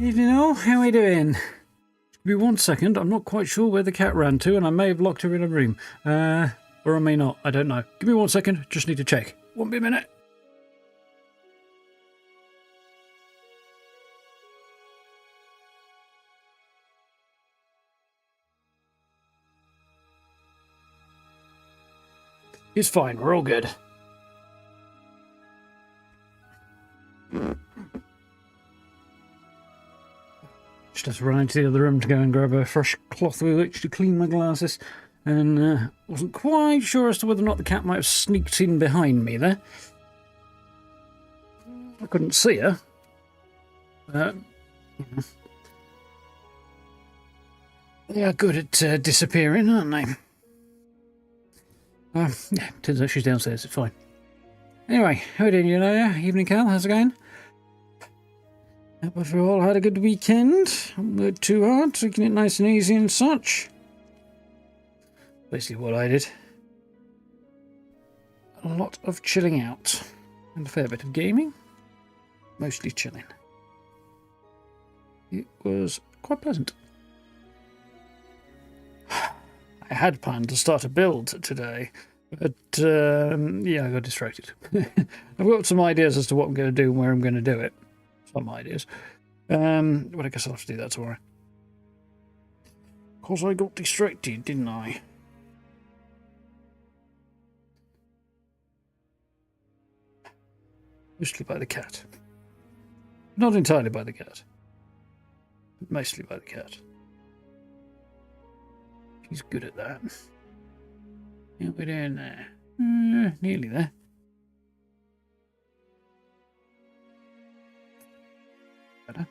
Evening all, how are we doing? Give me 1 second, I'm not quite sure where the cat ran to and I may have locked her in a room. Or I may not, I don't know. Give me 1 second, just need to check. Won't be a minute. It's fine, we're all good. Just have to run into the other room to go and grab a fresh cloth with which to clean my glasses. And wasn't quite sure as to whether or not the cat might have sneaked in behind me there. I couldn't see her. They are good at disappearing, aren't they? Yeah, turns out she's downstairs, it's fine. Anyway, how are you doing, you know? Evening, Cal, how's it going? Hope we've all had a good weekend. Not worked too hard, taking it nice and easy and such. Basically what I did. A lot of chilling out. And a fair bit of gaming. Mostly chilling. It was quite pleasant. I had planned to start a build today, but yeah, I got distracted. I've got some ideas as to what I'm going to do and where I'm going to do it. Some ideas. But I guess I'll have to do that tomorrow. Because I got distracted, didn't I? Mostly by the cat. Not entirely by the cat. But mostly by the cat. She's good at that. Yeah, we're doing there. Nearly there. Better.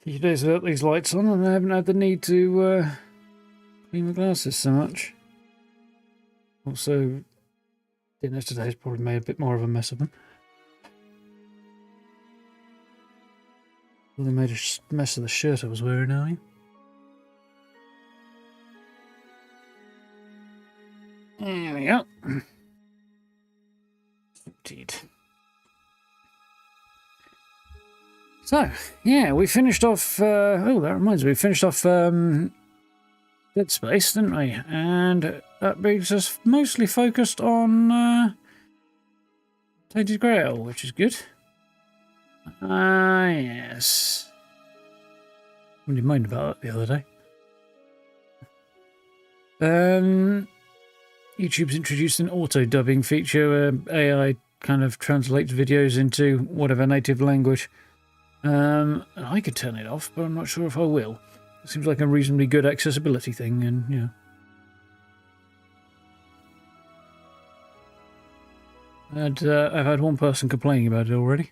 Few days without these lights on, and I haven't had the need to clean my glasses so much. Also, dinner today's probably made a bit more of a mess of them. Well, they made a mess of the shirt I was wearing earlier. There we go. Indeed. So, yeah, we finished off... oh, that reminds me, we finished off Dead Space, didn't we? And that brings us mostly focused on Tainted Grail, which is good. Ah, yes. I didn't mind about that the other day. YouTube's introduced an auto-dubbing feature where AI kind of translates videos into whatever native language. I could turn it off, but I'm not sure if I will. It seems like a reasonably good accessibility thing, and, you know. And I've had one person complaining about it already.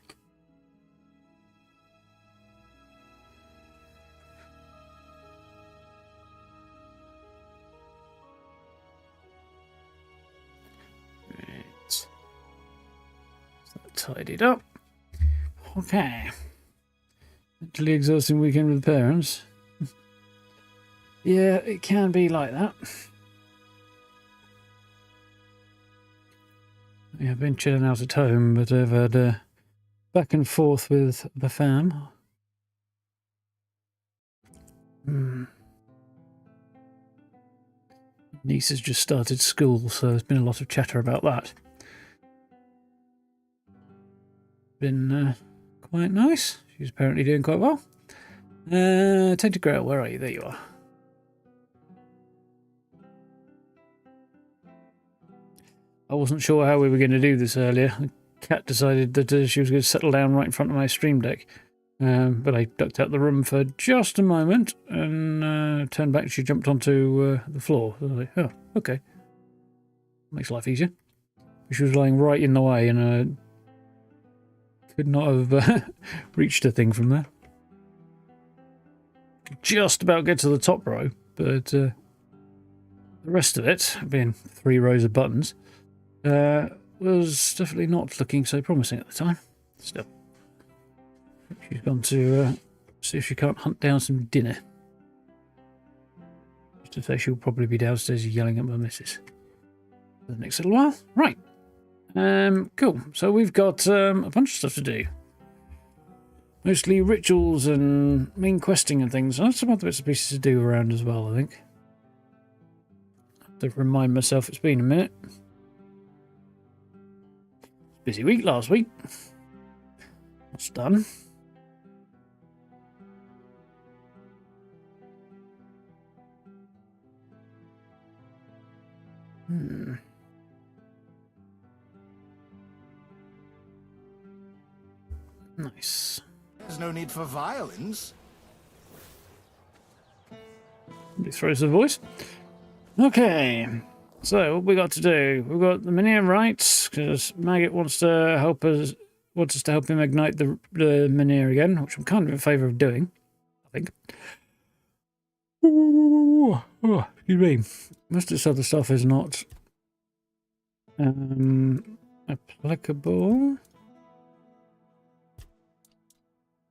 Right. Tidied up. Okay. Mentally exhausting weekend with the parents. Yeah, it can be like that. Yeah, I've been chilling out at home, but I've had back and forth with the fam. Niece has just started school, so there's been a lot of chatter about that. Been quite nice. She's apparently doing quite well. Tainted Grail, where are you? There you are. I wasn't sure how we were going to do this earlier. The cat decided that she was going to settle down right in front of my stream deck. But I ducked out the room for just a moment and turned back. She jumped onto the floor. So I was like, oh, okay. Makes life easier. She was lying right in the way and could not have reached a thing from there. Just about get to the top row, but the rest of it, being 3 rows of buttons, was definitely not looking so promising at the time. Still. She's gone to see if she can't hunt down some dinner. Just to say she'll probably be downstairs yelling at my missus for the next little while. Right. Cool. So we've got a bunch of stuff to do. Mostly rituals and main questing and things. I have some other bits and pieces to do around as well, I think. I have to remind myself it's been a minute. Busy week last week. That's done. Nice. There's no need for violence. Somebody throws the voice. Okay. So what we got to do? We've got the Menhir rites, because Maggot wants to help us. Wants us to help him ignite the Menhir again, which I'm kind of in favour of doing. I think. Oh, excuse me. Most of this other stuff is not applicable.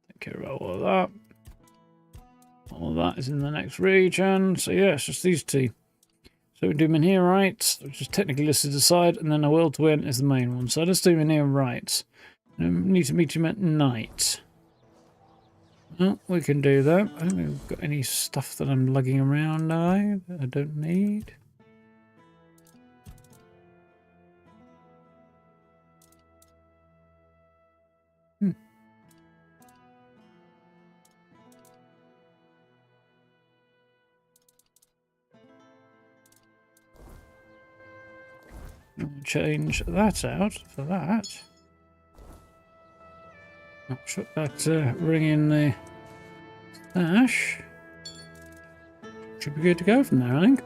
Don't care about all of that. All of that is in the next region. So yeah, it's just these two. So we do Menhir rites, which is technically listed aside, and then a will to win is the main one. So let's do Menhir rites. Need to meet him at night. Well, we can do that. I don't think we've got any stuff that I'm lugging around, that I don't need. I'll change that out for that. I'll chuck that ring in the stash. Should be good to go from there, I think.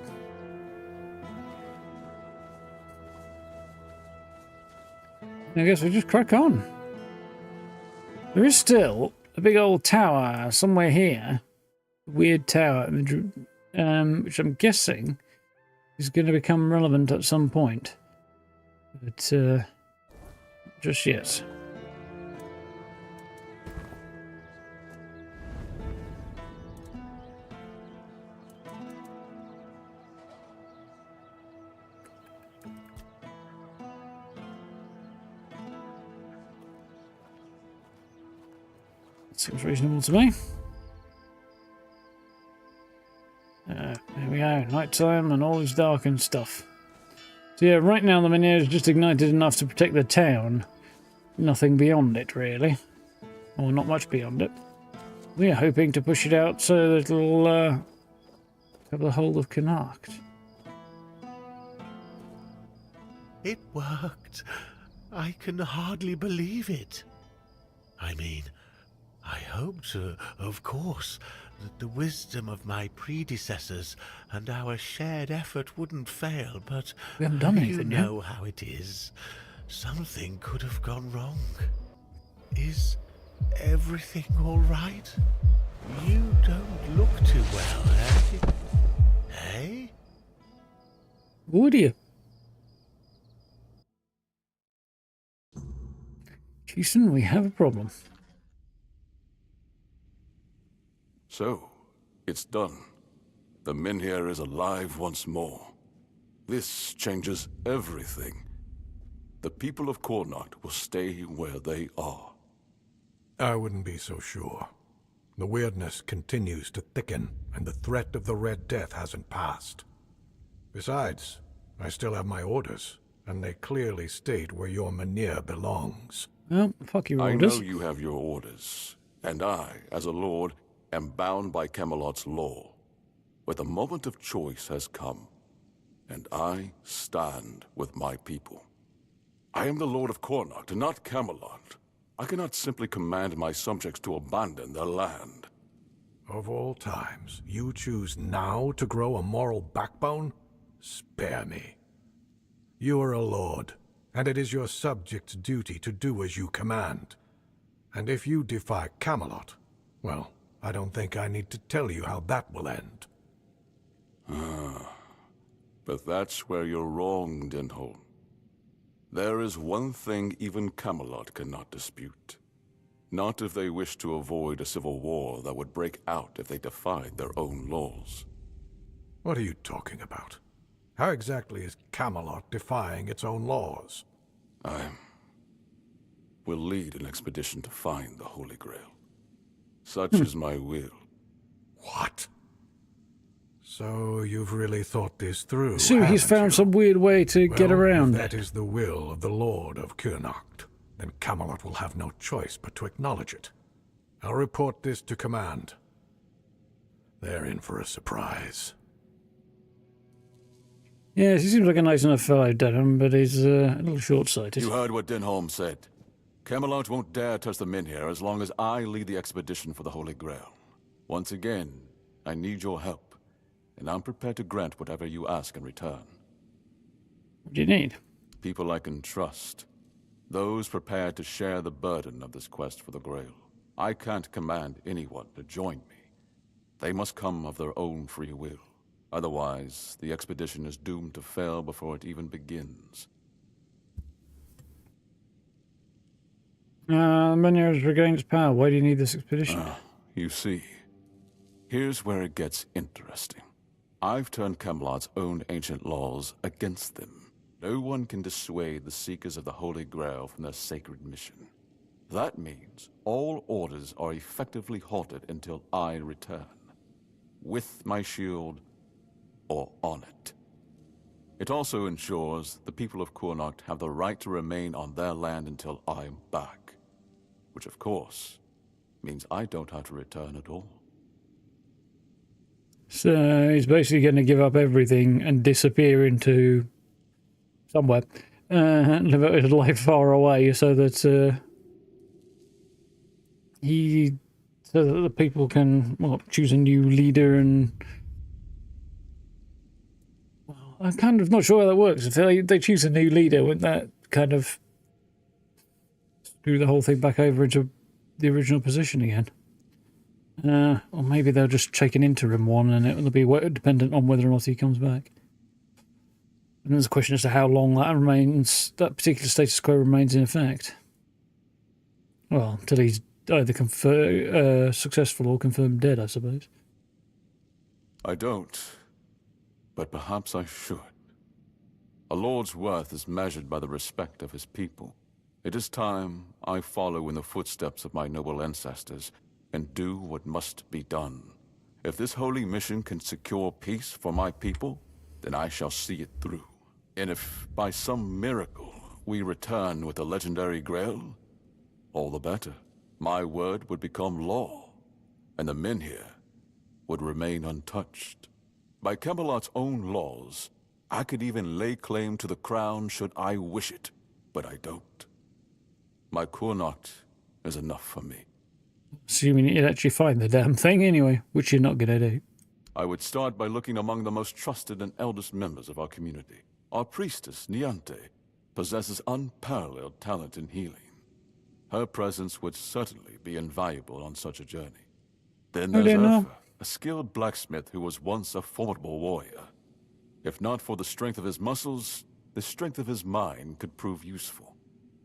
I guess we just crack on. There is still a big old tower somewhere here. A weird tower, which I'm guessing is going to become relevant at some point. But just yet. Seems reasonable to me. There we go, nighttime and all is dark and stuff. So yeah, right now the Menhir is just ignited enough to protect the town. Nothing beyond it, really. Or not much beyond it. We are hoping to push it out so that it'll have the whole of Connacht. It worked. I can hardly believe it. I mean, I hoped, of course, that the wisdom of my predecessors and our shared effort wouldn't fail, but we haven't done anything you know how it is. Something could have gone wrong. Is everything all right? You don't look too well, eh? Hey? Would you? Xion, we have a problem. So, it's done. The Menhir is alive once more. This changes everything. The people of Connacht will stay where they are. I wouldn't be so sure. The Wyrdness continues to thicken, and the threat of the Red Death hasn't passed. Besides, I still have my orders, and they clearly state where your Menhir belongs. Well, fuck your orders. I know you have your orders, and I, as a lord, am bound by Kamelot's law. But the moment of choice has come, and I stand with my people. I am the Lord of Connacht, and not Kamelot. I cannot simply command my subjects to abandon their land. Of all times, you choose now to grow a moral backbone? Spare me. You are a lord, and it is your subjects' duty to do as you command. And if you defy Kamelot, well, I don't think I need to tell you how that will end. But that's where you're wrong, Denholm. There is one thing even Kamelot cannot dispute. Not if they wish to avoid a civil war that would break out if they defied their own laws. What are you talking about? How exactly is Kamelot defying its own laws? I will lead an expedition to find the Holy Grail. Such is my will. What? So you've really thought this through, So he's haven't found you? some weird way to get Well, around if that it. is the will of the Lord of Kurnocht, then Kamelot will have no choice but to acknowledge it. I'll report this to command. They're in for a surprise. Yes, he seems like a nice enough fellow, Denham, but he's a little short-sighted. You heard what Denholm said. Kamelot won't dare touch the men here as long as I lead the expedition for the Holy Grail. Once again, I need your help, and I'm prepared to grant whatever you ask in return. What do you need? People I can trust. Those prepared to share the burden of this quest for the Grail. I can't command anyone to join me. They must come of their own free will. Otherwise, the expedition is doomed to fail before it even begins. Menir has regained its power. Why do you need this expedition? You see, here's where it gets interesting. I've turned Kamelot's own ancient laws against them. No one can dissuade the Seekers of the Holy Grail from their sacred mission. That means all orders are effectively halted until I return. With my shield, or on it. It also ensures the people of Kurnocht have the right to remain on their land until I'm back. Which, of course, means I don't have to return at all. So he's basically going to give up everything and disappear into somewhere. And live out his life far away so that so that the people can choose a new leader. And I'm kind of not sure how that works. If they choose a new leader, wouldn't that kind of screw the whole thing back over into the original position again? Or maybe they'll just take an interim one and it will be dependent on whether or not he comes back. And there's a question as to how long that particular status quo remains in effect. Well, until he's either successful or confirmed dead, I suppose. I don't, but perhaps I should. A lord's worth is measured by the respect of his people. It is time I follow in the footsteps of my noble ancestors and do what must be done. If this holy mission can secure peace for my people, then I shall see it through. And if by some miracle we return with the legendary Grail, all the better. My word would become law, and the men here would remain untouched. By Kamelot's own laws, I could even lay claim to the crown should I wish it, but I don't. My Kurnocht is enough for me. Assuming you'd actually find the damn thing anyway, which you're not going to do. I would start by looking among the most trusted and eldest members of our community. Our priestess, Niante, possesses unparalleled talent in healing. Her presence would certainly be invaluable on such a journey. Then there's Arthur, a skilled blacksmith who was once a formidable warrior. If not for the strength of his muscles, the strength of his mind could prove useful.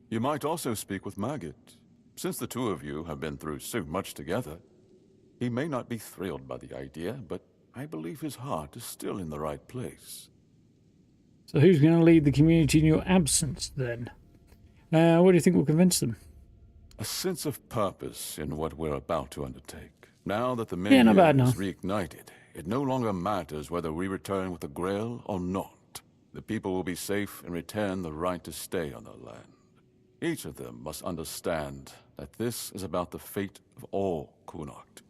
You might also speak with Maggot. Since the two of you have been through so much together, he may not be thrilled by the idea, but I believe his heart is still in the right place. So who's going to lead the community in your absence, then? What do you think will convince them? A sense of purpose in what we're about to undertake. Now that the men is reignited, it no longer matters whether we return with the Grail or not. The people will be safe and retain the right to stay on their land. Each of them must understand that this is about the fate of all Kurnocht.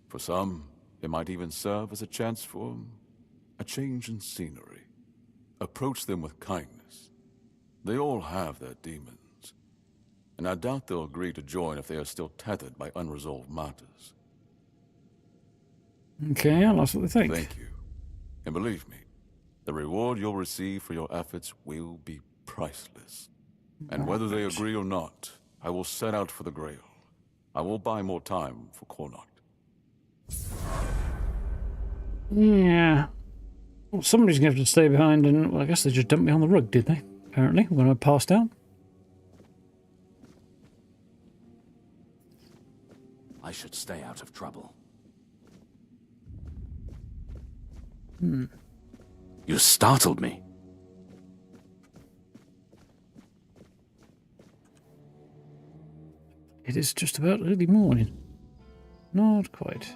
For some, it might even serve as a chance for a change in scenery. Approach them with kindness. They all have their demons, and I doubt they'll agree to join if they are still tethered by unresolved matters. Okay, that's what they think. Thank you. And believe me, the reward you'll receive for your efforts will be priceless. And whether they agree or not, I will set out for the Grail. I will buy more time for Kurnocht. Yeah. Well, somebody's going to have to stay behind, and well, I guess they just dumped me on the rug, did they? Apparently, when I passed out. I should stay out of trouble. You startled me. It is just about early morning. not quite.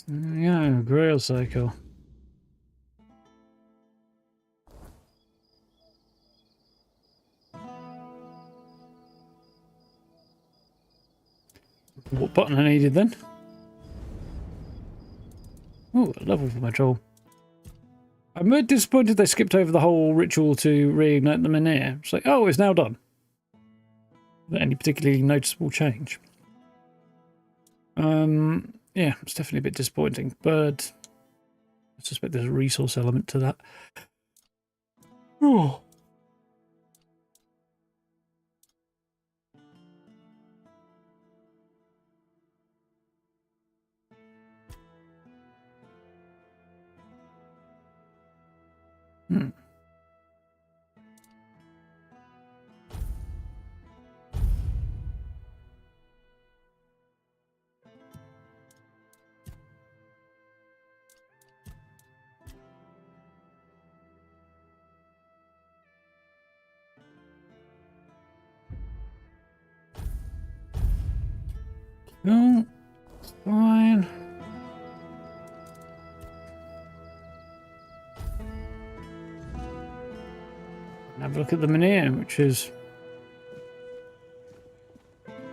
Yeah, Grail cycle. What button I needed then? Oh, a level for my troll. I'm a bit disappointed they skipped over the whole ritual to reignite the Menhir. It's like, oh, it's now done. Not any particularly noticeable change. Yeah, it's definitely a bit disappointing, but I suspect there's a resource element to that. Oh. Hmm. No, it's fine. Have a look at the Menhir, which is...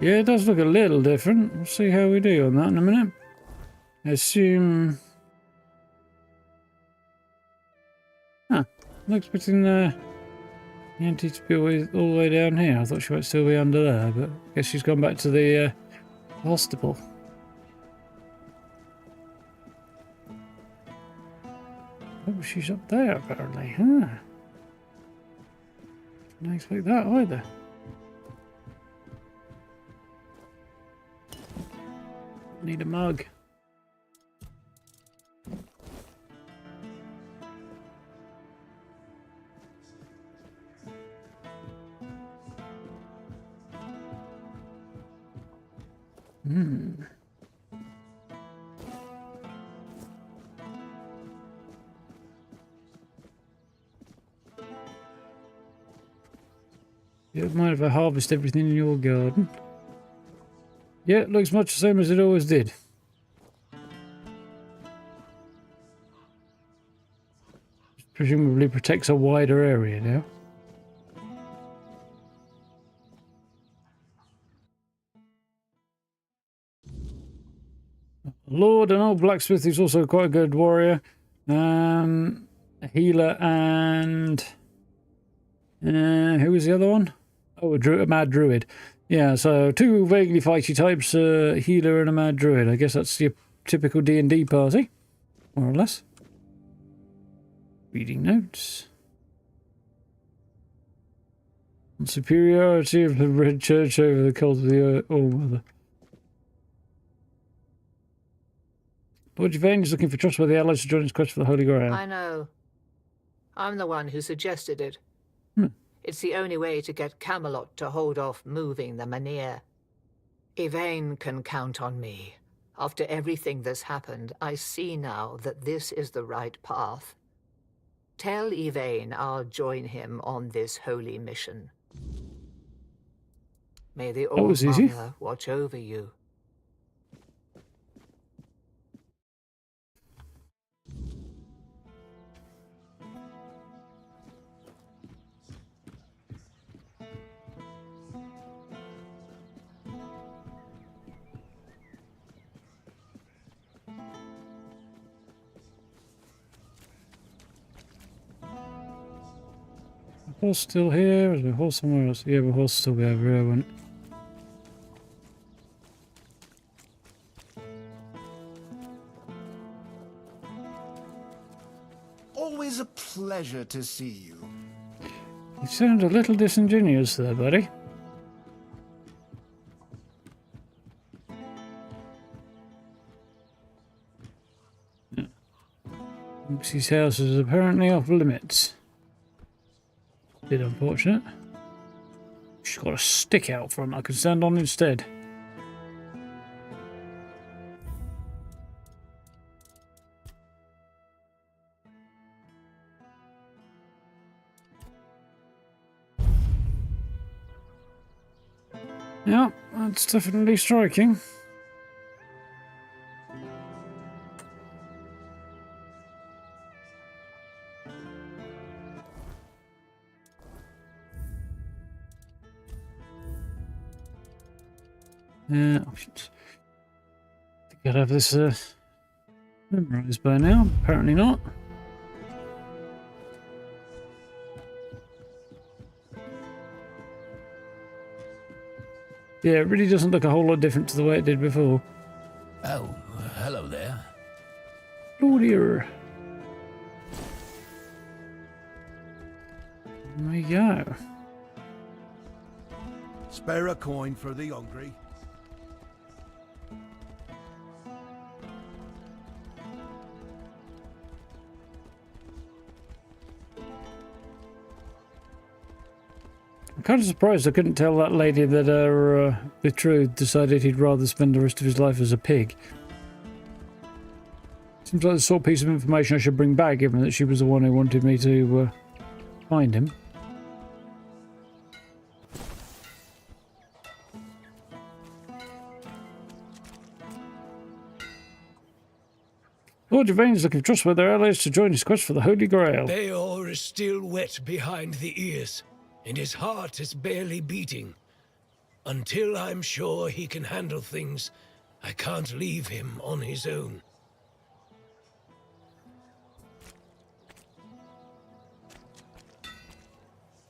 Yeah, it does look a little different. We'll see how we do on that in a minute. I assume... Huh. I'm expecting the Auntie to be all the way down here. I thought she might still be under there, but I guess she's gone back to the hospital. Oh, she's up there apparently, huh? Didn't expect that either. Need a mug. You don't mind if I harvest everything in your garden? Yeah, it looks much the same as it always did. Presumably protects a wider area now. Lord, an old blacksmith who's also quite a good warrior. A healer and... who was the other one? Oh, a mad druid. Yeah, so two vaguely fighty types, a healer and a mad druid. I guess that's your typical D&D party, more or less. Reading notes. On superiority of the Red Church over the cult of the All-Mother. Lord Yvain is looking for trustworthy allies to join his quest for the Holy Grail. I know. I'm the one who suggested it. Hmm. It's the only way to get Kamelot to hold off moving the Menhir. Yvain can count on me. After everything that's happened, I see now that this is the right path. Tell Yvain I'll join him on this holy mission. May the All-Mother watch over you. Horse still here? Is my horse somewhere else? Yeah, my horse still be over here, won't it? Always a pleasure to see you. You sound a little disingenuous there, buddy. Lucy's house is apparently off limits. Bit unfortunate. She's got a stick out front I can stand on instead. Yeah, that's definitely striking. Yeah, options. I think I'd have this memorized by now. Apparently not. Yeah, it really doesn't look a whole lot different to the way it did before. Oh, hello there. Oh dear. There we go. Spare a coin for the hungry. I'm kind of surprised I couldn't tell that lady that her betrothed decided he'd rather spend the rest of his life as a pig. Seems like the sort of piece of information I should bring back, given that she was the one who wanted me to find him. Lord Yvain's looking for trustworthy allies to join his quest for the Holy Grail. Beor is still wet behind the ears, and his heart is barely beating. Until I'm sure he can handle things, I can't leave him on his own.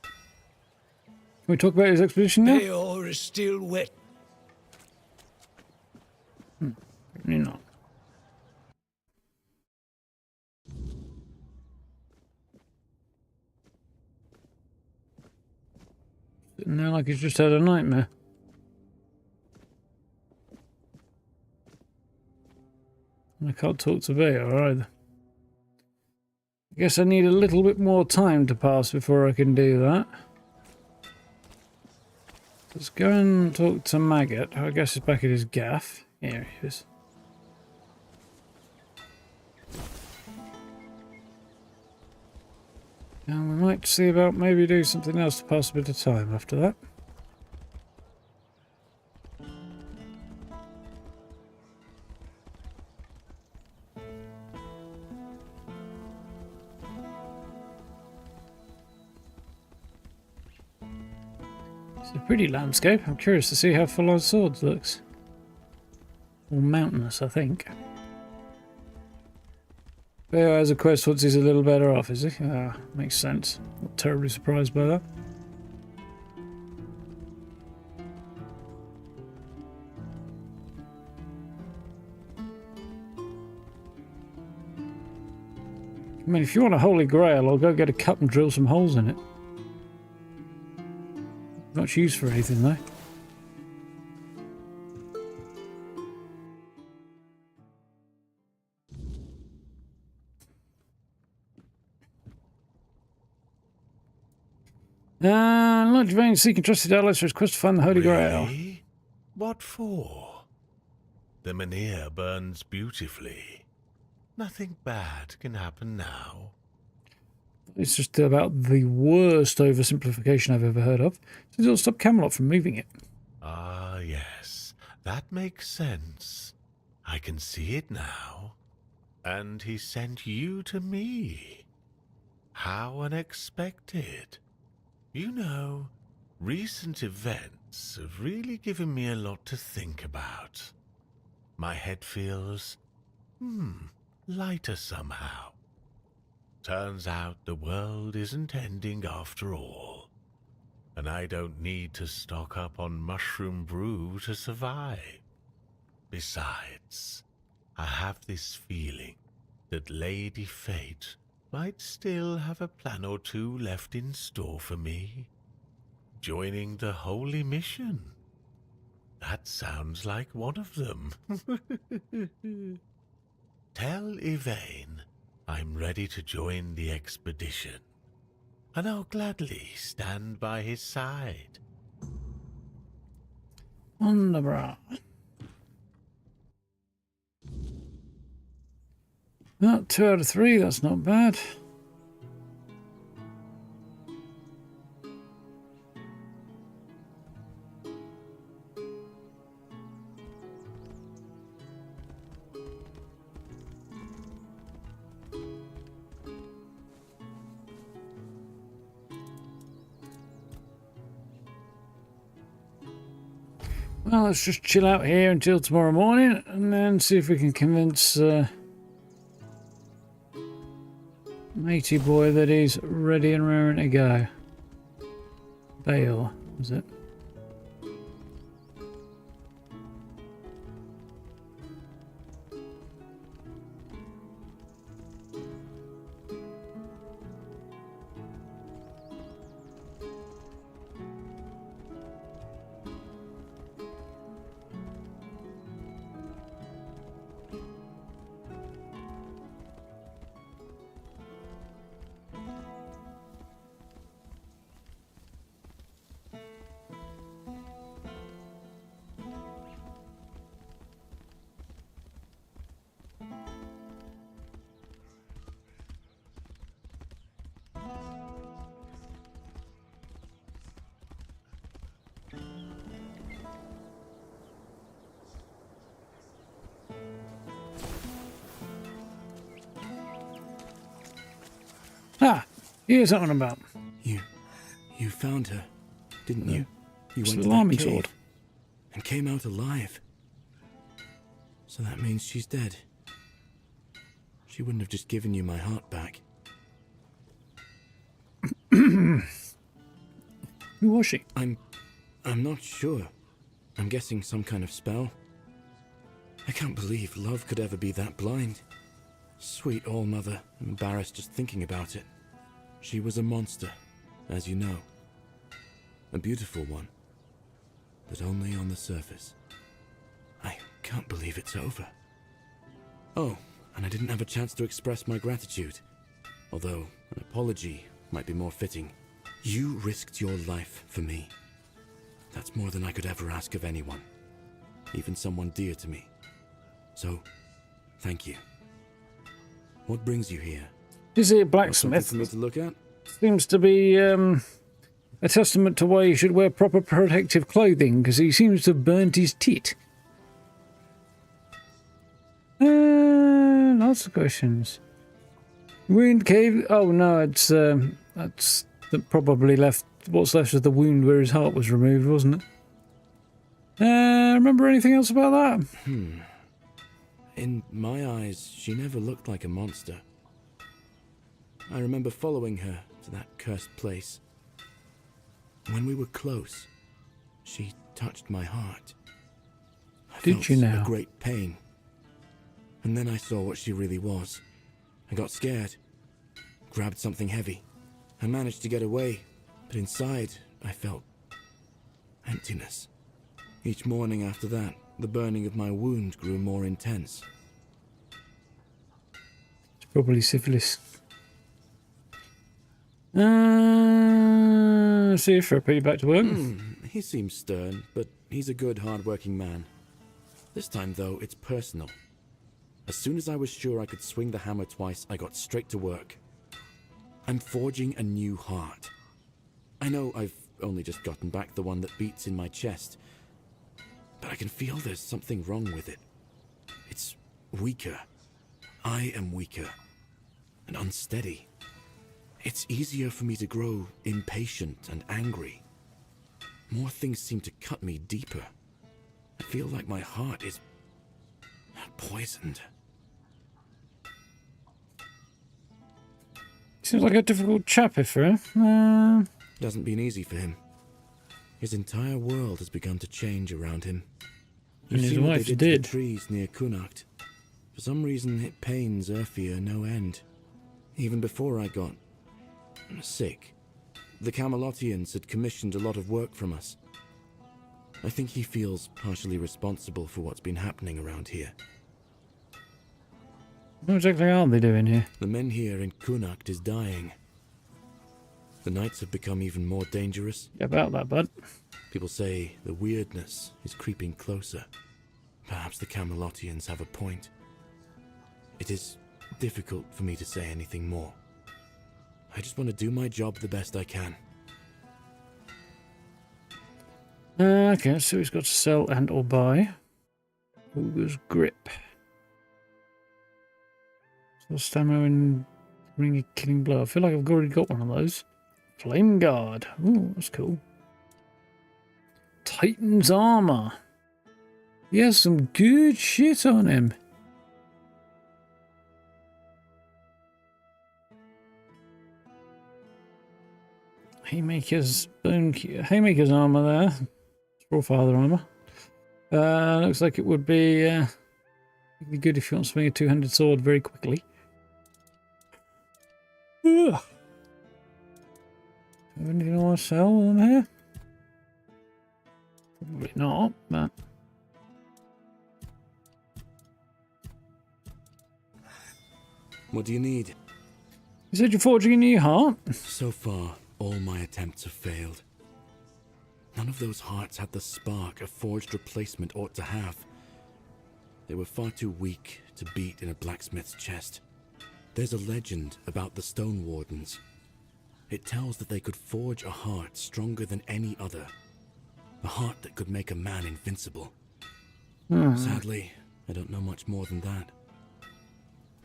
Can we talk about his expedition now? Beor is still wet. Apparently not. Sitting there like he's just had a nightmare. And I can't talk to Beor either. I guess I need a little bit more time to pass before I can do that. Let's go and talk to Maggot, who I guess is back at his gaff. Here he is. And we might see about maybe do something else to pass a bit of time after that. It's a pretty landscape. I'm curious to see how Full on Swords looks. Or mountainous, I think. Beor has a quest once he's a little better off, is he? Ah, makes sense. Not terribly surprised by that. I mean, if you want a Holy Grail, I'll go get a cup and drill some holes in it. Not used for anything, though. Lord Yvain seeking trusted allies for his quest to find the Holy Grail. Really? What for? The Menhir burns beautifully. Nothing bad can happen now. It's just about the worst oversimplification I've ever heard of. So it'll stop Kamelot from moving it. Ah, yes. That makes sense. I can see it now. And he sent you to me. How unexpected. You know, recent events have really given me a lot to think about. My head feels, lighter somehow. Turns out the world isn't ending after all. And I don't need to stock up on mushroom brew to survive. Besides, I have this feeling that Lady Fate might still have a plan or two left in store for me. Joining the Holy Mission. That sounds like one of them. Tell Yvain I'm ready to join the expedition, and I'll gladly stand by his side. On the bra. Well, 2 out of 3, that's not bad. Well, let's just chill out here until tomorrow morning and then see if we can convince matey boy that he's ready and raring to go. Bail, was it? Ah, here's something about. You found her, didn't you? You It's went the to alarming that cave sword. and came out alive. So that means she's dead. She wouldn't have just given you my heart back. Who was she? I'm not sure. I'm guessing some kind of spell. I can't believe love could ever be that blind. Sweet All-Mother, I'm embarrassed just thinking about it. She was a monster, as you know. A beautiful one, but only on the surface. I can't believe it's over. Oh, and I didn't have a chance to express my gratitude. Although, an apology might be more fitting. You risked your life for me. That's more than I could ever ask of anyone. Even someone dear to me. So, thank you. What brings you here? Is he a Got something blacksmith? for me to look at? Seems to be a testament to why you should wear proper protective clothing, because he seems to have burnt his tit. Lots of questions. Wound cave. Oh no, that's probably left. What's left of the wound where his heart was removed, wasn't it? Remember anything else about that? In my eyes, she never looked like a monster. I remember following her to that cursed place. When we were close, she touched my heart. I Did felt you now? a great pain. And then I saw what she really was. I got scared, grabbed something heavy, and managed to get away. But inside, I felt emptiness. Each morning after that, the burning of my wound grew more intense. It's probably syphilis. See if I put you back to work. He seems stern, but he's a good, hard-working man. This time, though, it's personal. As soon as I was sure I could swing the hammer twice, I got straight to work. I'm forging a new heart. I know I've only just gotten back the one that beats in my chest, but I can feel there's something wrong with it. It's weaker. I am weaker and unsteady. It's easier for me to grow impatient and angry. More things seem to cut me deeper. I feel like my heart is poisoned. Seems like a difficult chap, if It hasn't been easy for him. His entire world has begun to change around him. And his You've seen what wife they did to did. the trees near Connacht. For some reason, it pains Urfia no end. Even before I got sick, the Kamelotians had commissioned a lot of work from us. I think he feels partially responsible for what's been happening around here. What exactly are they doing here? The men here in Connacht is dying. The nights have become even more dangerous. Yeah, about that, bud. People say the Wyrdness is creeping closer. Perhaps the Kamelotians have a point. It is difficult for me to say anything more. I just want to do my job the best I can. Okay, so he's got to sell and or buy. Ogre's Grip. So stamina and ring a killing blow. I feel like I've already got one of those. Flame Guard. Ooh, that's cool. Titan's Armor. He has some good shit on him. Haymaker's armor there. Forefather armor. Looks like it would be good if you want to swing a two-handed sword very quickly. Ugh. Have anything I want to sell on here? Probably not, but... What do you need? You said you're forging a new heart? So far, all my attempts have failed. None of those hearts had the spark a forged replacement ought to have. They were far too weak to beat in a blacksmith's chest. There's a legend about the Stone Wardens. It tells that they could forge a heart stronger than any other. A heart that could make a man invincible. Sadly, I don't know much more than that.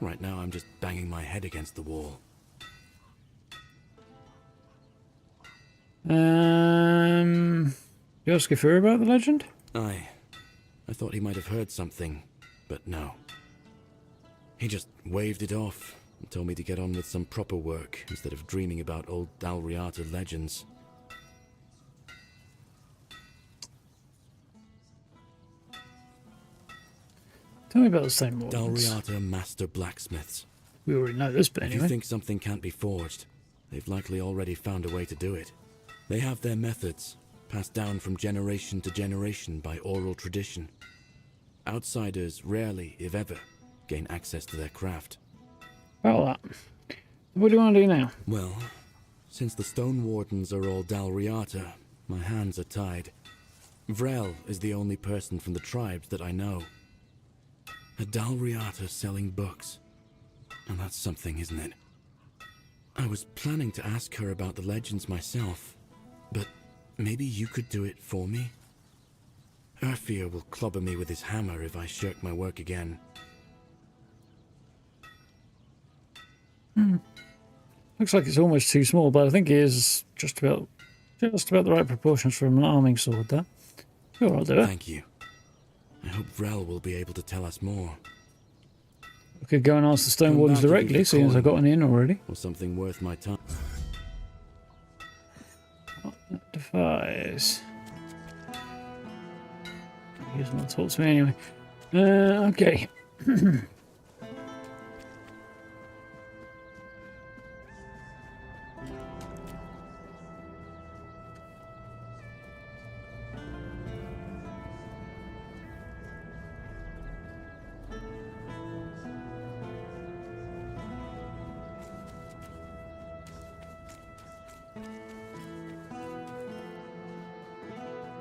Right now, I'm just banging my head against the wall. You ask Kafir about the legend? Aye. I thought he might have heard something, but no. He just waved it off and told me to get on with some proper work instead of dreaming about old Dalriata legends. Tell me about the same ones. Dalriata master blacksmiths. We already know this, but If anyway. you think something can't be forged, they've likely already found a way to do it. They have their methods, passed down from generation to generation by oral tradition. Outsiders rarely, if ever, gain access to their craft. About that. What do you want to do now? Well, since the Stone Wardens are all Dalriata, my hands are tied. Vrel is the only person from the tribes that I know. A Dalriata selling books. And that's something, isn't it? I was planning to ask her about the legends myself, but maybe you could do it for me? Urfir will clobber me with his hammer if I shirk my work again. Looks like it's almost too small, but I think it is just about the right proportions for an arming sword there. Sure, I'll do it. Thank you. I hope Vrel will be able to tell us more. I could go and ask the Stone Come Wardens back to directly, the seeing as I got coin. one in already. Or something worth my time. That defies. He doesn't want to talk to me anyway. Okay.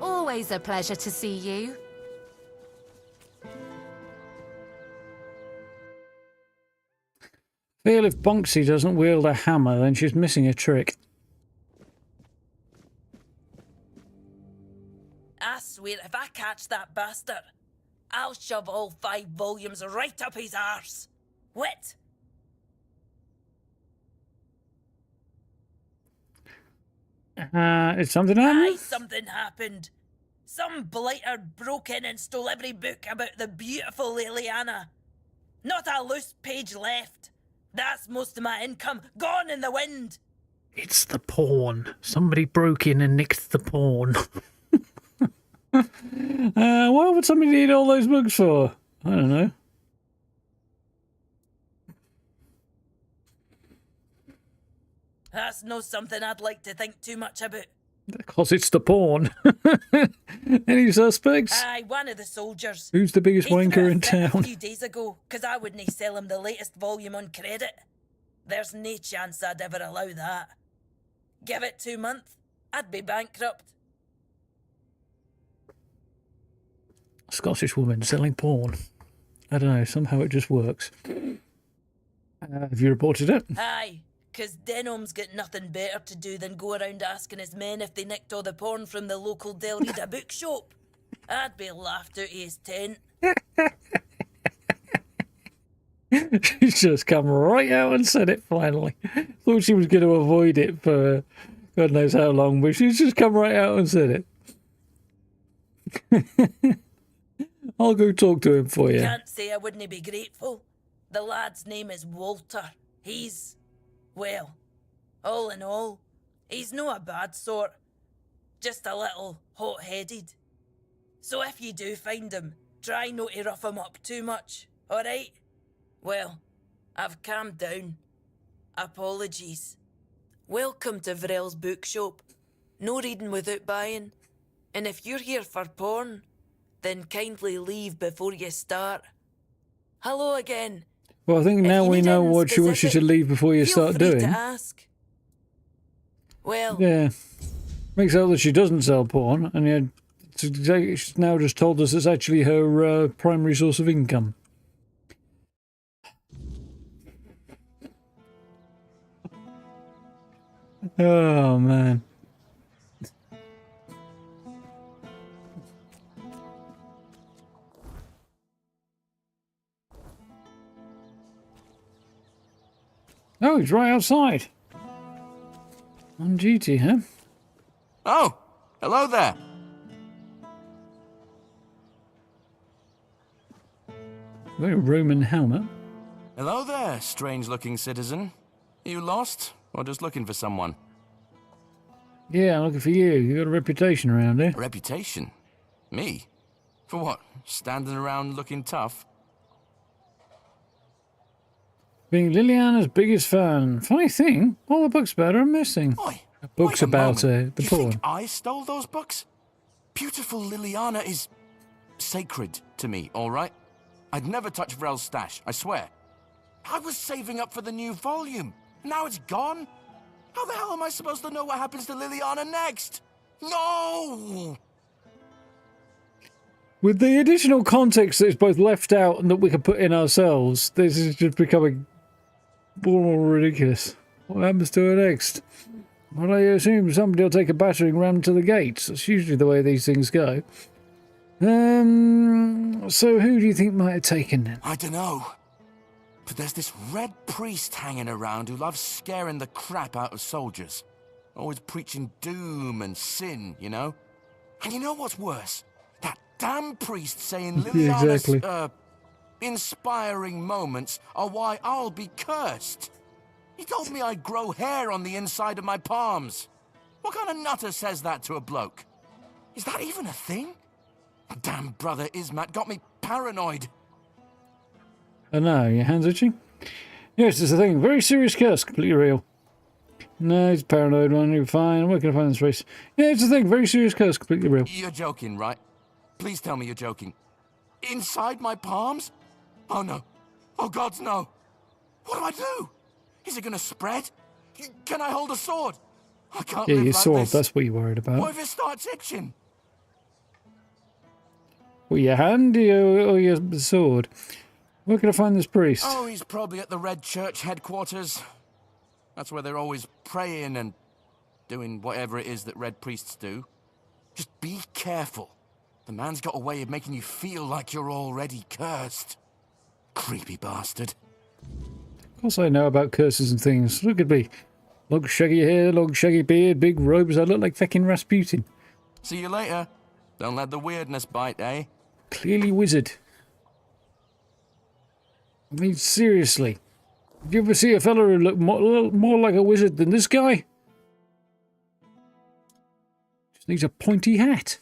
Always a pleasure to see you. Feel if Bonksy doesn't wield a hammer, then she's missing a trick. I swear if I catch that bastard, I'll shove all 5 volumes right up his arse. What? Is something Aye, happening? something happened. Some blighter broke in and stole every book about the beautiful Liliana. Not a loose page left. That's most of my income gone in the wind. It's the pawn. Somebody broke in and nicked the pawn. What would somebody need all those books for? I don't know. That's no something I'd like to think too much about. Because it's the pawn. Any suspects? Aye, one of the soldiers. Who's the biggest He threw wanker a in fit a town? few days ago, 'cause I wouldn't sell him the latest volume on credit. There's no chance I'd ever allow that. Give it 2 months, I'd be bankrupt. Scottish woman selling porn. I don't know, somehow it just works. Have you reported it? Aye, 'cause Denholm's got nothing better to do than go around asking his men if they nicked all the porn from the local Delrida bookshop. I'd be laughed out of his tent. She's just come right out and said it finally. Thought she was going to avoid it for God knows how long, but she's just come right out and said it. I'll go talk to him for you. Can't say I wouldn't be grateful. The lad's name is Walter. He's, well, all in all, he's no a bad sort. Just a little hot-headed. So if you do find him, try not to rough him up too much, alright? Well, I've calmed down. Apologies. Welcome to Vrel's bookshop. No reading without buying. And if you're here for porn, then kindly leave before you start. Hello again. Well, I think now we know what she wants you to leave before you start doing. To ask. Well, yeah. Makes out that she doesn't sell porn, and yet she's now just told us it's actually her primary source of income. Oh, man. Oh, he's right outside. On duty, huh? Oh, hello there. Very Roman helmet. Hello there, strange-looking citizen. Are you lost, or just looking for someone? Yeah, I'm looking for you. You got a reputation around here. A reputation? Me? For what? Standing around looking tough? Being Liliana's biggest fan. Funny thing, all the books about her are missing. Oi, books about the you porn. think I stole those books? Beautiful Liliana is sacred to me, all right? I'd never touch Vrel's stash, I swear. I was saving up for the new volume. Now it's gone? How the hell am I supposed to know what happens to Liliana next? No! With the additional context that's both left out and that we can put in ourselves, this is just becoming more and more ridiculous. What happens to her next? Well, I assume somebody will take a battering ram to the gates. That's usually the way these things go. So who do you think might have taken them? I don't know. But there's this red priest hanging around who loves scaring the crap out of soldiers. Always preaching doom and sin, you know? And you know what's worse? That damn priest saying Liliana's, inspiring moments are why I'll be cursed. He told me I'd grow hair on the inside of my palms. What kind of nutter says that to a bloke? Is that even a thing? Damn brother Ismat got me paranoid. I know, your hands itching? Yes, it's a thing. Very serious curse, completely real. No, it's paranoid one, you're fine. Where can I find this race? Yeah, it's a thing. Very serious curse, completely real. You're joking, right? Please tell me you're joking. Inside my palms? Oh no. Oh gods, no. What do I do? Is it gonna spread? Can I hold a sword? I can't live your like sword, this. that's what you're worried about. What if it starts itching? Well, your hand or your sword? Where can I find this priest? Oh, he's probably at the Red Church headquarters. That's where they're always praying and doing whatever it is that Red priests do. Just be careful. The man's got a way of making you feel like you're already cursed. Creepy bastard. Of course I know about curses and things. Look at me. Long shaggy hair, long shaggy beard, big robes. I look like feckin' Rasputin. See you later. Don't let the weirdness bite, eh? Clearly wizard. I mean, seriously. Did you ever see a fella who looked more like a wizard than this guy? Just needs a pointy hat.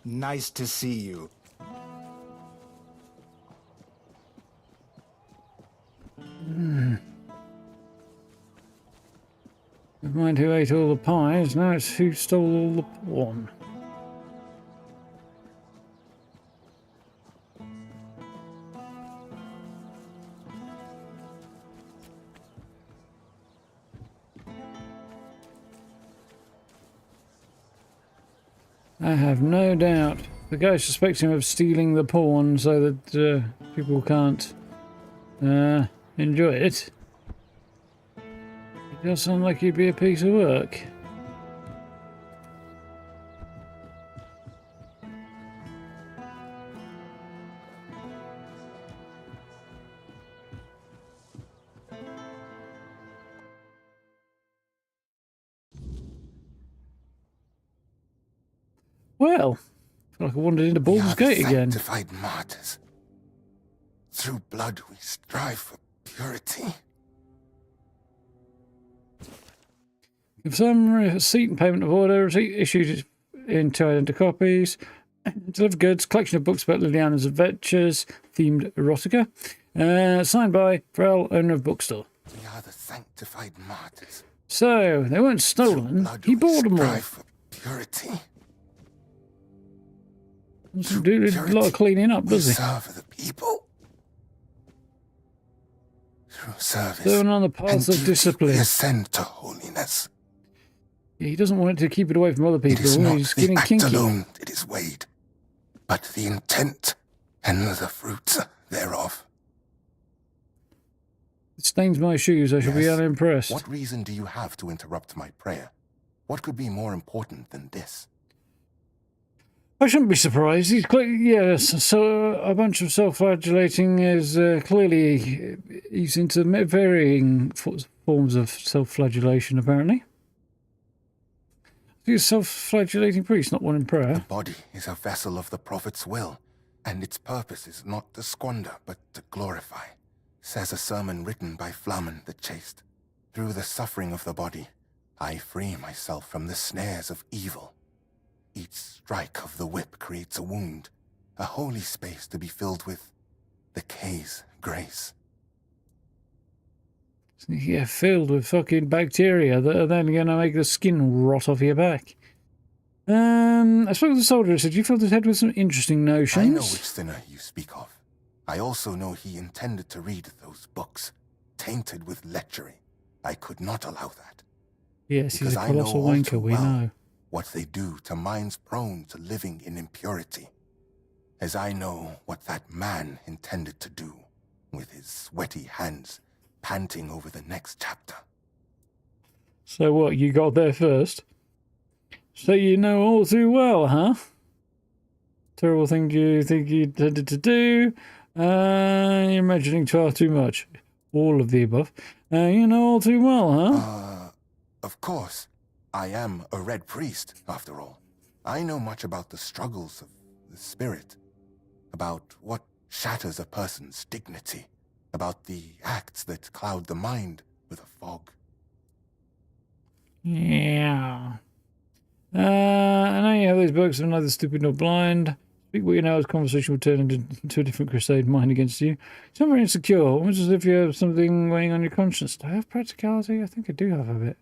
Nice to see you. Never mind who ate all the pies, now it's who stole all the porn. I have no doubt the guy suspects him of stealing the porn so that people can't enjoy it. It does sound like he'd be a piece of work. Well, I feel like I wandered into Baldur's Gate again. Sanctified martyrs. Through blood we strive for purity. If some receipt and payment of order, receipt issued in 2 identical copies. Deliver goods, collection of books about Liliana's adventures, themed erotica. Signed by Frel, owner of bookstore. We are the sanctified martyrs. So, they weren't stolen. He bought them all. For purity. Doesn't do a lot of cleaning up, does he? Serve the people. Through service. Going on the path of discipline. We ascend to holiness. Yeah, he doesn't want it to keep it away from other people. It is not He's the getting act kinky. alone that is weighed, but the intent and the fruits thereof. It stains my shoes. I shall be unimpressed. What reason do you have to interrupt my prayer? What could be more important than this? I shouldn't be surprised. He's yes. So a bunch of self-flagellating is clearly he's into varying forms of self-flagellation. Apparently, he's a self-flagellating priest, not one in prayer. The body is a vessel of the prophet's will, and its purpose is not to squander, but to glorify. Says a sermon written by Flamen the Chaste. Through the suffering of the body, I free myself from the snares of evil. Each strike of the whip creates a wound, a holy space to be filled with the K's grace. Yeah, filled with fucking bacteria that are then going to make the skin rot off your back. I spoke to the soldier and said, you filled his head with some interesting notions. I know which sinner you speak of. I also know he intended to read those books, tainted with lechery. I could not allow that. Yes, he's a colossal wanker, we know. What they do to minds prone to living in impurity. As I know what that man intended to do, with his sweaty hands panting over the next chapter. So what, you got there first? So you know all too well, huh? Terrible thing you think you intended to do? You're imagining far too much. All of the above. You know all too well, huh? Of course. I am a red priest, after all. I know much about the struggles of the spirit, about what shatters a person's dignity, about the acts that cloud the mind with a fog. Yeah. I know you have these books of neither stupid nor blind. Speak what you know as conversation will turn into a different crusade mine against you. It's very insecure, almost as if you have something weighing on your conscience. Do I have practicality? I think I do have a bit.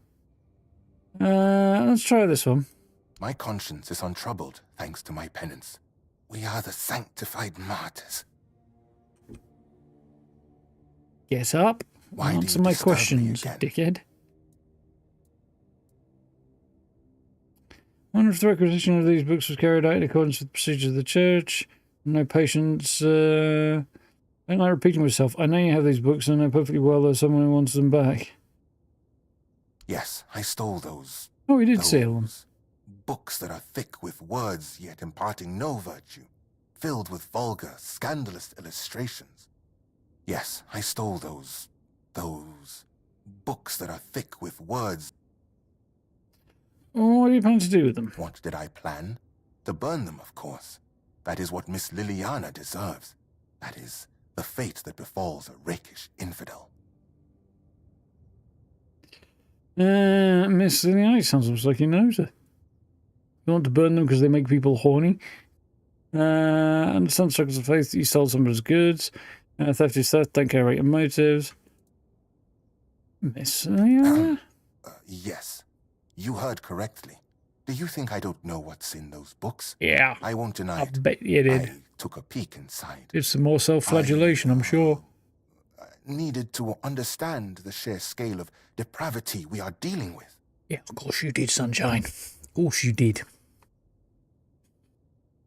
Let's try this one. My conscience is untroubled, thanks to my penance. We are the sanctified martyrs. Get up. Why Answer my questions, dickhead. I wonder if the requisition of these books was carried out in accordance with the procedures of the church. No patience. I'm not repeating myself. I know you have these books, and I know perfectly well there's someone who wants them back. Yes, I stole those. Oh, he did steal them. Books that are thick with words, yet imparting no virtue, filled with vulgar, scandalous illustrations. Yes, I stole those books that are thick with words. What do you plan to do with them? What did I plan? To burn them, of course. That is what Miss Liliana deserves. That is the fate that befalls a rakish infidel. Miss Liliana sounds almost like he knows her. You want to burn them because they make people horny. Understand struggles of faith. You stole somebody's goods. Theft is theft. Don't care about your motives. Miss Liliana? Yes. You heard correctly. Do you think I don't know what's in those books? Yeah. I won't deny I it. bet you did. I took a peek inside. Did some more self-flagellation, I'm sure. Needed to understand the sheer scale of depravity we are dealing with. Yeah, of course you did, Sunshine. Of course you did.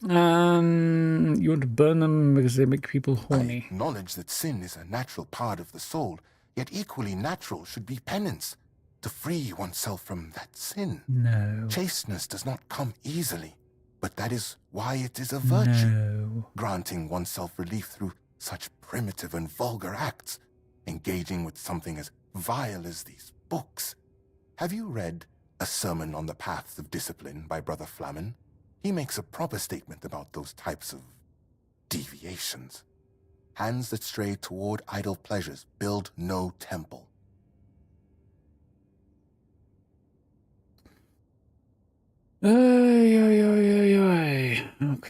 You want to burn them because they make people horny. I acknowledge that sin is a natural part of the soul, yet equally natural should be penance, to free oneself from that sin. No. Chasteness does not come easily, but that is why it is a virtue. No. Granting oneself relief through such primitive and vulgar acts, engaging with something as vile as these books. Have you read A Sermon on the Paths of Discipline by Brother Flamen? He makes a proper statement about those types of deviations. Hands that stray toward idle pleasures build no temple. Okay.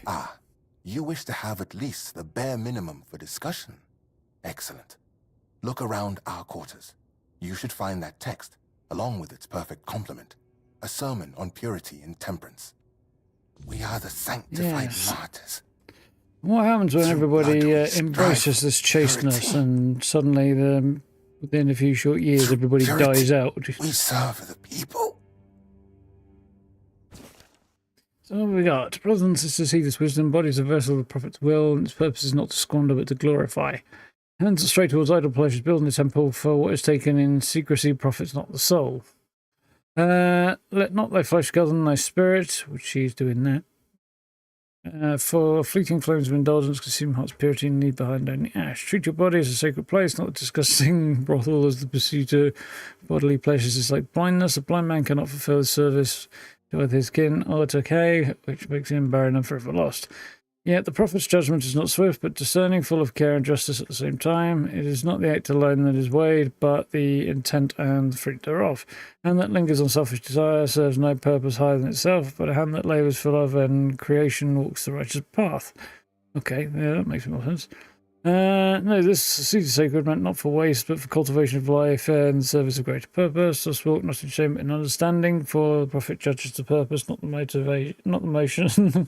Ah, you wish to have at least the bare minimum for discussion? Excellent. Look around our quarters. You should find that text, along with its perfect complement, a sermon on purity and temperance. We are the sanctified martyrs. What happens when everybody embraces this chasteness and suddenly, within a few short years, everybody dies out? We serve the people. So what have we got? Brothers and sisters, see this wisdom. Body is a vessel of the prophet's will, and its purpose is not to squander but to glorify. Hands are straight towards idle pleasures, building a temple for what is taken in secrecy, profits not the soul. Let not thy flesh govern thy spirit, which she is doing that. For fleeting flames of indulgence consume heart's purity and need behind only ash. Treat your body as a sacred place, not a disgusting brothel as the pursuit of bodily pleasures is like blindness. A blind man cannot fulfill his service with his kin or decay, which makes him barren and forever lost. Yet the prophet's judgment is not swift, but discerning, full of care and justice at the same time. It is not the act alone that is weighed, but the intent and the fruit thereof. A hand that lingers on selfish desire serves no purpose higher than itself, but a hand that labours for love and creation walks the righteous path. Okay, yeah, that makes more sense. No, this seed is sacred, meant not for waste, but for cultivation of life and the service of greater purpose. Thus walk not in shame but in understanding, for the prophet judges the purpose, not the motivation, not the motion,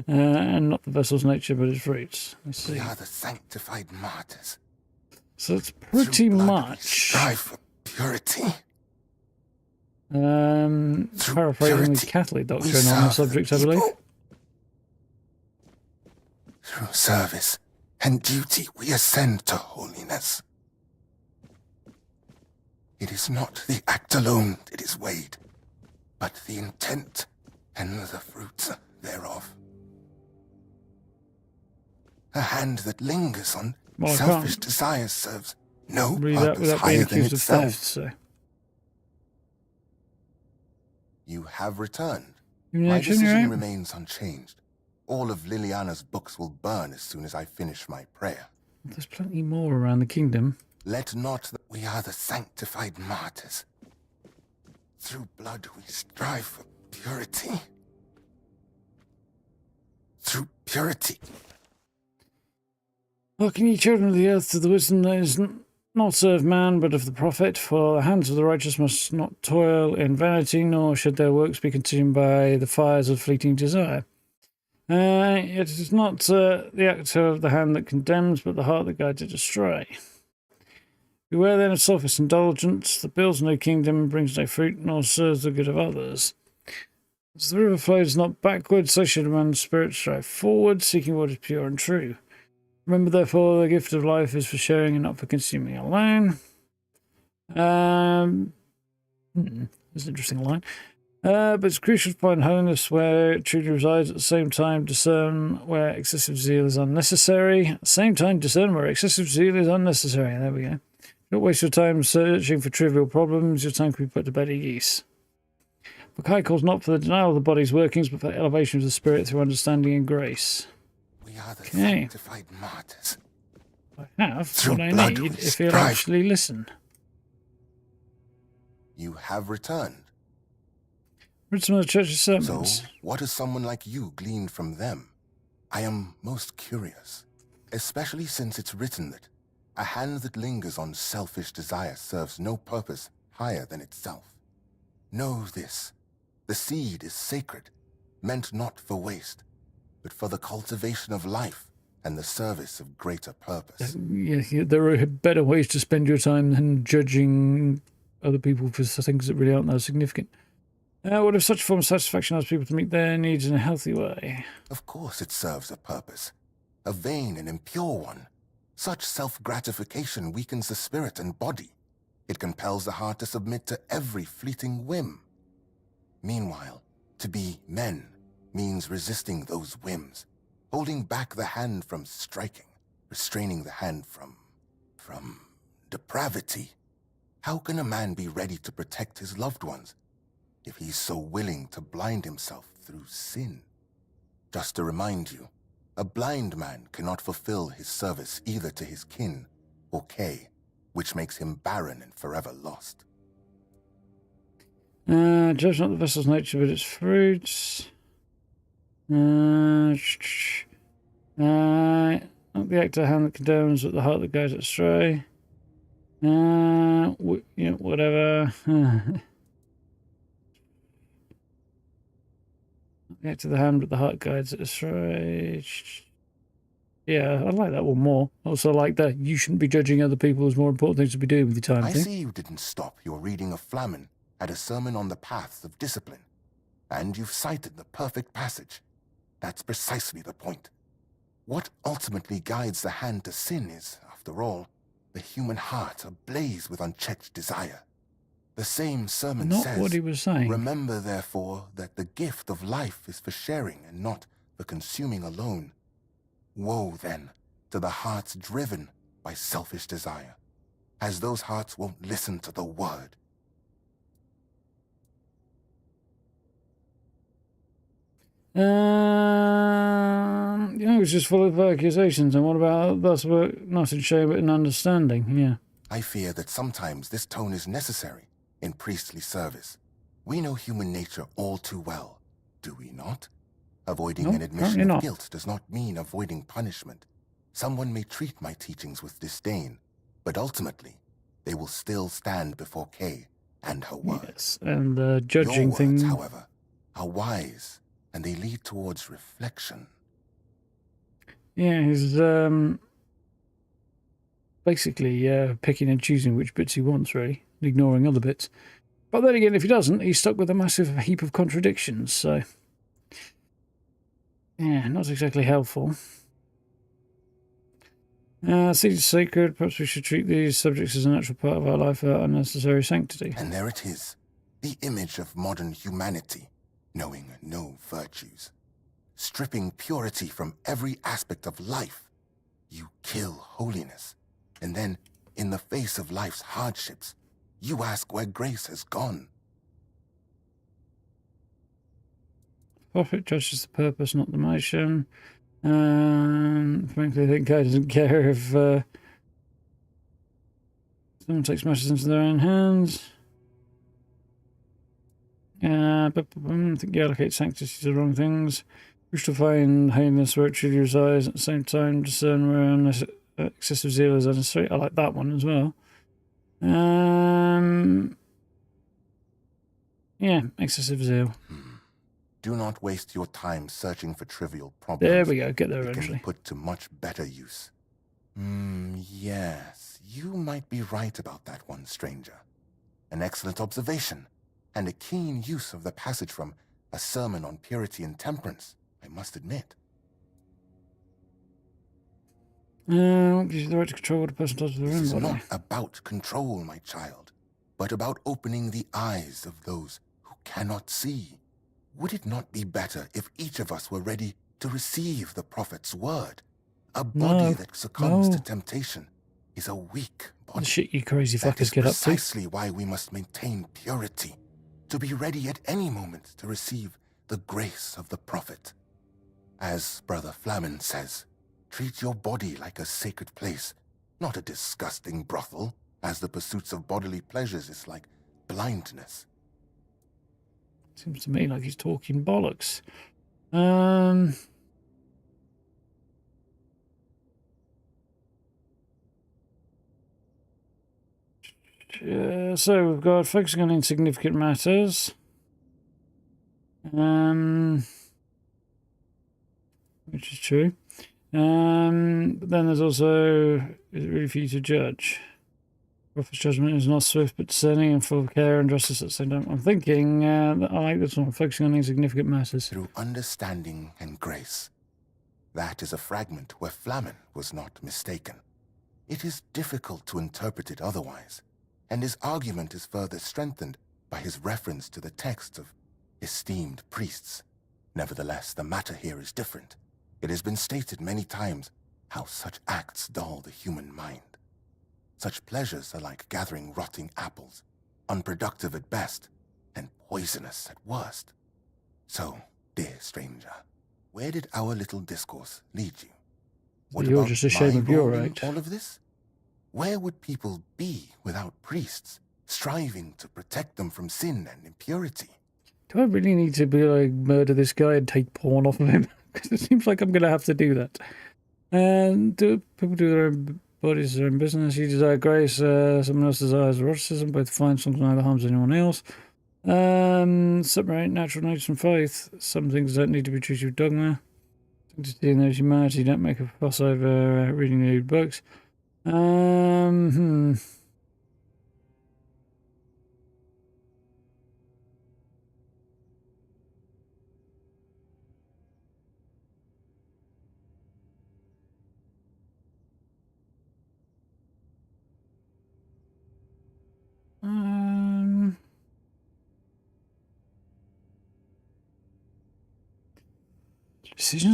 and not the vessel's nature, but its fruits. Let's see. We are the sanctified martyrs. So it's pretty much. Strive for purity. Paraphrasing the Catholic doctrine on the subject, I believe. Through service and duty we ascend to holiness. It is not the act alone that is weighed, but the intent and the fruits thereof. A hand that lingers on selfish desires serves no purpose higher than itself. Theft, so. You have returned. My decision remains unchanged. All of Liliana's books will burn as soon as I finish my prayer. There's plenty more around the kingdom. Let not we are the sanctified martyrs. Through blood we strive for purity. Through purity. Hearken ye children of the earth to the wisdom that is not serve man, but of the prophet. For the hands of the righteous must not toil in vanity, nor should their works be consumed by the fires of fleeting desire. It is not the act of the hand that condemns, but the heart that guides it astray. Beware then of selfish indulgence, that builds no kingdom, brings no fruit, nor serves the good of others. As the river flows not backward, so should a man's spirit strive forward, seeking what is pure and true. Remember, therefore, the gift of life is for sharing and not for consuming alone. That's an interesting line. But it's crucial to find holiness where it truly resides, at the same time discern where excessive zeal is unnecessary. At the same time discern where excessive zeal is unnecessary. There we go. Don't waste your time searching for trivial problems. Your time can be put to better use. Mackay calls not for the denial of the body's workings, but for the elevation of the spirit through understanding and grace. We are the sanctified martyrs. I have what I need if you'll actually listen. You have returned. Read some of the church's sermons. So, what has someone like you gleaned from them? I am most curious, especially since it's written that a hand that lingers on selfish desire serves no purpose higher than itself. Know this, the seed is sacred, meant not for waste, but for the cultivation of life and the service of greater purpose. Yeah, there are better ways to spend your time than judging other people for things that really aren't that significant. What if such a form of satisfaction allows people to meet their needs in a healthy way? Of course it serves a purpose, a vain and impure one. Such self-gratification weakens the spirit and body. It compels the heart to submit to every fleeting whim. Meanwhile, to be men means resisting those whims, holding back the hand from striking, restraining the hand from depravity. How can a man be ready to protect his loved ones if he's so willing to blind himself through sin? Just to remind you, a blind man cannot fulfill his service either to his kin or Kay, which makes him barren and forever lost. Judge not the vessel's nature, but its fruits. Not the act of hand that condemns, but the heart that guides it astray. Whatever. The act of the hand, but the heart guides it astray. Yeah, I like that one more. Also like that you shouldn't be judging other people as more important things to be doing with your time. I see you didn't stop your reading of Flamen at a sermon on the paths of discipline. And you've cited the perfect passage. That's precisely the point. What ultimately guides the hand to sin is, after all, the human heart ablaze with unchecked desire. The same sermon says, not what he was saying. Remember, therefore, that the gift of life is for sharing and not for consuming alone. Woe, then, to the hearts driven by selfish desire, as those hearts won't listen to the word. It's just full of accusations. And what about that's about not in shame but in understanding? Yeah. I fear that sometimes this tone is necessary in priestly service. We know human nature all too well, do we not? Avoiding an admission of guilt does not mean avoiding punishment. Someone may treat my teachings with disdain, but ultimately, they will still stand before Kay and her word. Yes, and the judging Your words, thing, however, are wise, and they lead towards reflection. Yeah, he's basically picking and choosing which bits he wants, really, ignoring other bits. But then again, if he doesn't, he's stuck with a massive heap of contradictions, so... Yeah, not exactly helpful. Seed is sacred. Perhaps we should treat these subjects as a natural part of our life without unnecessary sanctity. And there it is, the image of modern humanity, knowing no virtues. Stripping purity from every aspect of life. You kill holiness. And then, in the face of life's hardships, you ask where grace has gone. Prophet judges the purpose, not the motion. Frankly, I think God doesn't care if someone takes matters into their own hands. But I think you allocate sanctity to the wrong things. We should find holiness where it truly resides, at the same time discern where excessive zeal is unnecessary. I like that one as well. Yeah, excessive zeal. Do not waste your time searching for trivial problems. There we go, get there It eventually. can be put to much better use. Yes, you might be right about that one, stranger. An excellent observation, and a keen use of the passage from A Sermon on Purity and Temperance, I must admit. What gives you the right to control what a person does with their own It's body? not about control, my child, but about opening the eyes of those who cannot see. Would it not be better if each of us were ready to receive the prophet's word? A body that succumbs to temptation is a weak body. The shit you crazy That fuckers is get up to. precisely why we must maintain purity, to be ready at any moment to receive the grace of the prophet. As Brother Flamen says, treat your body like a sacred place, not a disgusting brothel, as the pursuits of bodily pleasures is like blindness. Seems to me like he's talking bollocks. So we've got focusing on insignificant matters. Which is true. But then there's also, is it really for you to judge? Prophet's judgment is not swift but discerning and full of care and justice at the same time. I'm thinking that I like this one, focusing on insignificant matters. Through understanding and grace. That is a fragment where Flamen was not mistaken. It is difficult to interpret it otherwise, and his argument is further strengthened by his reference to the texts of esteemed priests. Nevertheless, the matter here is different. It has been stated many times how such acts dull the human mind. Such pleasures are like gathering rotting apples, unproductive at best, and poisonous at worst. So, dear stranger, where did our little discourse lead you? So you're just ashamed of your role in act. all of this? Where would people be without priests, striving to protect them from sin and impurity? Do I really need to be like murder this guy and take porn off of him? Because it seems like I'm going to have to do that. And do people do their own bodies, their own business? You desire grace, someone else desires eroticism. Both find something neither harms anyone else. Separate natural nature from faith. Some things don't need to be treated with dogma. Just seeing those humanity, don't make a fuss over reading the books.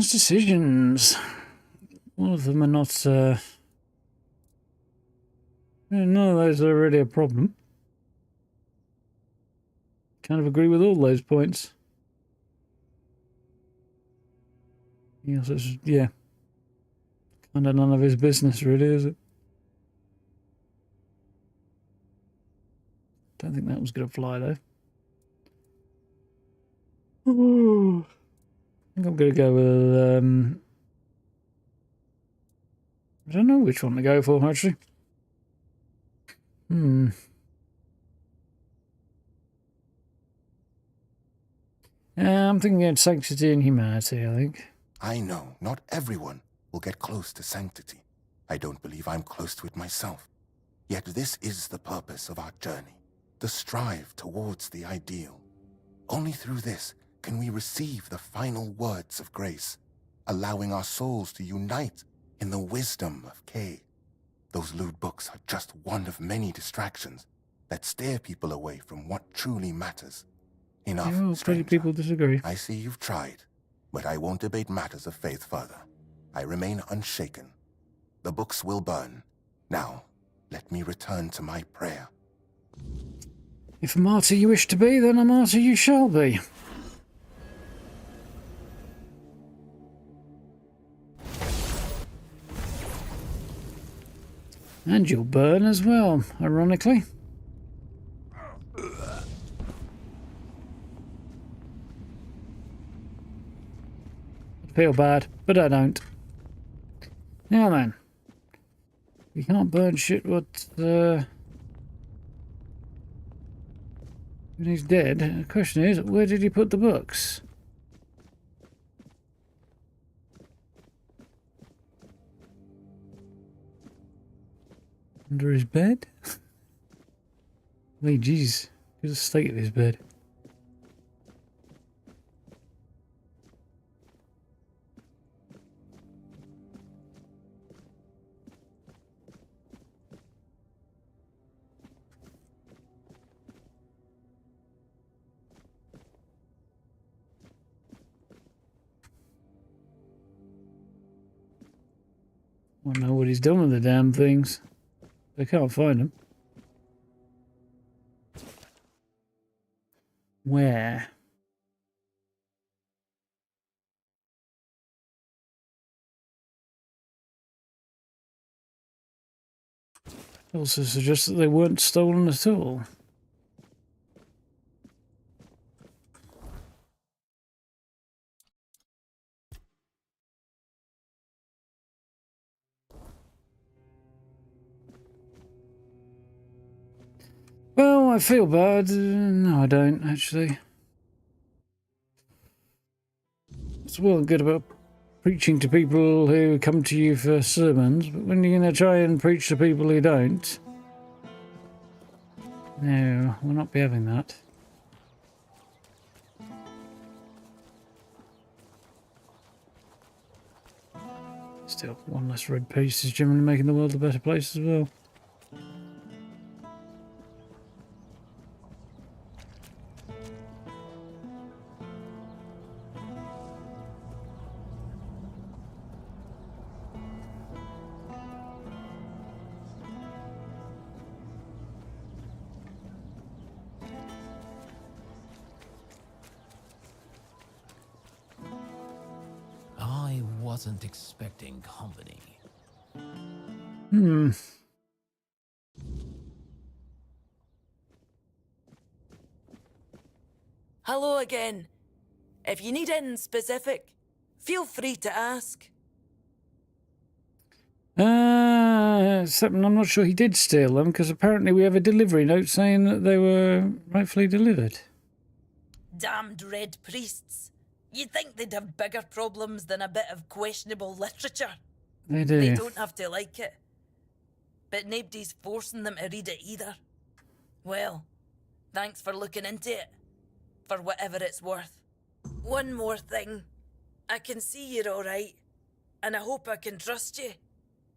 Decisions. All of them are not, none of those are really a problem. Kind of agree with all those points. Yes, it's, yeah. Kind of none of his business, really, is it? Don't think that was going to fly, though. Ooh. I think I'm going to go with, I don't know which one to go for, actually. I'm thinking of sanctity and humanity, I think. I know not everyone will get close to sanctity. I don't believe I'm close to it myself. Yet this is the purpose of our journey, to strive towards the ideal. Only through this can we receive the final words of grace, allowing our souls to unite in the wisdom of Kay. Those lewd books are just one of many distractions that steer people away from what truly matters. Enough, Plenty stranger. people disagree. I see you've tried, but I won't debate matters of faith further. I remain unshaken. The books will burn. Now, let me return to my prayer. If a martyr you wish to be, then a martyr you shall be. And you'll burn as well, ironically. I feel bad, but I don't. Now then. We can't burn shit what, when he's dead. The question is, where did he put the books? Under his bed? Wait, jeez. Look at the state of his bed. I don't know what he's done with the damn things. I can't find them. Where? Also suggests that they weren't stolen at all. Well, I feel bad. No, I don't, actually. It's well and good about preaching to people who come to you for sermons, but when you're going to try and preach to people who don't... No, we'll not be having that. Still, one less red piece is generally making the world a better place as well. wasn't expecting company. Hello again. If you need anything specific, feel free to ask. Something I'm not sure he did steal them, because apparently we have a delivery note saying that they were rightfully delivered. Damned red priests. You'd think they'd have bigger problems than a bit of questionable literature. They do. They don't have to like it. But nobody's forcing them to read it either. Well, thanks for looking into it. For whatever it's worth. One more thing. I can see you're alright. And I hope I can trust you.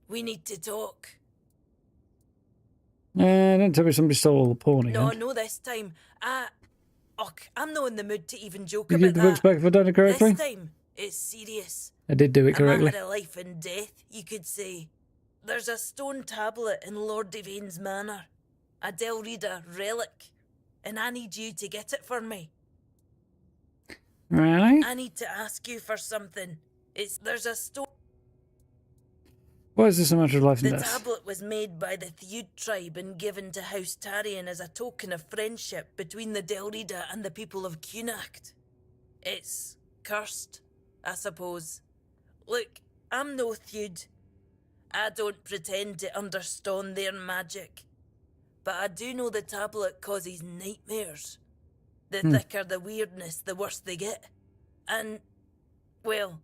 We need to talk. Don't tell me somebody stole the porn again. No, this time. I'm not in the mood to even joke You about give the that. books back if I done it correctly? This time, it's serious. I did do it correctly. A matter of life and death, you could say. There's a stone tablet in Lord Yvain's manor. A Delrida relic. And I need you to get it for me. Really? I need to ask you for something. There's a stone... Why is this a matter of life and The death? tablet was made by the Theud tribe and given to House Tarion as a token of friendship between the Delrida and the people of Cunacht. It's cursed, I suppose. Look, I'm no Theud. I don't pretend to understand their magic. But I do know the tablet causes nightmares. The thicker the weirdness, the worse they get. And, well,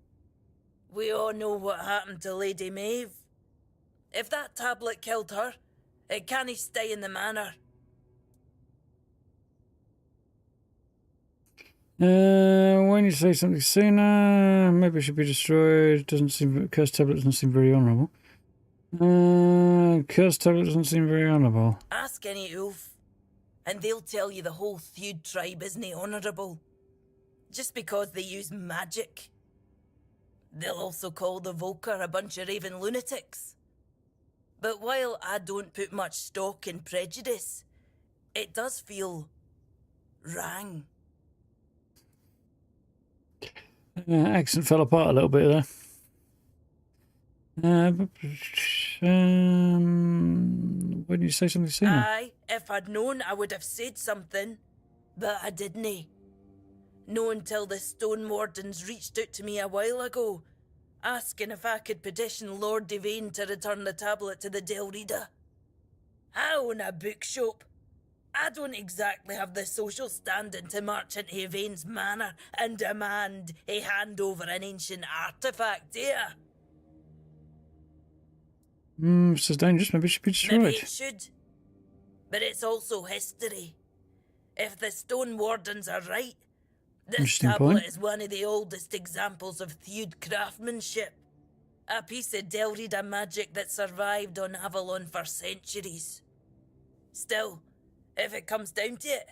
we all know what happened to Lady Maeve. If that tablet killed her, it can't stay in the manor. When you say something sooner, maybe it should be destroyed. Cursed tablet doesn't seem very honourable. Cursed tablet doesn't seem very honourable. Ask any Ulf, and they'll tell you the whole Theud tribe isn't honourable. Just because they use magic. They'll also call the Volker a bunch of raving lunatics. But while I don't put much stock in prejudice, it does feel wrong. Accent fell apart a little bit there. When you say something sooner? Aye, if I'd known, I would have said something, but I didn't. No until the Stone Wardens reached out to me a while ago, asking if I could petition Lord Yvain to return the tablet to the Delrida. I own a bookshop. I don't exactly have the social standing to march into Yvain's manor and demand he hand over an ancient artifact here. This is dangerous. Maybe it should be destroyed. Maybe it should. But it's also history. If the Stone Wardens are right, this Interesting tablet point. is one of the oldest examples of Theud craftsmanship. A piece of Delrida magic that survived on Avalon for centuries. Still, if it comes down to it,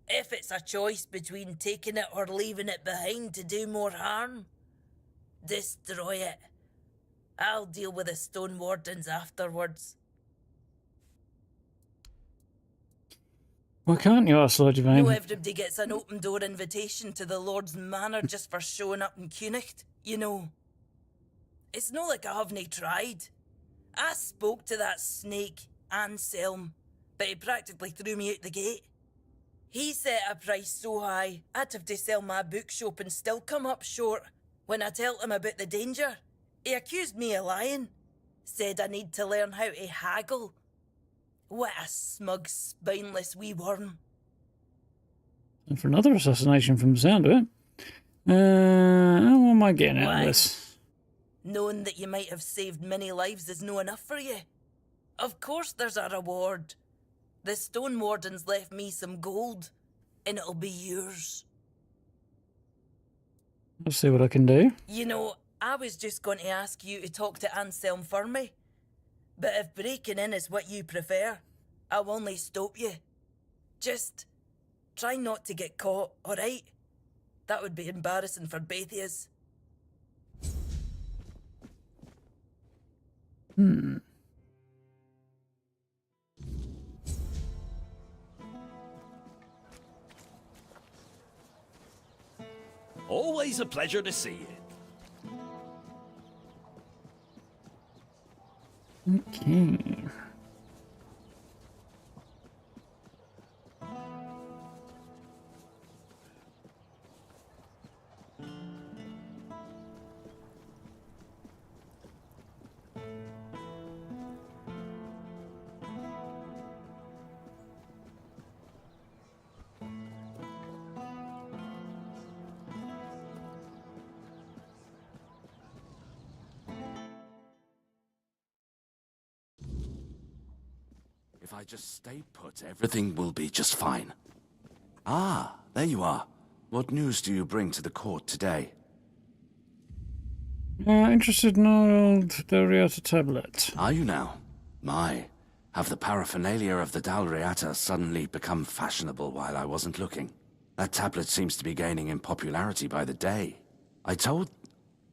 if it's a choice between taking it or leaving it behind to do more harm, destroy it. I'll deal with the Stone Wardens afterwards. Why can't you ask Lord Yvain? No everybody gets an open door invitation to the Lord's manor just for showing up in Cunacht, you know. It's not like I haven't tried. I spoke to that snake, Anselm, but he practically threw me out the gate. He set a price so high, I'd have to sell my bookshop and still come up short. When I told him about the danger, he accused me of lying. Said I need to learn how to haggle. What a smug, spineless wee worm. And for another assassination from the sound of it. What am I getting out of this? Knowing that you might have saved many lives is no enough for you. Of course there's a reward. The Stone Wardens left me some gold, and it'll be yours. I'll see what I can do. You know, I was just going to ask you to talk to Anselm for me. But if breaking in is what you prefer, I'll only stop you. Just try not to get caught, alright? That would be embarrassing for both of us. Always a pleasure to see you. Okay. If I just stay put, everything will be just fine. Ah, there you are. What news do you bring to the court today? Interested in our old Dalriata tablet. Are you now? My, have the paraphernalia of the Dalriata suddenly become fashionable while I wasn't looking? That tablet seems to be gaining in popularity by the day. I told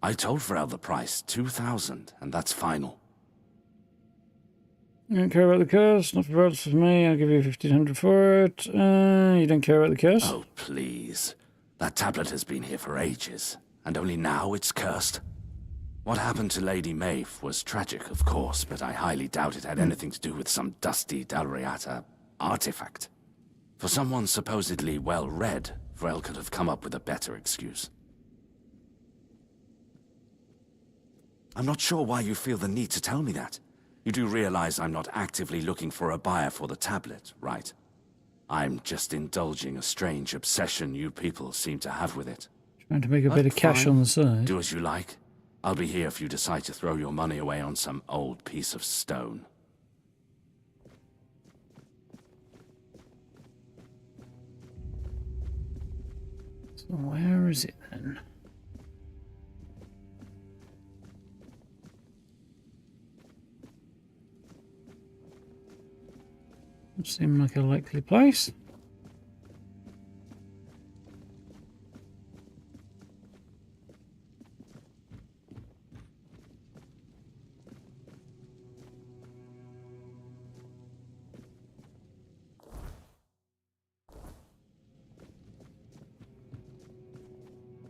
Varel the price, 2,000, and that's final. You don't care about the curse? Not for me. I'll give you 1,500 for it. You don't care about the curse? Oh, please. That tablet has been here for ages, and only now it's cursed. What happened to Lady Maeve was tragic, of course, but I highly doubt it had anything to do with some dusty Dalriata artifact. For someone supposedly well-read, Vrel could have come up with a better excuse. I'm not sure why you feel the need to tell me that. You do realize I'm not actively looking for a buyer for the tablet, right? I'm just indulging a strange obsession you people seem to have with it. Trying to make a bit of cash on the side. Do as you like. I'll be here if you decide to throw your money away on some old piece of stone. So where is it then? Seemed like a likely place.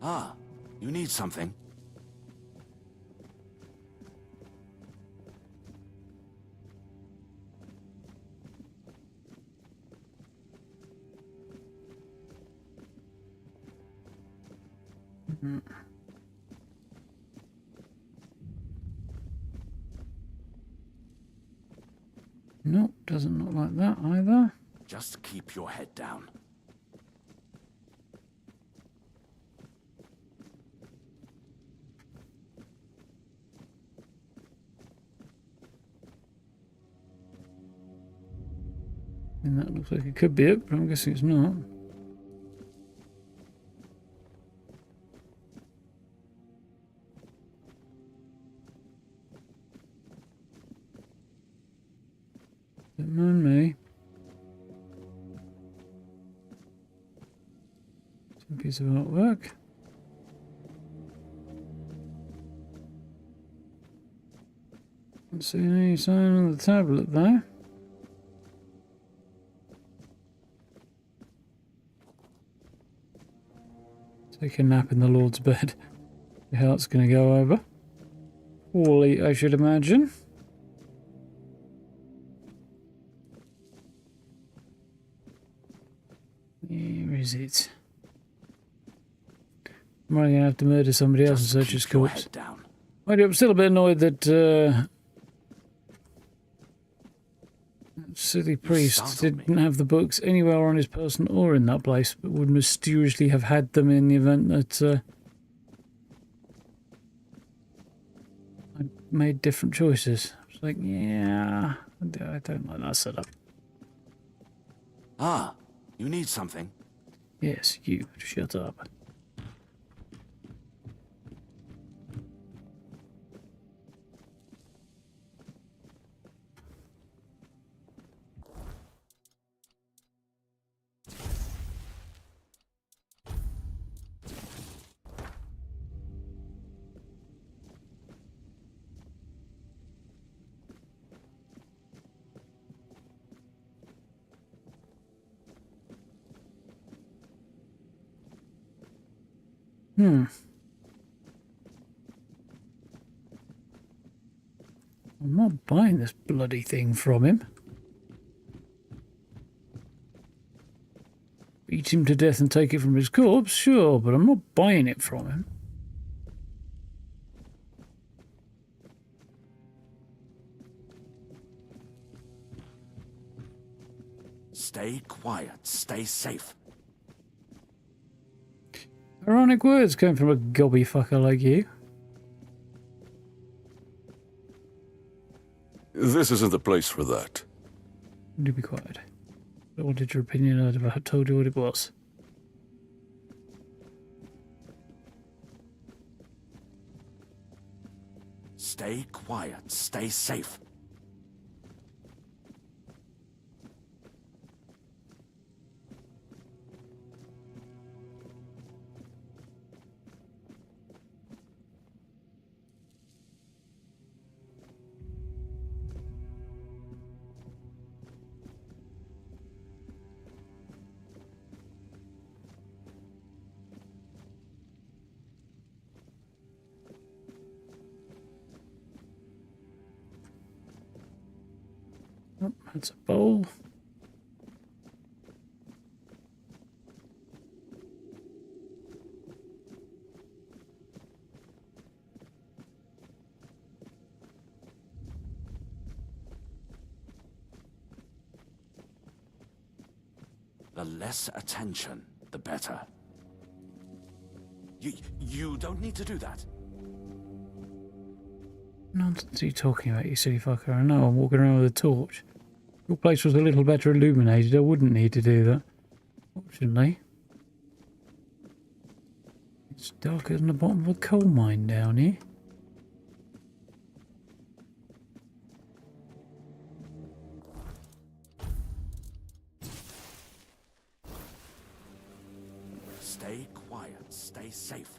Ah, you need something? Nope, doesn't look like that either. Just keep your head down. And that looks like it could be it, but I'm guessing it's not. Don't mind me. Some piece of artwork. Don't see any sign on the tablet there. Take a nap in the Lord's bed. The heart's going to go over. Poorly, I should imagine. Where is it? I'm going to have to murder somebody else and search his corpse. Mind you, I'm still a bit annoyed that silly priest didn't have the books anywhere on his person or in that place, but would mysteriously have had them in the event that I made different choices. I was like, yeah, I don't like that setup. Ah, you need something? Yes, you. Shut up. I'm not buying this bloody thing from him. Beat him to death and take it from his corpse, sure, but I'm not buying it from him. Stay quiet. Stay safe. Ironic words coming from a gobby fucker like you. This isn't the place for that. Do be quiet. I wanted your opinion, I'd have told you what it was. Stay quiet. Stay safe. Oh, that's a bowl. The less attention, the better. You don't need to do that. Nonsense are you talking about, you silly fucker? I know, I'm walking around with a torch. If your place was a little better illuminated, I wouldn't need to do that. Fortunately. It's darker than the bottom of a coal mine down here. Stay quiet. Stay safe.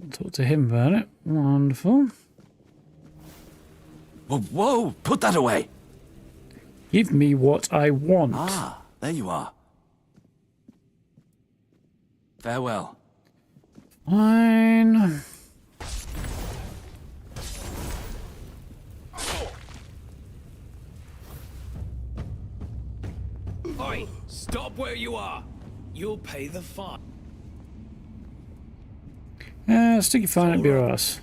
I'll talk to him about it. Wonderful. Whoa, whoa! Put that away! Give me what I want. Ah, there you are. Farewell. Fine. Oi! Stop where you are! You'll pay the fine. Stick your fine up your ass.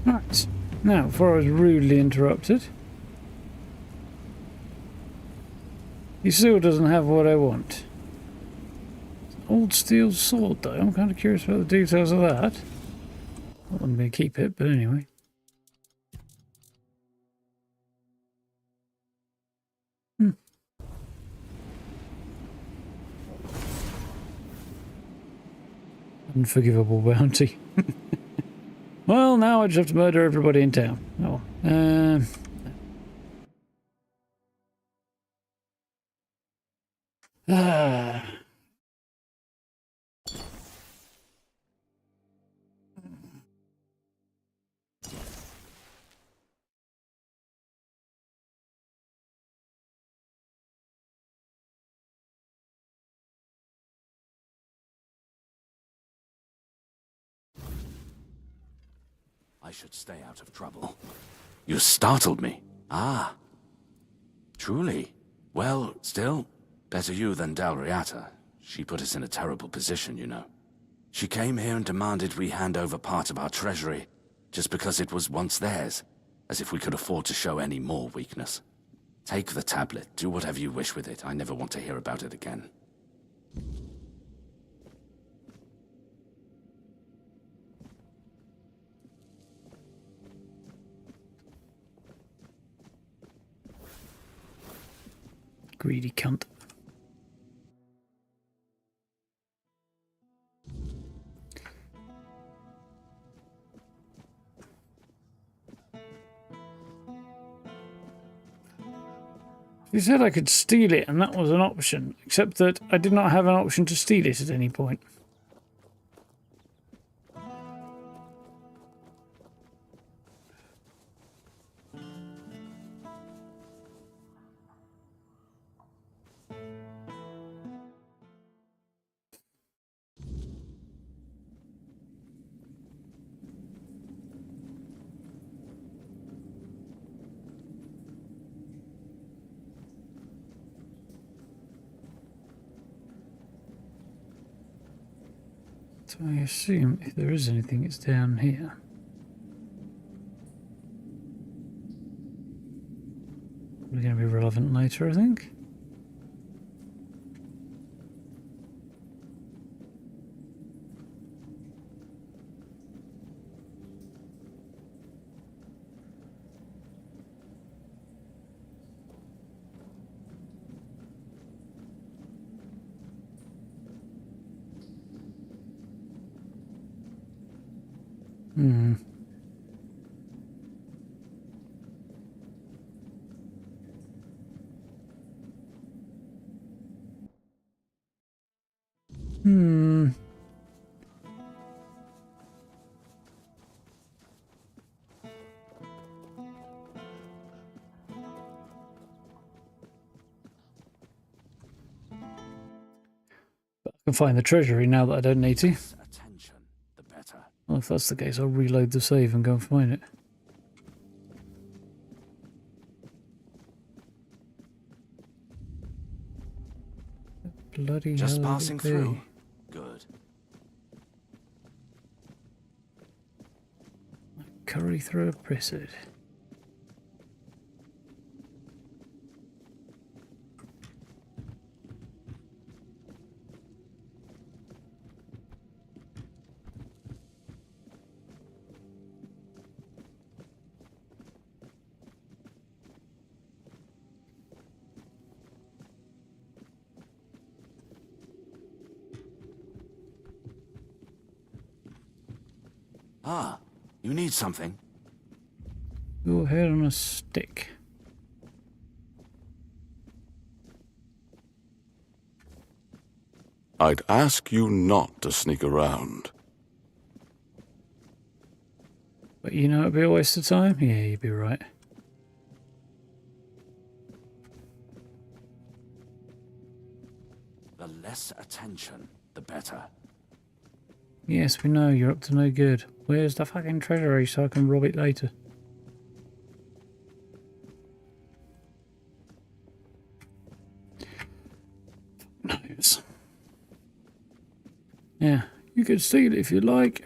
Right. Now, before I was rudely interrupted, he still doesn't have what I want. Old steel sword, though. I'm kind of curious about the details of that. I wouldn't be keep it, but anyway. Unforgivable bounty. Well, now I just have to murder everybody in town. Oh, I should stay out of trouble. You startled me. Ah. Truly. Well, still, better you than Dalriata. She put us in a terrible position, you know. She came here and demanded we hand over part of our treasury, just because it was once theirs, as if we could afford to show any more weakness. Take the tablet, do whatever you wish with it. I never want to hear about it again. greedy cunt. He said I could steal it, and that was an option, except that I did not have an option to steal it at any point. So I assume if there is anything, it's down here. Probably going to be relevant later, I think. Hmm. Hmm. But I can find the treasury now that I don't need to. Attention, the better. Well, if that's the case, I'll reload the save and go and find it. Bloody Just hell passing would it be? through. Good. Curry through a prison. Ah, you need something? Your head on a stick. I'd ask you not to sneak around. But you know it'd be a waste of time? Yeah, you'd be right. The less attention, the better. Yes, we know you're up to no good. Where's the fucking treasury so I can rob it later? Knows. Yeah, you could steal it if you like.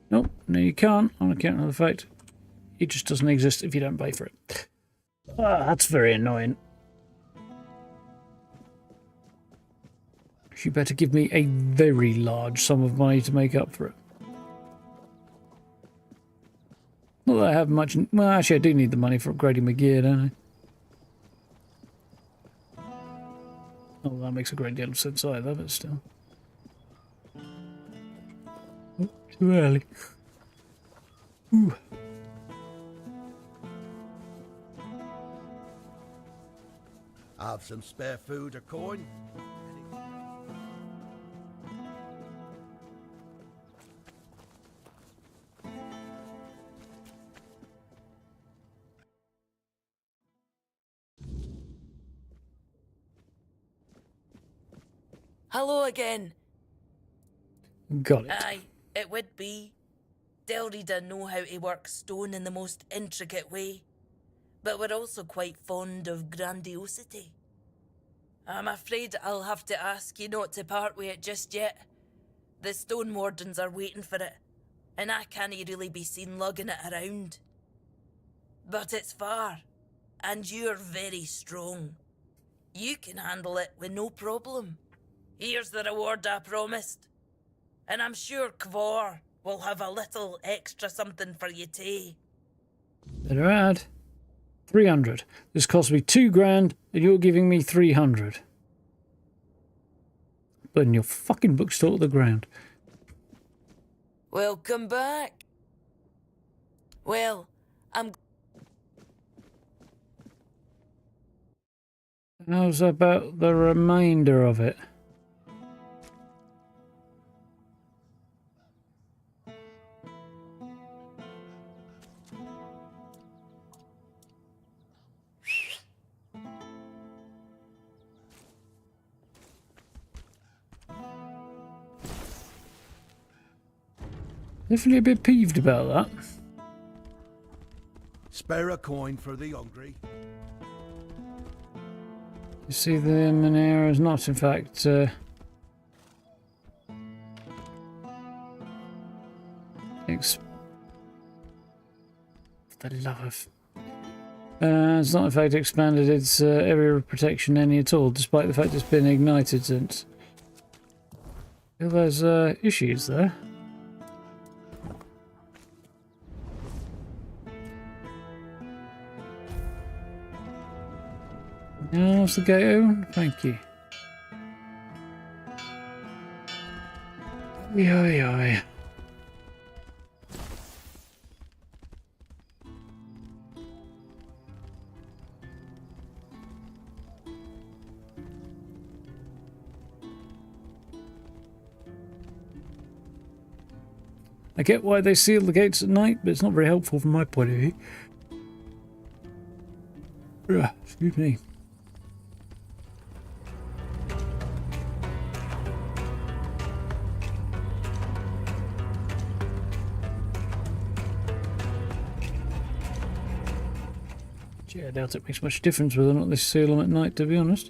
Nope, no you can't, on account of the fact it just doesn't exist if you don't pay for it. Ah, that's very annoying. You better give me a very large sum of money to make up for it. Not that I have much... Well, actually, I do need the money for upgrading my gear, don't I? Oh, that makes a great deal of sense either, but still. Oh, too early. Ooh. Have some spare food or coin? Hello again. Got it. Aye, it would be. Delrida know how to work stone in the most intricate way, but we're also quite fond of grandiosity. I'm afraid I'll have to ask you not to part with it just yet. The stone wardens are waiting for it, and I can't really be seen lugging it around. But it's far, and you're very strong. You can handle it with no problem. Here's the reward I promised. And I'm sure Kvor will have a little extra something for you too. Better add 300. This cost me 2 grand, and you're giving me 300. Burn your fucking bookstore to the ground. Welcome back. Well, I'm How's about the remainder of it? Definitely a bit peeved about that. Spare a coin for the hungry. You see, the Menera is not, in fact, for the love of... it's not, in fact, expanded its area of protection any at all, despite the fact it's been ignited since. Well, there's issues there. How's the gate open? Thank you. Oi, oi, oi. I get why they seal the gates at night, but it's not very helpful from my point of view. Excuse me. Yeah, I doubt it makes much difference whether or not they seal them at night, to be honest.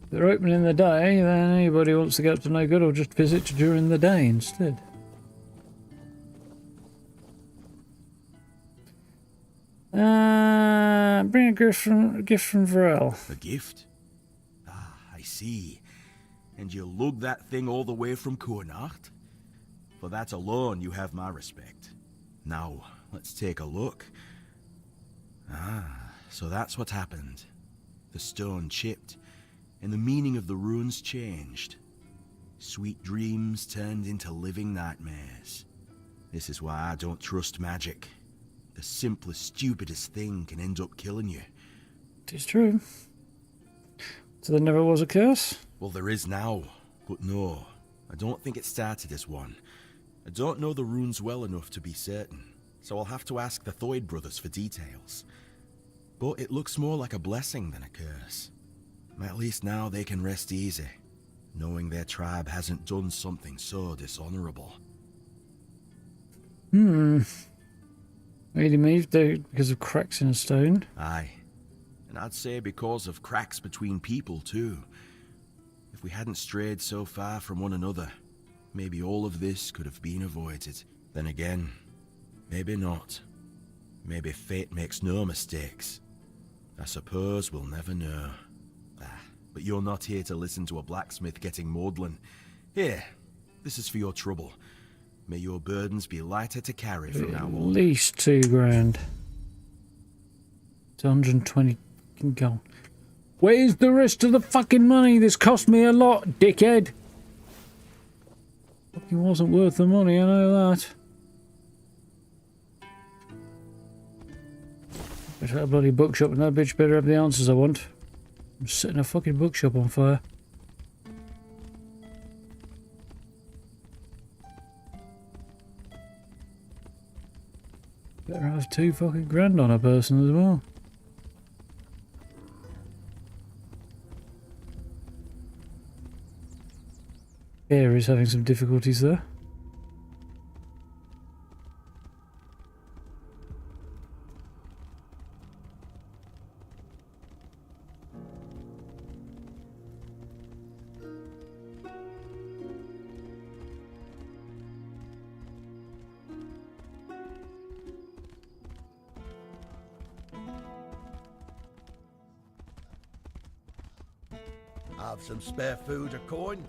If they're open in the day, then anybody who wants to get up to no good will just visit during the day instead. Bring a gift from Varel. A gift? Ah, I see. And you lug that thing all the way from Kurnacht? For that alone, you have my respect. Now, let's take a look. Ah, so that's what happened. The stone chipped, and the meaning of the runes changed. Sweet dreams turned into living nightmares. This is why I don't trust magic. The simplest, stupidest thing can end up killing you. It is true. So there never was a curse? Well, there is now, but no. I don't think it started as one. I don't know the runes well enough to be certain, so I'll have to ask the Thoyd brothers for details. But it looks more like a blessing than a curse. At least now they can rest easy, knowing their tribe hasn't done something so dishonorable. Really moved because of cracks in a stone? Aye. And I'd say because of cracks between people too. If we hadn't strayed so far from one another, maybe all of this could have been avoided. Then again, maybe not. Maybe fate makes no mistakes. I suppose we'll never know. But you're not here to listen to a blacksmith getting maudlin. Here, this is for your trouble. May your burdens be lighter to carry from now on. At least $2,000. It's 120 gold. Where's the rest of the fucking money? This cost me a lot, dickhead. Fucking wasn't worth the money, I know that. There's that bloody bookshop and that bitch better have the answers I want. I'm setting a fucking bookshop on fire. Better have $2,000 on a person as well. Air is having some difficulties there. Have some spare food or coin?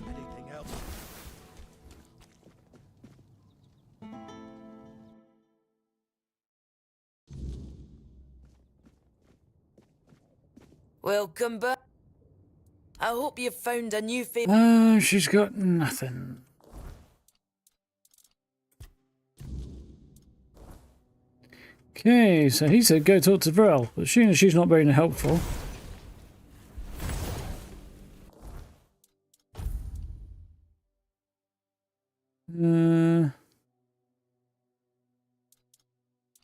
Anything else? Welcome back. I hope you've found a new favorite. She's got nothing. Okay, so he said go talk to Vrel, but she's not very helpful. Oh,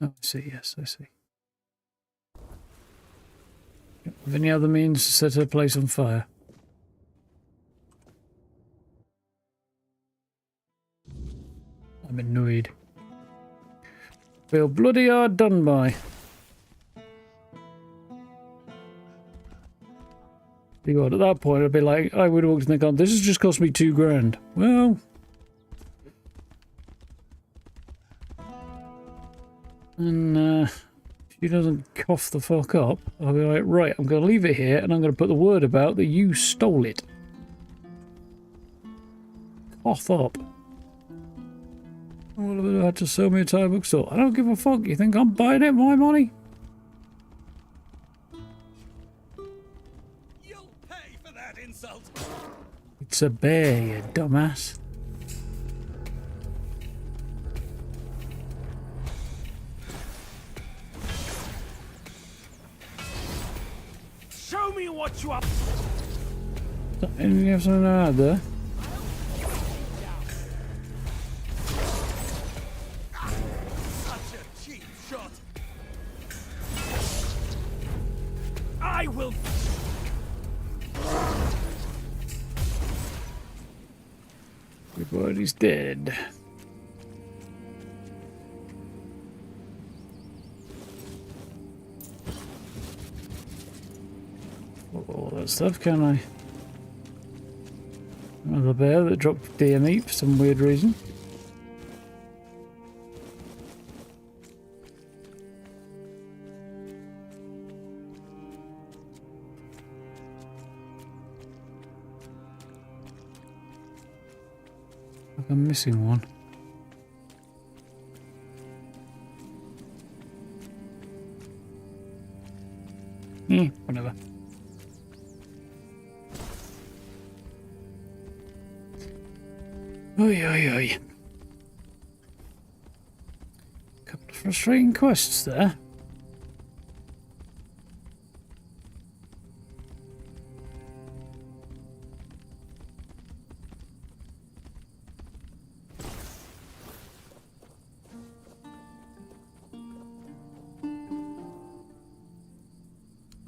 I see, yes, I see. Have any other means to set her place on fire? I'm annoyed. Feel bloody hard done by. See what, at that point I'd be like, I would have walked in the gun, this has just cost me $2,000. Well... And if she doesn't cough the fuck up, I'll be like, right, I'm going to leave it here and I'm going to put the word about that you stole it. Cough up. All of it had to sell me a toy bookstore. I don't give a fuck. You think I'm buying it, my money? You'll pay for that insult. It's a bear, you dumbass. Show me what you are. Anything else on add there? Such a cheap shot. I will. Everybody's dead. All that stuff, can I? Another bear that dropped deer meat for some weird reason. Like I'm missing one. Whatever. Oi, oi, oi. Couple of frustrating quests there.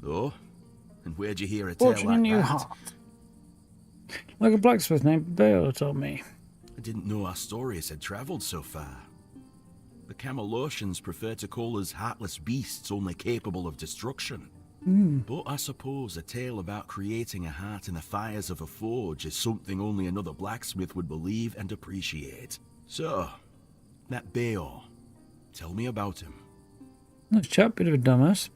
Oh, and where'd you hear a tale Fortune like in your that? heart. Like a blacksmith named Bale told me. I didn't know our stories had travelled so far. The Camelotians prefer to call us heartless beasts only capable of destruction. But I suppose a tale about creating a heart in the fires of a forge is something only another blacksmith would believe and appreciate. So, that Bale, tell me about him. Nice chap, bit of a dumbass.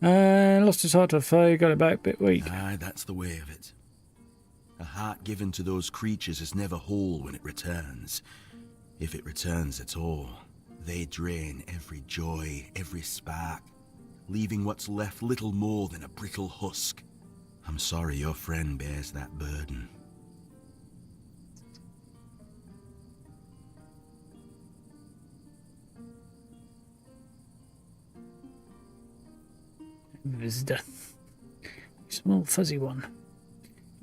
Lost his heart to a fire, got it back, bit weak. Aye, that's the way of it. A heart given to those creatures is never whole when it returns. If it returns at all, they drain every joy, every spark, leaving what's left little more than a brittle husk. I'm sorry your friend bears that burden. Visitor. Small fuzzy one.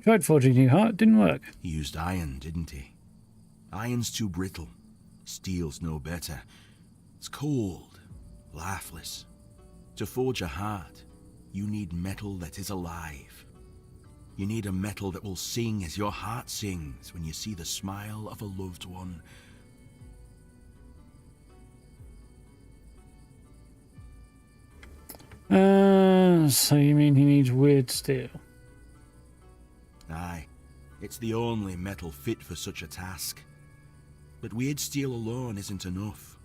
Tried forging a new heart, didn't work. He used iron, didn't he? Iron's too brittle. Steel's no better. It's cold, lifeless. To forge a heart, you need metal that is alive. You need a metal that will sing as your heart sings when you see the smile of a loved one. So you mean he needs weird steel? Aye, it's the only metal fit for such a task. But weird steel alone isn't enough.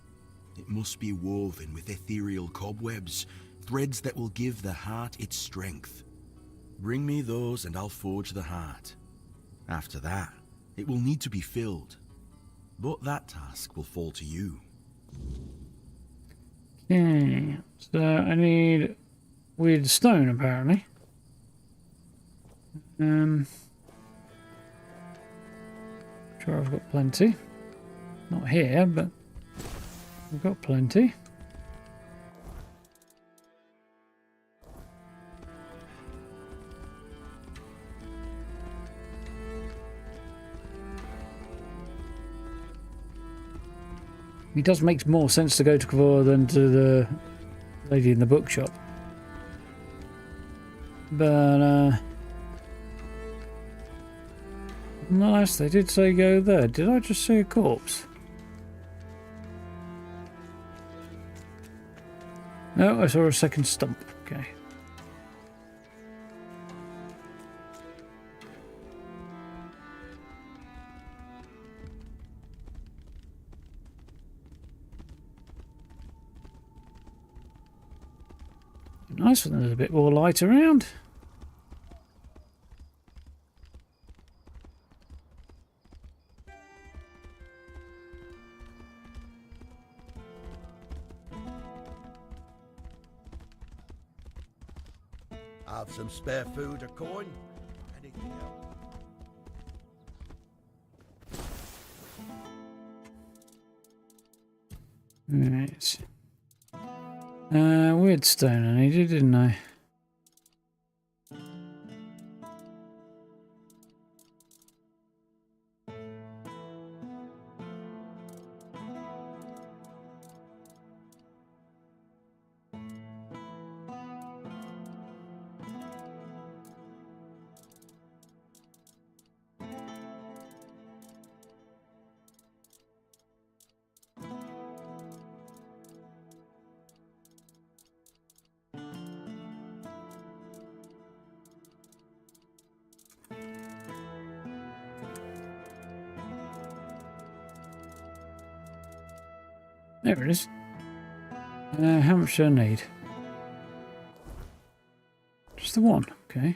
It must be woven with ethereal cobwebs, threads that will give the heart its strength. Bring me those and I'll forge the heart. After that, it will need to be filled. But that task will fall to you. Okay, so I need weird stone apparently. Sure I've got plenty. Not here, but We've got plenty. It does make more sense to go to Kavor than to the lady in the bookshop. But, nice, they did say go there. Did I just see a corpse? No, I saw a second stump. Okay. Nice when there's a bit more light around. Have some spare food or coin? Anything else? Right. Weirdstone I needed, didn't I? There it is. How much do I need? Just the one, okay.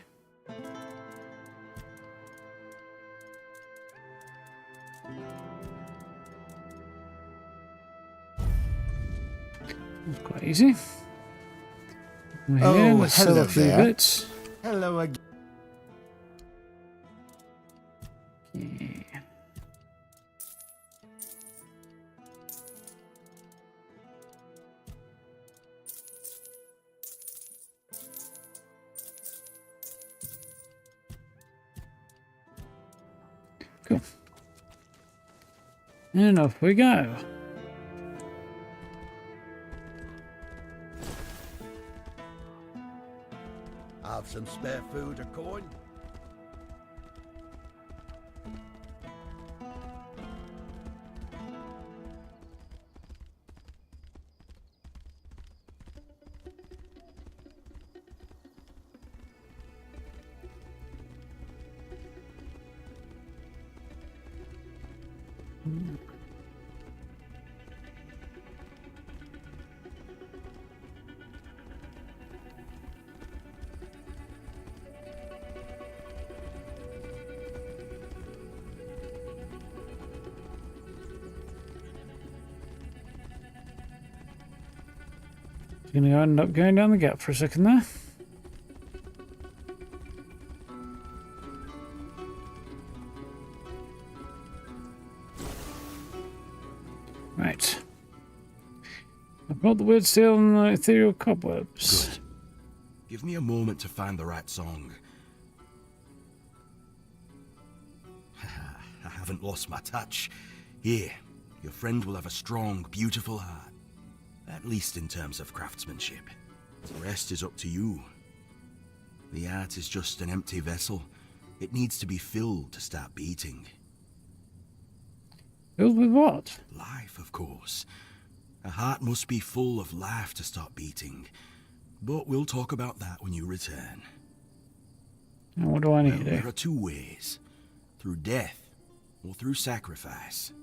That's quite easy. We're here, let's sell a few bits. Hello again. Cool. And off we go. Have some spare food or coin? Gonna end up going down the gap for a second there. Right. I've got the weird steel and the ethereal cobwebs. Good. Give me a moment to find the right song. I haven't lost my touch. Here, your friend will have a strong, beautiful heart. At least in terms of craftsmanship. The rest is up to you. The art is just an empty vessel. It needs to be filled to start beating. Filled with what? Life, of course. A heart must be full of life to start beating. But we'll talk about that when you return. And what do I need to do? There are two ways. Through death, or through sacrifice.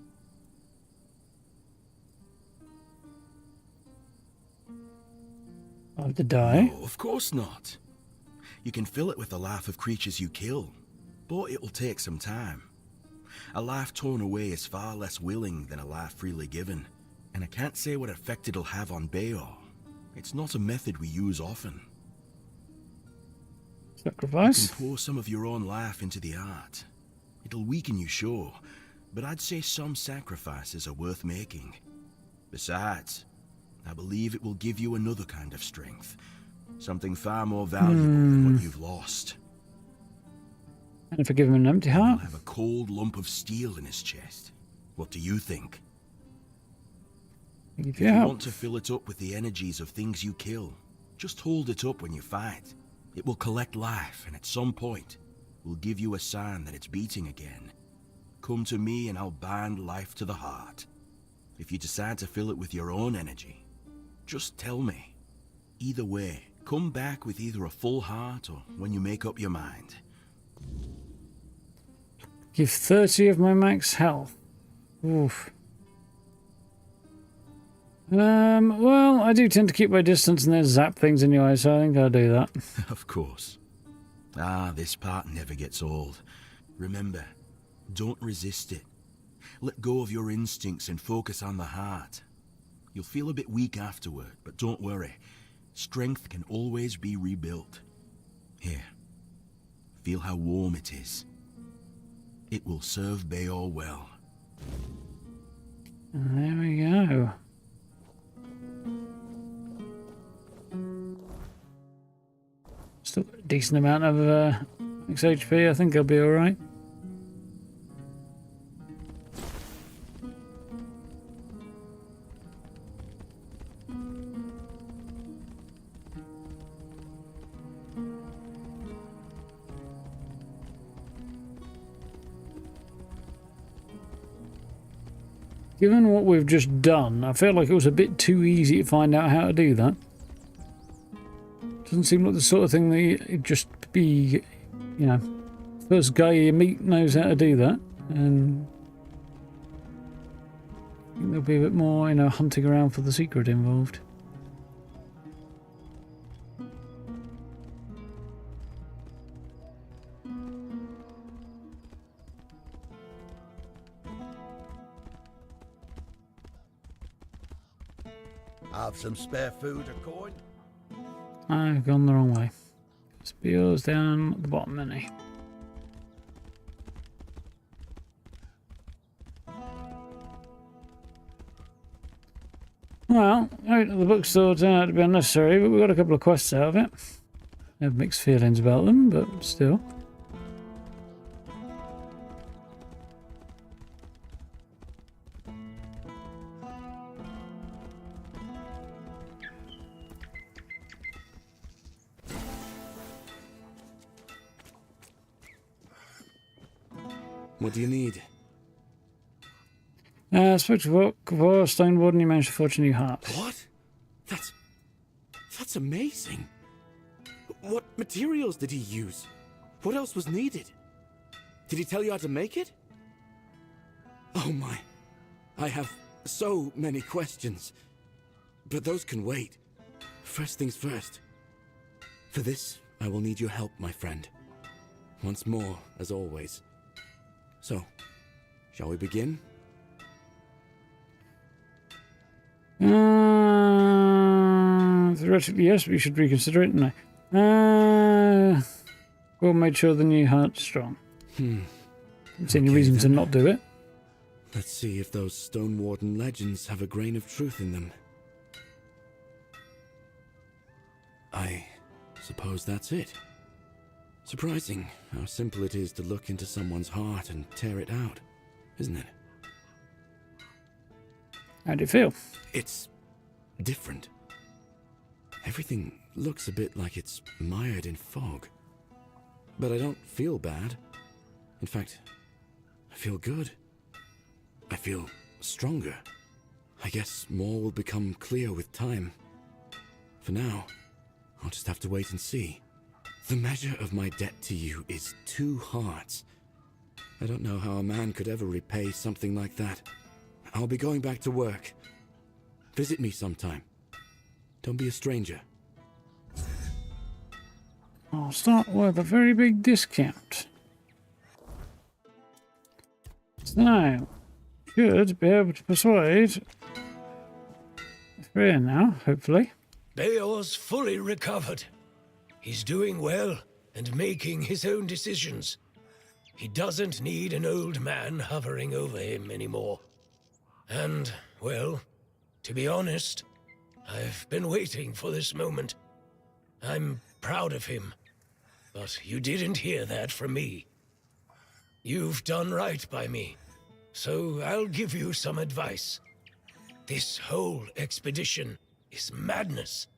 I have to die? No, of course not. You can fill it with the life of creatures you kill, but it will take some time. A life torn away is far less willing than a life freely given, and I can't say what effect it'll have on Bayor. It's not a method we use often. Sacrifice? You can pour some of your own life into the art. It'll weaken you, sure, but I'd say some sacrifices are worth making. Besides, I believe it will give you another kind of strength. Something far more valuable than what you've lost. And if I give him an empty heart? He'll have a cold lump of steel in his chest. What do you think? If you want to fill it up with the energies of things you kill, just hold it up when you fight. It will collect life, and at some point, will give you a sign that it's beating again. Come to me and I'll bind life to the heart. If you decide to fill it with your own energy, just tell me. Either way, come back with either a full heart or when you make up your mind. Give 30 of my max health. Oof. Well, I do tend to keep my distance and then zap things anyway, so I think I'll do that. Of course. This part never gets old. Remember, don't resist it. Let go of your instincts and focus on the heart. You'll feel a bit weak afterward, but don't worry. Strength can always be rebuilt. Here, feel how warm it is. It will serve Beor well. There we go. Still got a decent amount of max HP. I think I'll be alright. Given what we've just done, I feel like it was a bit too easy to find out how to do that. Doesn't seem like the sort of thing that you'd just be, you know, first guy you meet knows how to do that. And I think there'll be a bit more, you know, hunting around for the secret involved. Have some spare food or coin? I've gone the wrong way. Spear's down at the bottom, isn't he? Well, the bookstore turned out to be unnecessary, but we got a couple of quests out of it. I have mixed feelings about them, but still. What do you need? I spoke to Stone Warden, you managed to forge a new heart. What? That's amazing. What materials did he use? What else was needed? Did he tell you how to make it? Oh my. I have so many questions. But those can wait. First things first. For this, I will need your help, my friend. Once more, as always. So, shall we begin? Theoretically, yes, but you should reconsider it. No. We'll make sure the new heart's strong. Don't see any reason to not do it. Let's see if those Stone Warden legends have a grain of truth in them. I suppose that's it. Surprising how simple it is to look into someone's heart and tear it out, isn't it? How do you feel? It's different. Everything looks a bit like it's mired in fog. But I don't feel bad. In fact, I feel good. I feel stronger. I guess more will become clear with time. For now, I'll just have to wait and see. The measure of my debt to you is 2 hearts. I don't know how a man could ever repay something like that. I'll be going back to work. Visit me sometime. Don't be a stranger. I'll start with a very big discount. So, should be able to persuade Freya now, hopefully. Beor's fully recovered. He's doing well and making his own decisions. He doesn't need an old man hovering over him anymore. And, well, To be honest, I've been waiting for this moment. I'm proud of him, but you didn't hear that from me. You've done right by me, so I'll give you some advice. This whole expedition is madness,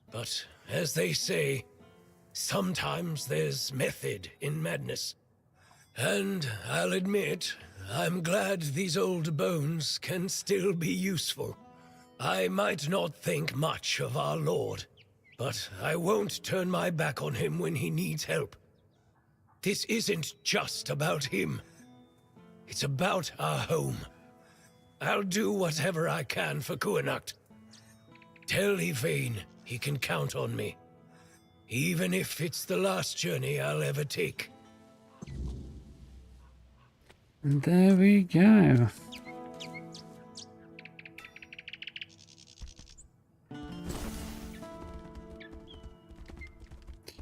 but as they say, sometimes there's method in madness. And I'll admit, I'm glad these old bones can still be useful. I might not think much of our Lord, but I won't turn my back on him when he needs help. This isn't just about him. It's about our home. I'll do whatever I can for Kuanacht. Tell Yvain he can count on me, even if it's the last journey I'll ever take. And there we go.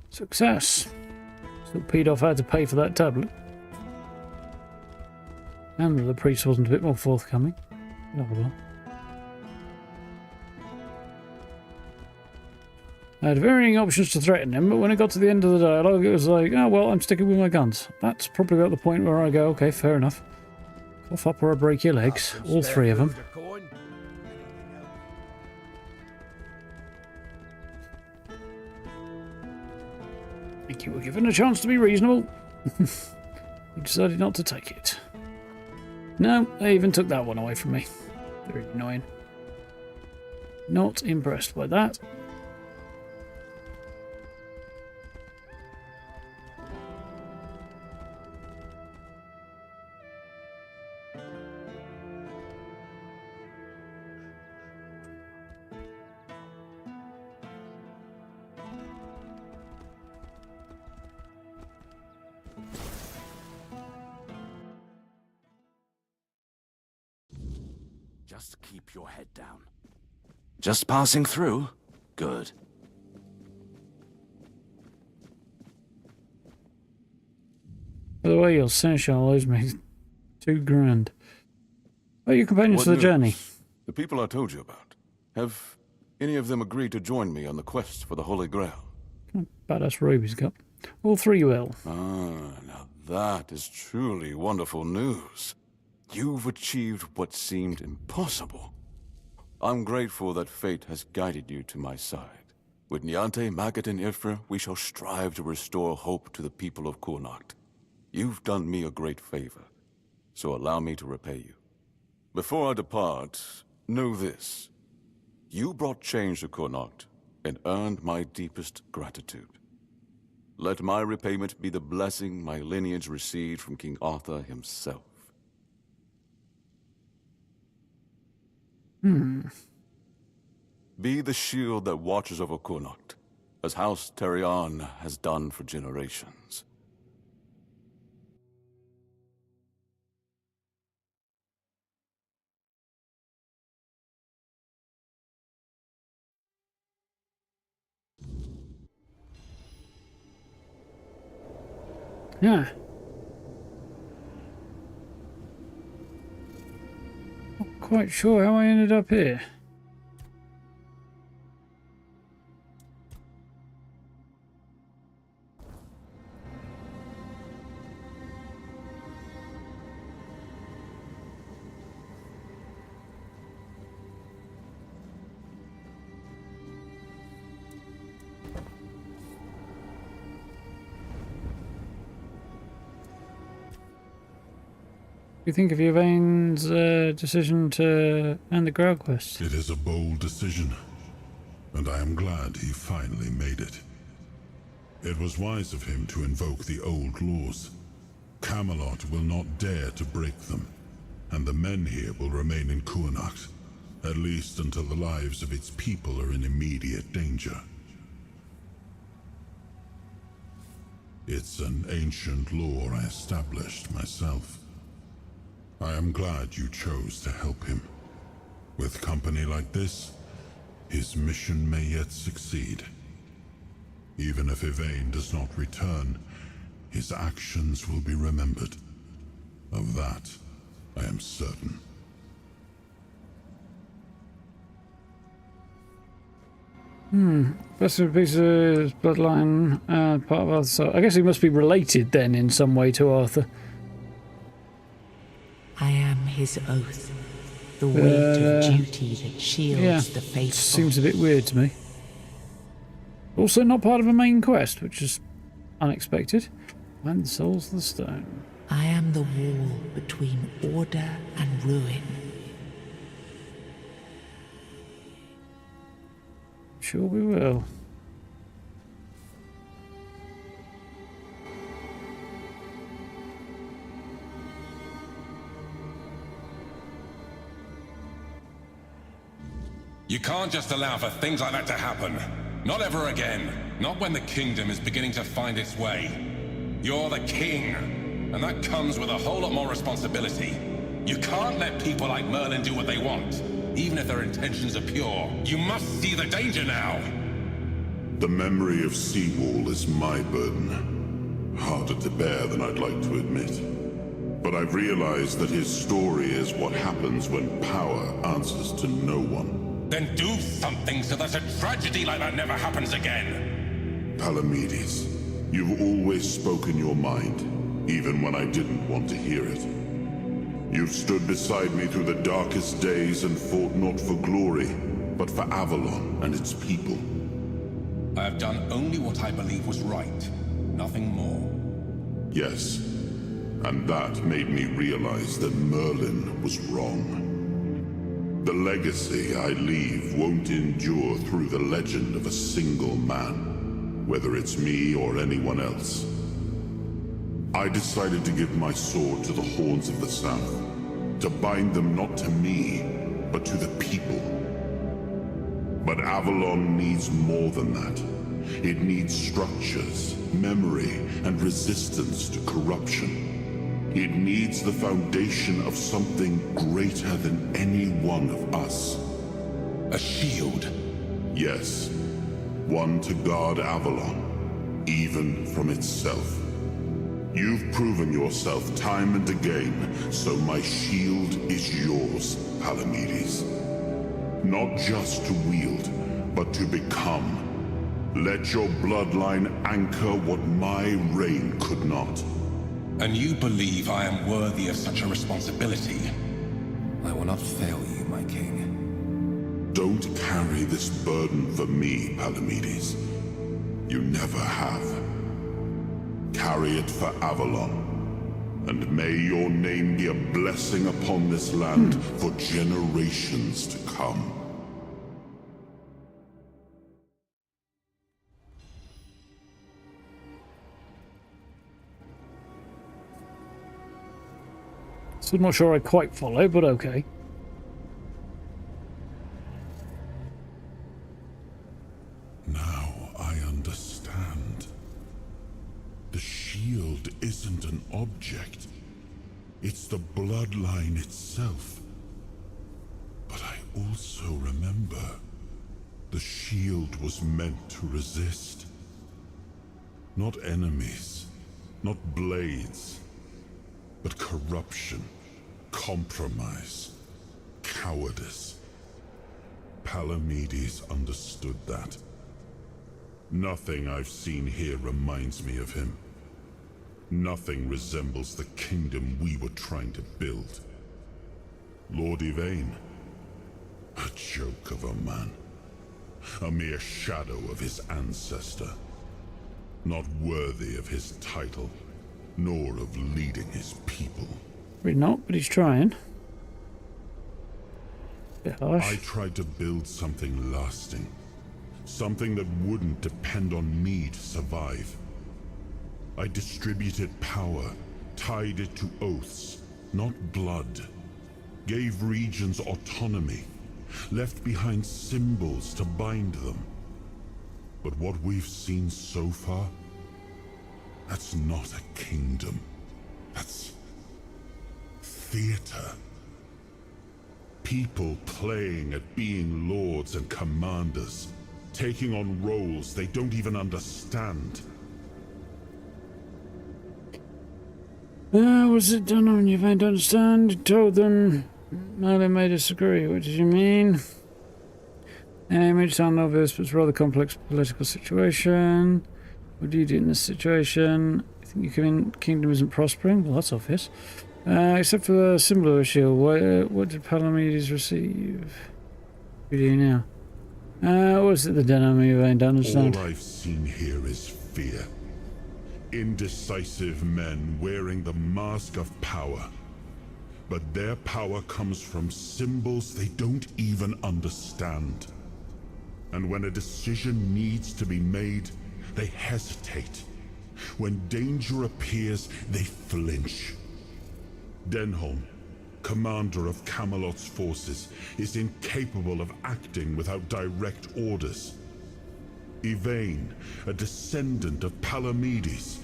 Success. Still peed off how to pay for that tablet. And the priest wasn't a bit more forthcoming. Oh well. I had varying options to threaten him, but when it got to the end of the dialogue, it was like, oh well, I'm sticking with my guns. That's probably about the point where I go, okay, fair enough. Cough up or I break your legs. All three of them. I think you were given a chance to be reasonable. You decided not to take it. No, they even took that one away from me. Very annoying. Not impressed by that. Just keep your head down. Just passing through? Good. By the way, your seneschal owes me $2 grand. Are you companions for the journey? The people I told you about. Have any of them agreed to join me on the quest for the Holy Grail? Badass robe he's got. All three will. Ah, now that is truly wonderful news. You've achieved what seemed impossible. I'm grateful that fate has guided you to my side. With Niante, Magat, and Ifra, we shall strive to restore hope to the people of Kuanacht. You've done me a great favor, so allow me to repay you. Before I depart, know this. You brought change to Kuanacht and earned my deepest gratitude. Let my repayment be the blessing my lineage received from King Arthur himself. Be the shield that watches over Kuanacht, as House Terion has done for generations. Yeah. Not quite sure how I ended up here. You think of Yvain's decision to end the Grail quest? It is a bold decision, and I am glad he finally made it. It was wise of him to invoke the old laws. Kamelot will not dare to break them, and the men here will remain in Kuanacht, at least until the lives of its people are in immediate danger. It's an ancient law I established myself. I am glad you chose to help him. With company like this, his mission may yet succeed. Even if Yvain does not return, his actions will be remembered. Of that, I am certain. Best of a piece of bloodline, part of Arthur. So I guess he must be related then in some way to Arthur. I am his oath, the weight of duty that shields the faithful. Seems a bit weird to me. Also not part of a main quest, which is unexpected. When the souls of the stone. I am the wall between order and ruin. Sure we will. You can't just allow for things like that to happen. Not ever again. Not when the kingdom is beginning to find its way. You're the king, and that comes with a whole lot more responsibility. You can't let people like Merlin do what they want, even if their intentions are pure. You must see the danger now! The memory of Seawall is my burden. Harder to bear than I'd like to admit. But I've realized that his story is what happens when power answers to no one. Then do something so that a tragedy like that never happens again! Palamedes, you've always spoken your mind, even when I didn't want to hear it. You've stood beside me through the darkest days and fought not for glory, but for Avalon and its people. I have done only what I believe was right, nothing more. Yes, and that made me realize that Merlin was wrong. The legacy I leave won't endure through the legend of a single man, whether it's me or anyone else. I decided to give my sword to the Horns of the South, to bind them not to me, but to the people. But Avalon needs more than that. It needs structures, memory, and resistance to corruption. It needs the foundation of something greater than any one of us. A shield? Yes. One to guard Avalon, even from itself. You've proven yourself time and again, so my shield is yours, Palamedes. Not just to wield, but to become. Let your bloodline anchor what my reign could not. And you believe I am worthy of such a responsibility? I will not fail you, my king. Don't carry this burden for me, Palamedes. You never have. Carry it for Avalon, and may your name be a blessing upon this land for generations to come. So I'm not sure I quite follow, but okay. Now I understand. The shield isn't an object. It's the bloodline itself. But I also remember the shield was meant to resist. Not enemies, not blades, but corruption, compromise, cowardice. Palamedes understood that. Nothing I've seen here reminds me of him. Nothing resembles the kingdom we were trying to build. Lord Yvain, a joke of a man. A mere shadow of his ancestor. Not worthy of his title, nor of leading his people. Really not, but he's trying. Bit harsh. I tried to build something lasting. Something that wouldn't depend on me to survive. I distributed power, tied it to oaths, not blood. Gave regions autonomy, left behind symbols to bind them. But what we've seen so far, that's not a kingdom. That's theater. People playing at being lords and commanders, taking on roles they don't even understand. Was it done on you? I don't understand. You told them Merlin may disagree. What did you mean? Image sound obvious, but it's a rather complex political situation. What do you do in this situation? I think your kingdom isn't prospering. Well, that's obvious. Except for the symbol of a shield. What did Palamedes receive? What do you do now? What is it the Den Army of Ain? Don't understand. All I've seen here is fear. Indecisive men wearing the mask of power. But their power comes from symbols they don't even understand. And when a decision needs to be made, they hesitate. When danger appears, they flinch. Denholm, commander of Kamelot's forces, is incapable of acting without direct orders. Yvain, a descendant of Palamedes,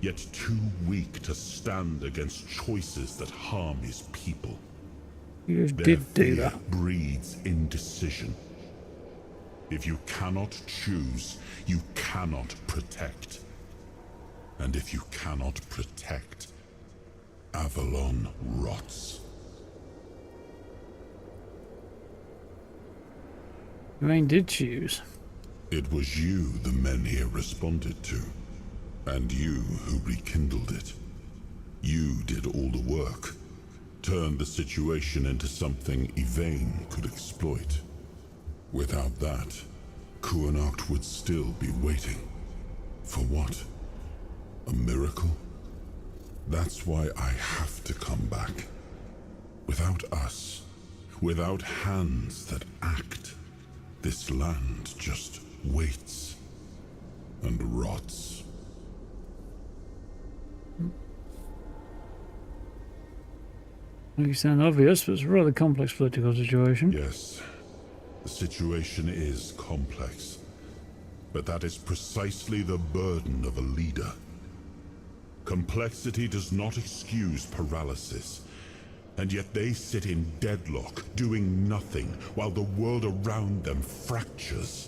yet too weak to stand against choices that harm his people. You did do that. Breeds indecision. If you cannot choose, you cannot protect. And if you cannot protect, Avalon rots. Yvain did choose. It was you the men here responded to, and you who rekindled it. You did all the work, turned the situation into something Yvain could exploit. Without that, Kuanacht would still be waiting. For what? A miracle? That's why I have to come back. Without us, without hands that act, this land just waits and rots. You sound obvious, but it's a rather complex political situation. Yes, the situation is complex. But that is precisely the burden of a leader. Complexity does not excuse paralysis. And yet they sit in deadlock, doing nothing, while the world around them fractures.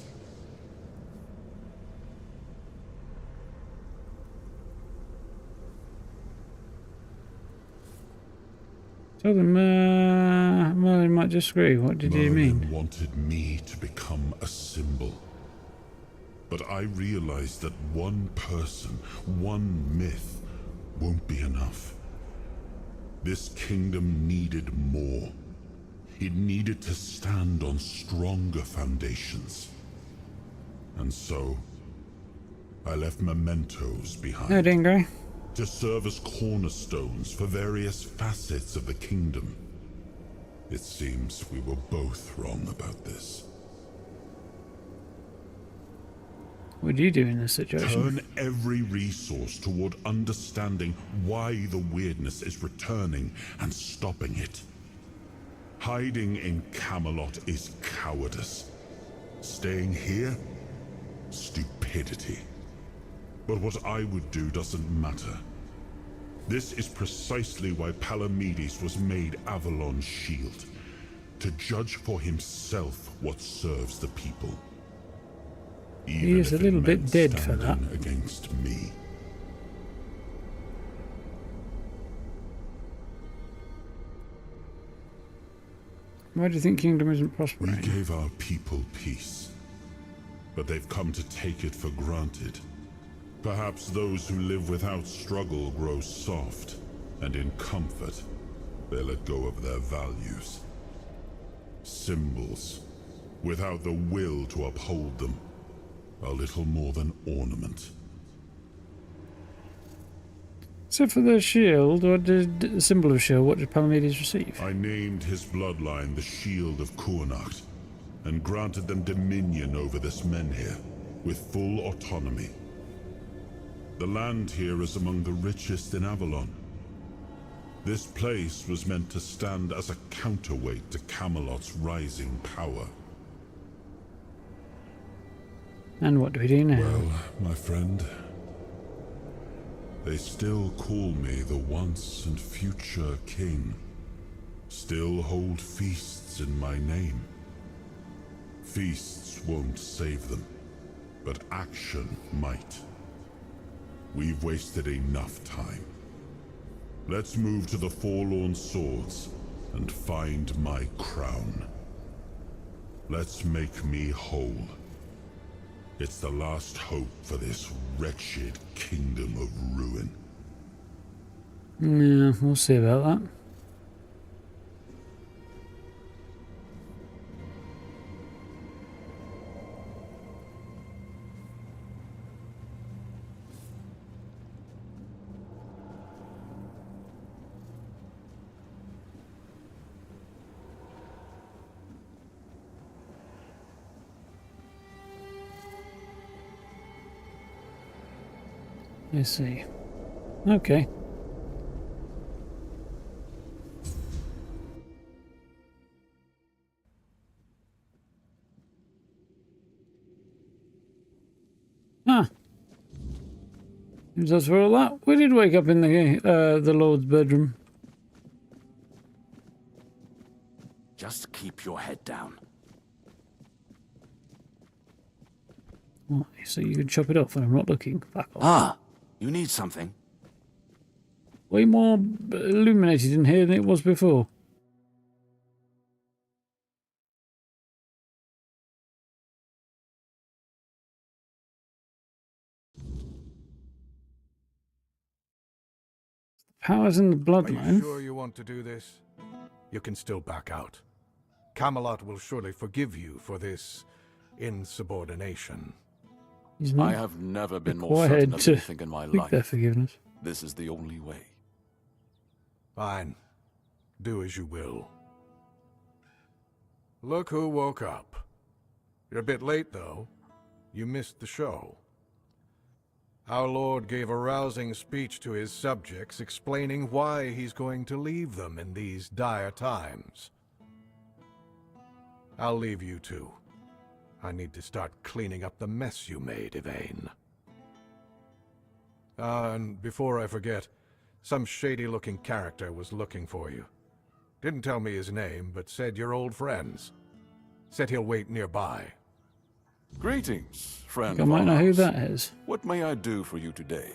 Tell them Merlin might disagree. What did you mean? Merlin wanted me to become a symbol. But I realized that one person, one myth, won't be enough. This kingdom needed more. It needed to stand on stronger foundations. And so, I left mementos behind. No, Dingo. To serve as cornerstones for various facets of the kingdom. It seems we were both wrong about this. What do you do in this situation? Turn every resource toward understanding why the Wyrdness is returning and stopping it. Hiding in Kamelot is cowardice. Staying here? Stupidity. But what I would do doesn't matter. This is precisely why Palamedes was made Avalon's shield. To judge for himself what serves the people. He is a little bit dead for that. Against me. Why do you think kingdom isn't prospering? We gave our people peace, but they've come to take it for granted. Perhaps those who live without struggle grow soft, and in comfort, they let go of their values. Symbols, without the will to uphold them, are little more than ornament. Except for the shield, or the symbol of shield, what did Palamedes receive? I named his bloodline the Shield of Kuanacht, and granted them dominion over this menhir, with full autonomy. The land here is among the richest in Avalon. This place was meant to stand as a counterweight to Kamelot's rising power. And what do we do now? Well, my friend, they still call me the once and future king. Still hold feasts in my name. Feasts won't save them, but action might. We've wasted enough time. Let's move to the Forlorn Swords and find my crown. Let's make me whole. It's the last hope for this wretched kingdom of ruin. Yeah, we'll see about that. Let's see. Okay. Ah. That's for all that. We did wake up in the Lord's bedroom. Just keep your head down. What? So you can chop it off when I'm not looking. Fuck off. Ah, you need something? Way more illuminated in here than it was before. Powers in the bloodline. Are you sure you want to do this? You can still back out. Kamelot will surely forgive you for this insubordination. I have never been more certain of anything in my life. Their forgiveness. This is the only way. Fine. Do as you will. Look who woke up. You're a bit late, though. You missed the show. Our Lord gave a rousing speech to his subjects explaining why he's going to leave them in these dire times. I'll leave you two. I need to start cleaning up the mess you made, Yvain. And before I forget, some shady-looking character was looking for you. Didn't tell me his name, but said you're old friends. Said he'll wait nearby. Greetings, friend. I might know who that is. What may I do for you today?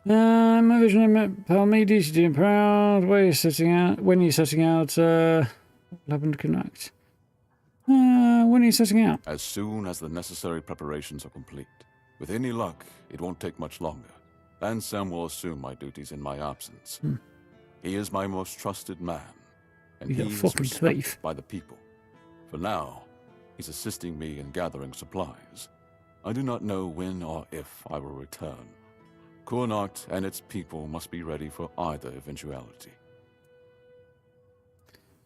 My vision of Palmedes, you're doing proud. When you're setting out, what happened to connect? When are you setting out? As soon as the necessary preparations are complete. With any luck, it won't take much longer. Ansem will assume my duties in my absence. He is my most trusted man, and he is respected by the people. For now, he's assisting me in gathering supplies. I do not know when or if I will return. Connacht and its people must be ready for either eventuality.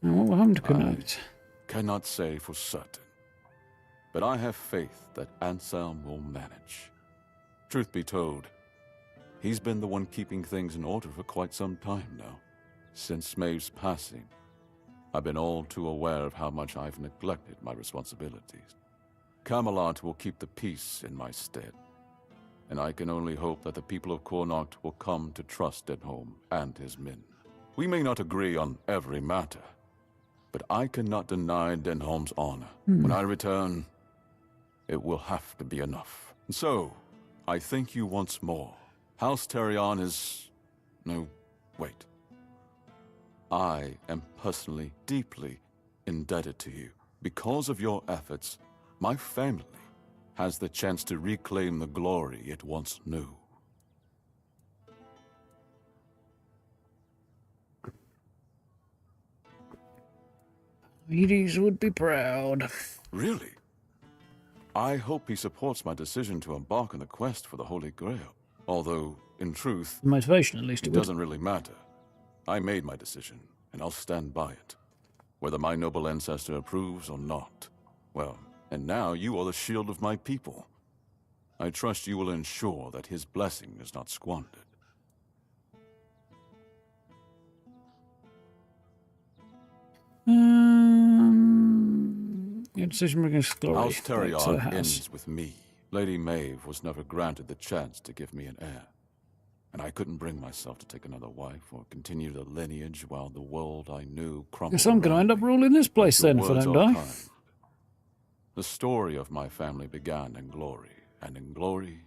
Now, what will happen to Connacht? Cannot say for certain, but I have faith that Ansem will manage. Truth be told, he's been the one keeping things in order for quite some time now. Since Maeve's passing, I've been all too aware of how much I've neglected my responsibilities. Kamelot will keep the peace in my stead, and I can only hope that the people of Connacht will come to trust Denholm and his men. We may not agree on every matter, but I cannot deny Denholm's honor. When I return, it will have to be enough. And so, I thank you once more. House Terion is... no, wait. I am personally deeply indebted to you. Because of your efforts, my family has the chance to reclaim the glory it once knew. Hades would be proud. Really? I hope he supports my decision to embark on the quest for the Holy Grail. Although, in truth, The motivation, at least, it doesn't really matter. I made my decision, and I'll stand by it. Whether my noble ancestor approves or not. Well, and now you are the shield of my people. I trust you will ensure that his blessing is not squandered. Your decision brings glory. House Terion ends with me. Lady Maeve was never granted the chance to give me an heir. And I couldn't bring myself to take another wife or continue the lineage while the world I knew crumbled. Guess I'm going to end up ruling this place then if I don't die. The story of my family began in glory, and in glory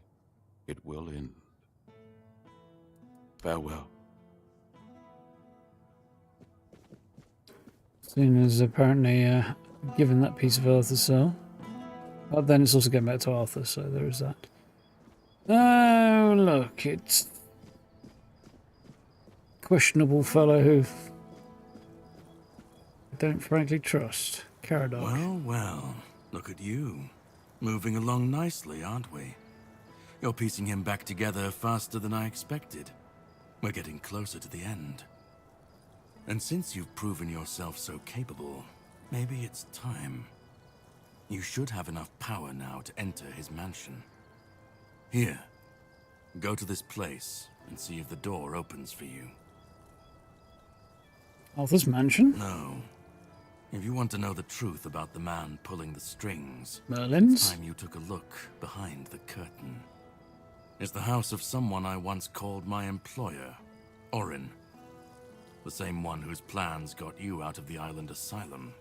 it will end. Farewell. Soon as apparently given that piece of Arthur's soul. But then it's also getting back to Arthur, so there is that. Oh, look, it's questionable fellow who I don't frankly trust. Caradoc. Well, well, look at you. Moving along nicely, aren't we? You're piecing him back together faster than I expected. We're getting closer to the end. And since you've proven yourself so capable, maybe it's time. You should have enough power now to enter his mansion. Here, go to this place and see if the door opens for you. Arthur's mansion? No. If you want to know the truth about the man pulling the strings, Merlin's? it's time you took a look behind the curtain. It's the house of someone I once called my employer, Orin. The same one whose plans got you out of the island asylum.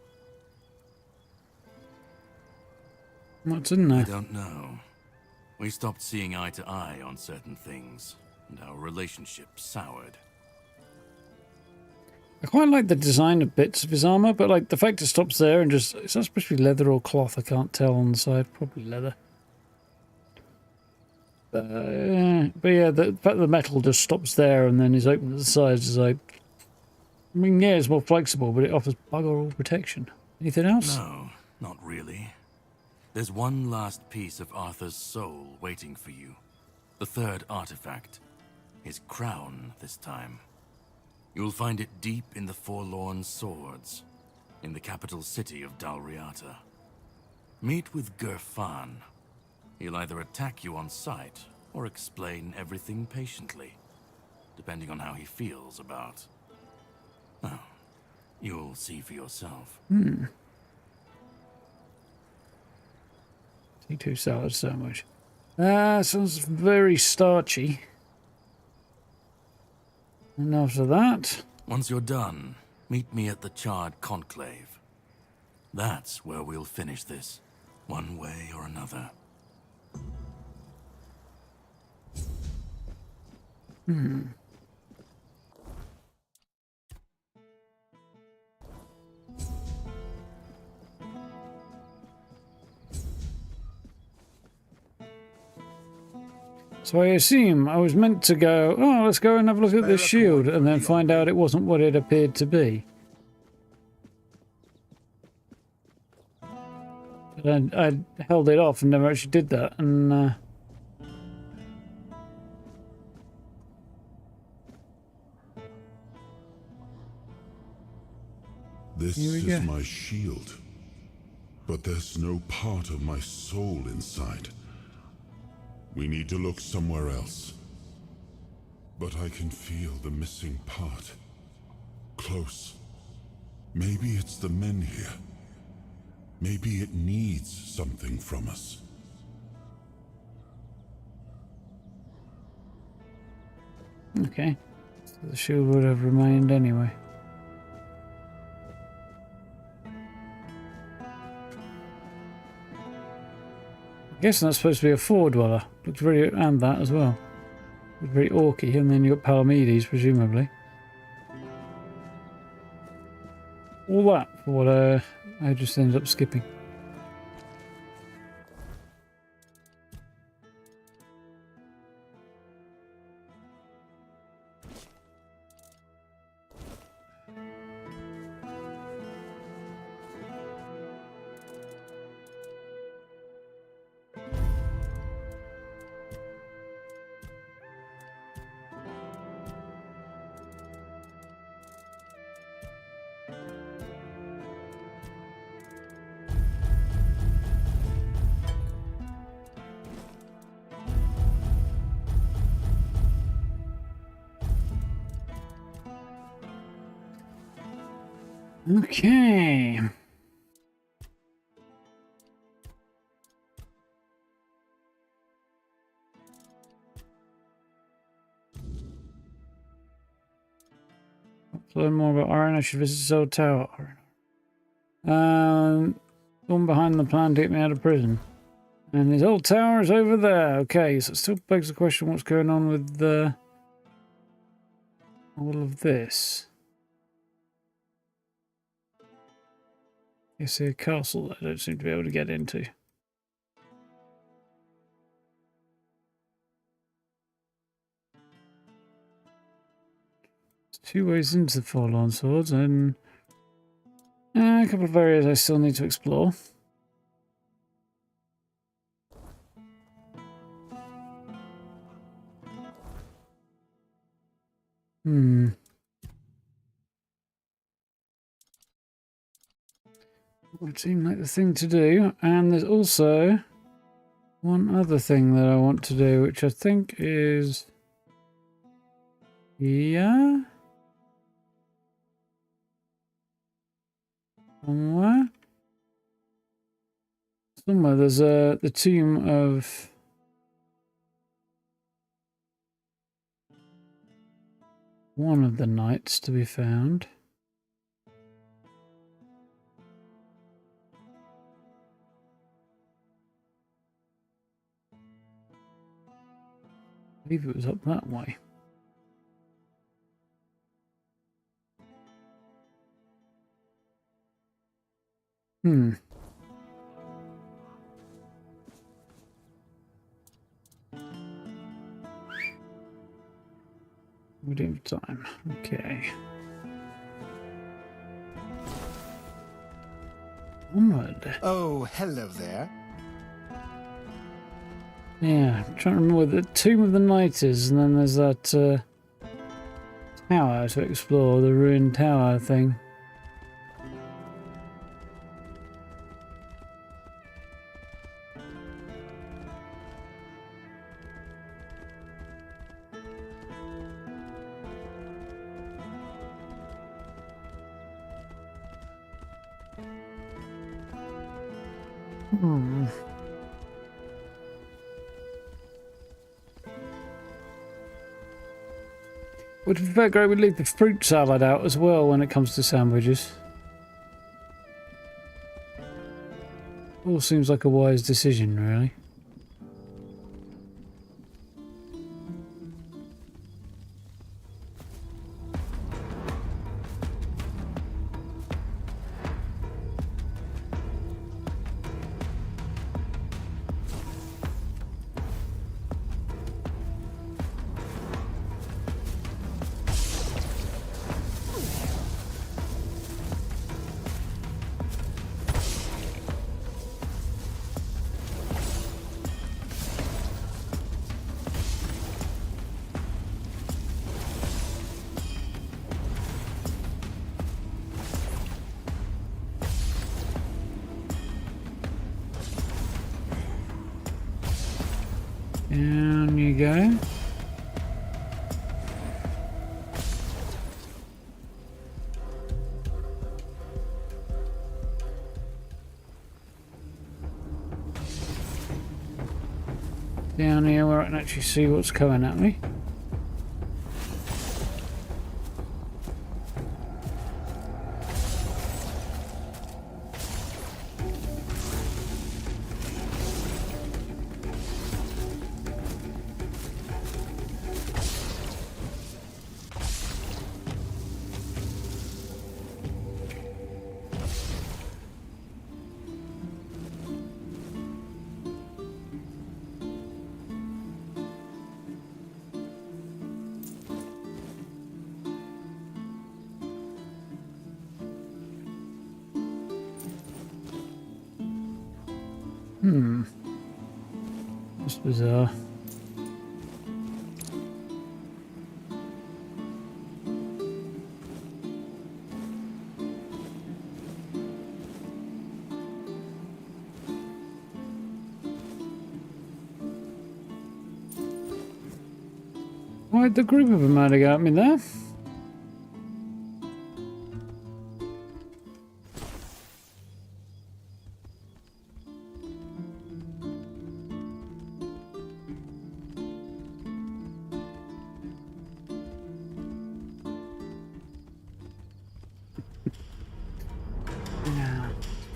What's in there? I don't know. We stopped seeing eye to eye on certain things, and our relationship soured. I quite like the design of bits of his armor, but like the fact it stops there and just, it's not supposed to be leather or cloth, I can't tell on the side, probably leather. But yeah, the fact the metal just stops there and then is open at the sides is like, I mean, yeah, it's more flexible, but it offers bugger all protection. Anything else? No, not really. There's one last piece of Arthur's soul waiting for you. The third artifact. His crown, this time. You'll find it deep in the Forlorn Swords, in the capital city of Dalriata. Meet with Gerfan. He'll either attack you on sight, or explain everything patiently, depending on how he feels about... Oh, you'll see for yourself. T2 salad sandwich. Sounds very starchy. And after that... Once you're done, meet me at the Charred Conclave. That's where we'll finish this, one way or another. So I assume I was meant to go, oh, let's go and have a look at this shield, and then find out it wasn't what it appeared to be. But I held it off and never actually did that, and This is my shield, but there's no part of my soul inside. We need to look somewhere else. But I can feel the missing part. Close. Maybe it's the men here. Maybe it needs something from us. okay. So the shield would have remained anyway. I guess that's supposed to be a Fore-Dweller. Looks very, and that as well. Looks very orky, and then you've got Palamedes, presumably. All that for what I just ended up skipping. Okay. To learn more about Orin, I should visit his old tower. One behind the plan to get me out of prison. And his old tower is over there. Okay, so it still begs the question what's going on with all of this. You see a castle that I don't seem to be able to get into. There's 2 ways into the Forlorn Swords and a couple of areas I still need to explore. Would seem like the thing to do, and there's also one other thing that I want to do, which I think is somewhere there's the tomb of one of the knights to be found. I believe it was up that way. We do have time. Okay. Onward. Oh, hello there. Yeah, I'm trying to remember where the Tomb of the Knight is, and then there's that tower to explore, the ruined tower thing. Would it be better great we leave the fruit salad out as well when it comes to sandwiches? All seems like a wise decision, really. Down you go. Down here where I can actually see what's coming at me. Just bizarre. Why'd the group of them out got me there?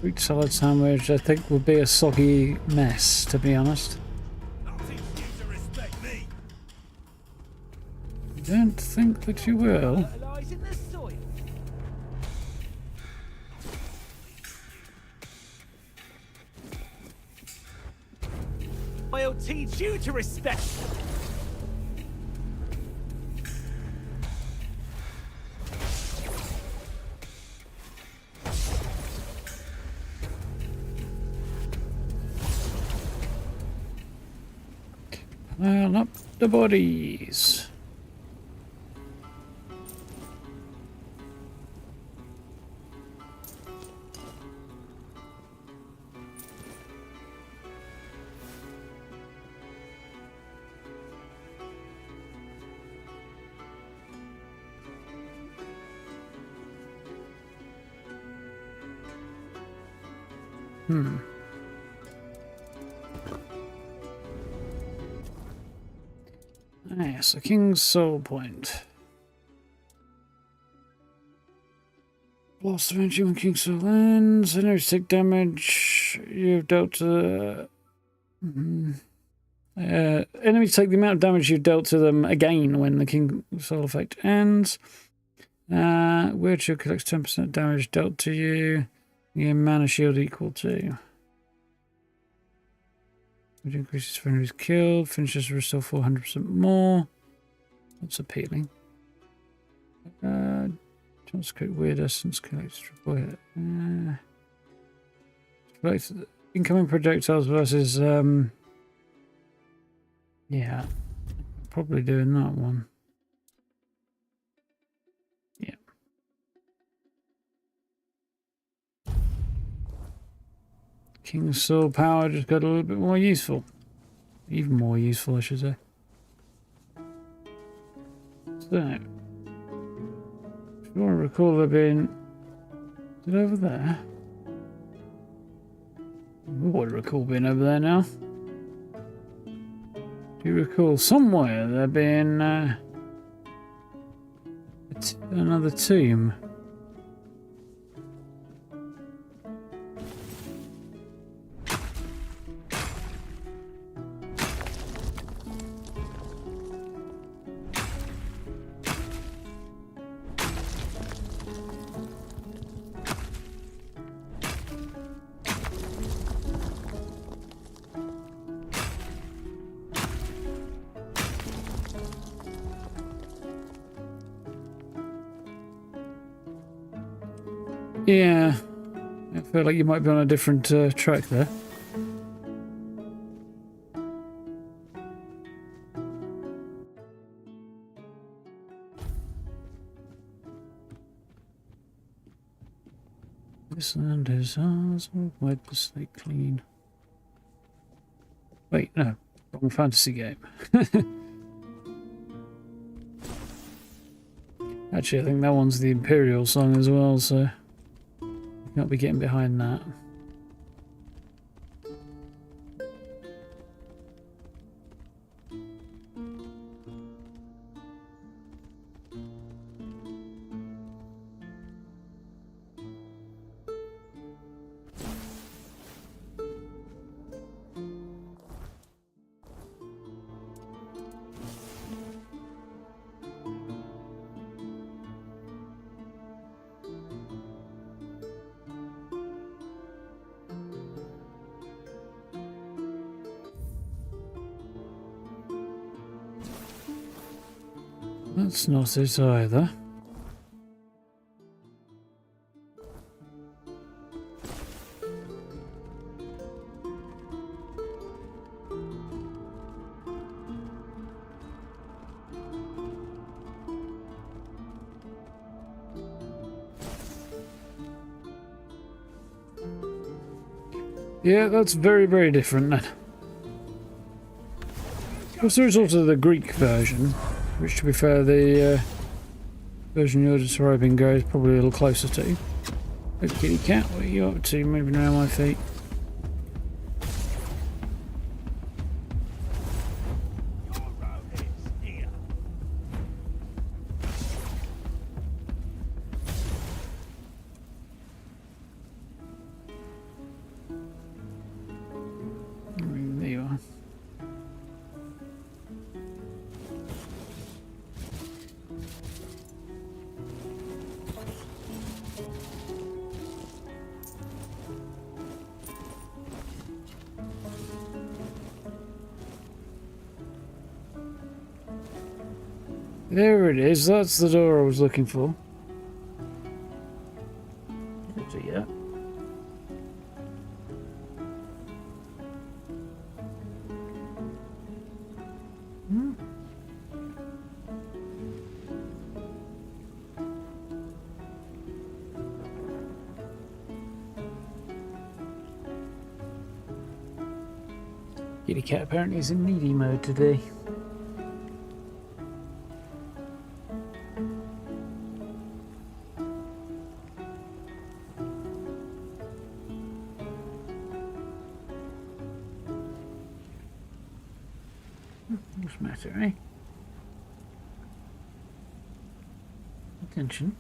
Fruit salad sandwich, I think, would be a soggy mess, to be honest. I don't think that you will. I'll teach you to respect. Pile up the bodies. Yes, a King's Soul Point. Blast eventually when King's Soul ends. Enemies take damage. You've dealt to... enemies take the amount of damage you've dealt to them again when the King's Soul effect ends. Weird Shield collects 10% damage dealt to you. Your mana shield equal to. Which increases for enemies killed. Finishes restore 400% more. That's appealing. Chance to create weird essence. Incoming projectiles versus. Yeah. Probably doing that one. Yeah. King's Soul power just got a little bit more useful. Even more useful, I should say. So, if you want to recall there being... Is it over there? I would recall being over there now. Do you recall somewhere there being another tomb? Yeah, I feel like you might be on a different track there. This land is ours, we'll wipe the slate clean. Wait, no, wrong fantasy game. Actually, I think that one's the Imperial song as well, so... Not be getting behind that. That's not it either. Yeah, that's very, very different then. What's the result of the Greek version? Which, to be fair, the version you're describing goes probably a little closer to. Oh, kitty cat, what are you up to? Moving around my feet. There you are. There it is. That's the door I was looking for. Didn't see that. Hmm. Kitty cat apparently is in needy mode today. What's the matter, eh? Attention.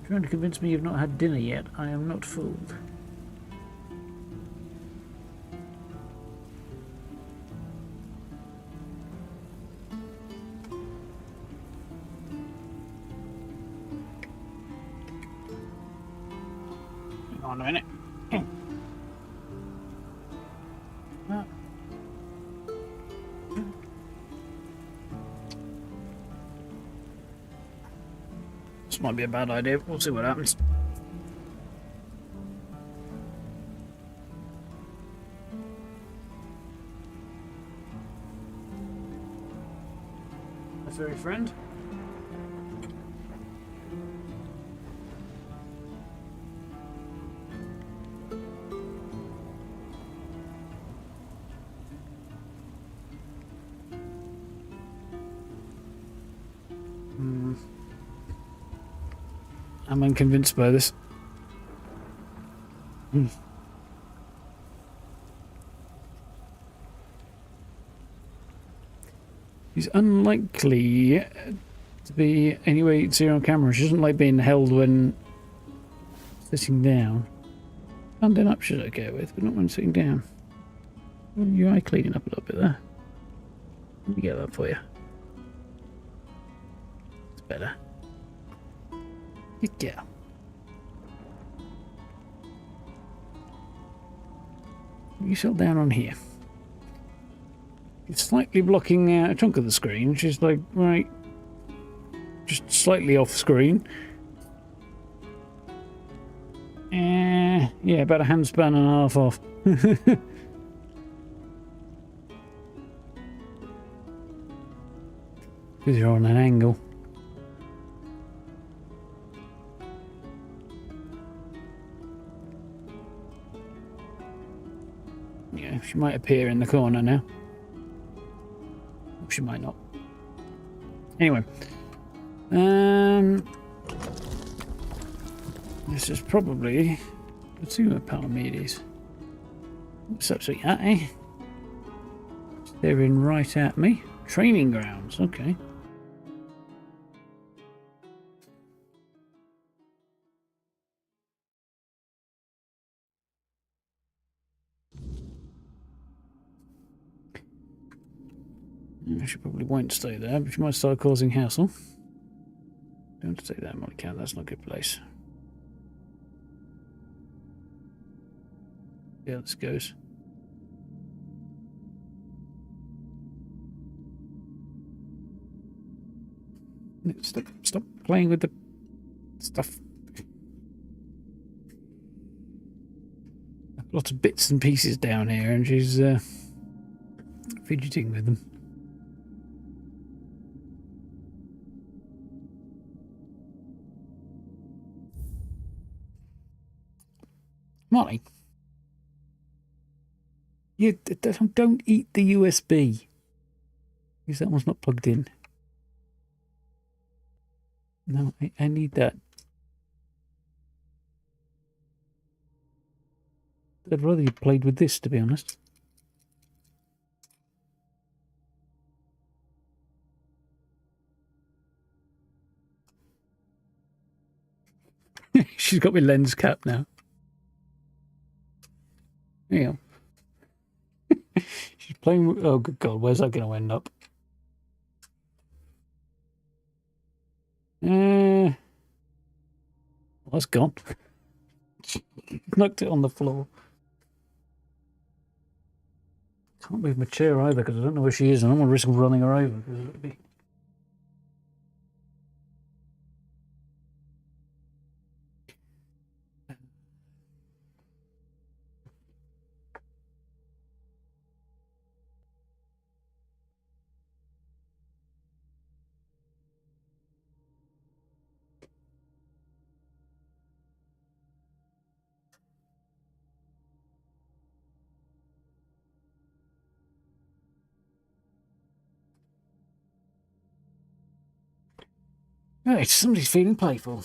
Trying to convince me you've not had dinner yet. I am not fooled. Hang on a minute. This might be a bad idea. We'll see what happens. A furry friend. I'm unconvinced by this. He's unlikely to be anyway you can see her on camera. She doesn't like being held when sitting down. Standing up she's okay with, but not when sitting down. Your eye cleaning up a little bit there. Let me get that for you. It's better. Good girl. You settle down on here. It's slightly blocking a chunk of the screen. She's like, right, just slightly off screen. Yeah, about a handspan and a half off. Because you're on an angle. Yeah, she might appear in the corner now. Or she might not. Anyway. This is probably... Let's see what Palamedes. What's up, sweetheart, eh? Staring right at me. Training grounds, okay. She probably won't stay there, but she might start causing hassle. Don't stay there, Molly Cat. That's not a good place. Yeah, this goes. Stop playing with the stuff. Lots of bits and pieces down here, and she's fidgeting with them. Molly, you don't eat the USB. Because that one's not plugged in. No, I need that. I'd rather you played with this, to be honest. She's got my lens cap now. There you go. She's playing with... Oh, good God, where's that going to end up? Well, that's gone. Knocked it on the floor. Can't move my chair either because I don't know where she is and I don't want to risk running her over because it'll be... Right, somebody's feeling playful.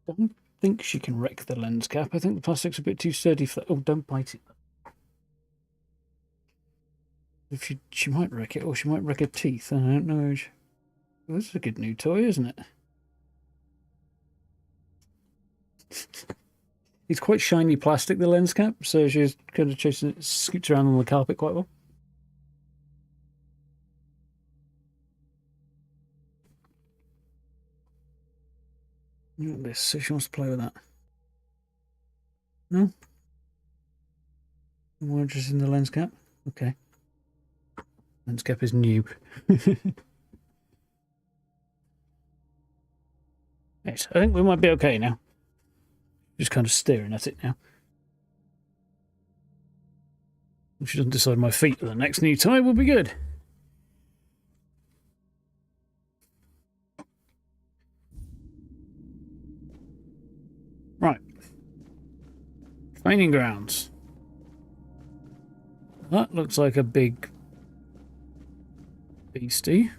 I don't think she can wreck the lens cap. I think the plastic's a bit too sturdy for that. Oh, don't bite it. If she might wreck it, or she might wreck her teeth. I don't know. Well, this is a good new toy, isn't it? It's quite shiny plastic, the lens cap, so she's kind of chasing it, scoots around on the carpet quite well. Look at this, so she wants to play with that. No? More interested in the lens cap? Okay. Lens cap is new. Yes, I think we might be okay now. Just kind of staring at it now. If she doesn't decide my feet are the next new toy, we'll be good. Right. Training grounds. That looks like a big beastie.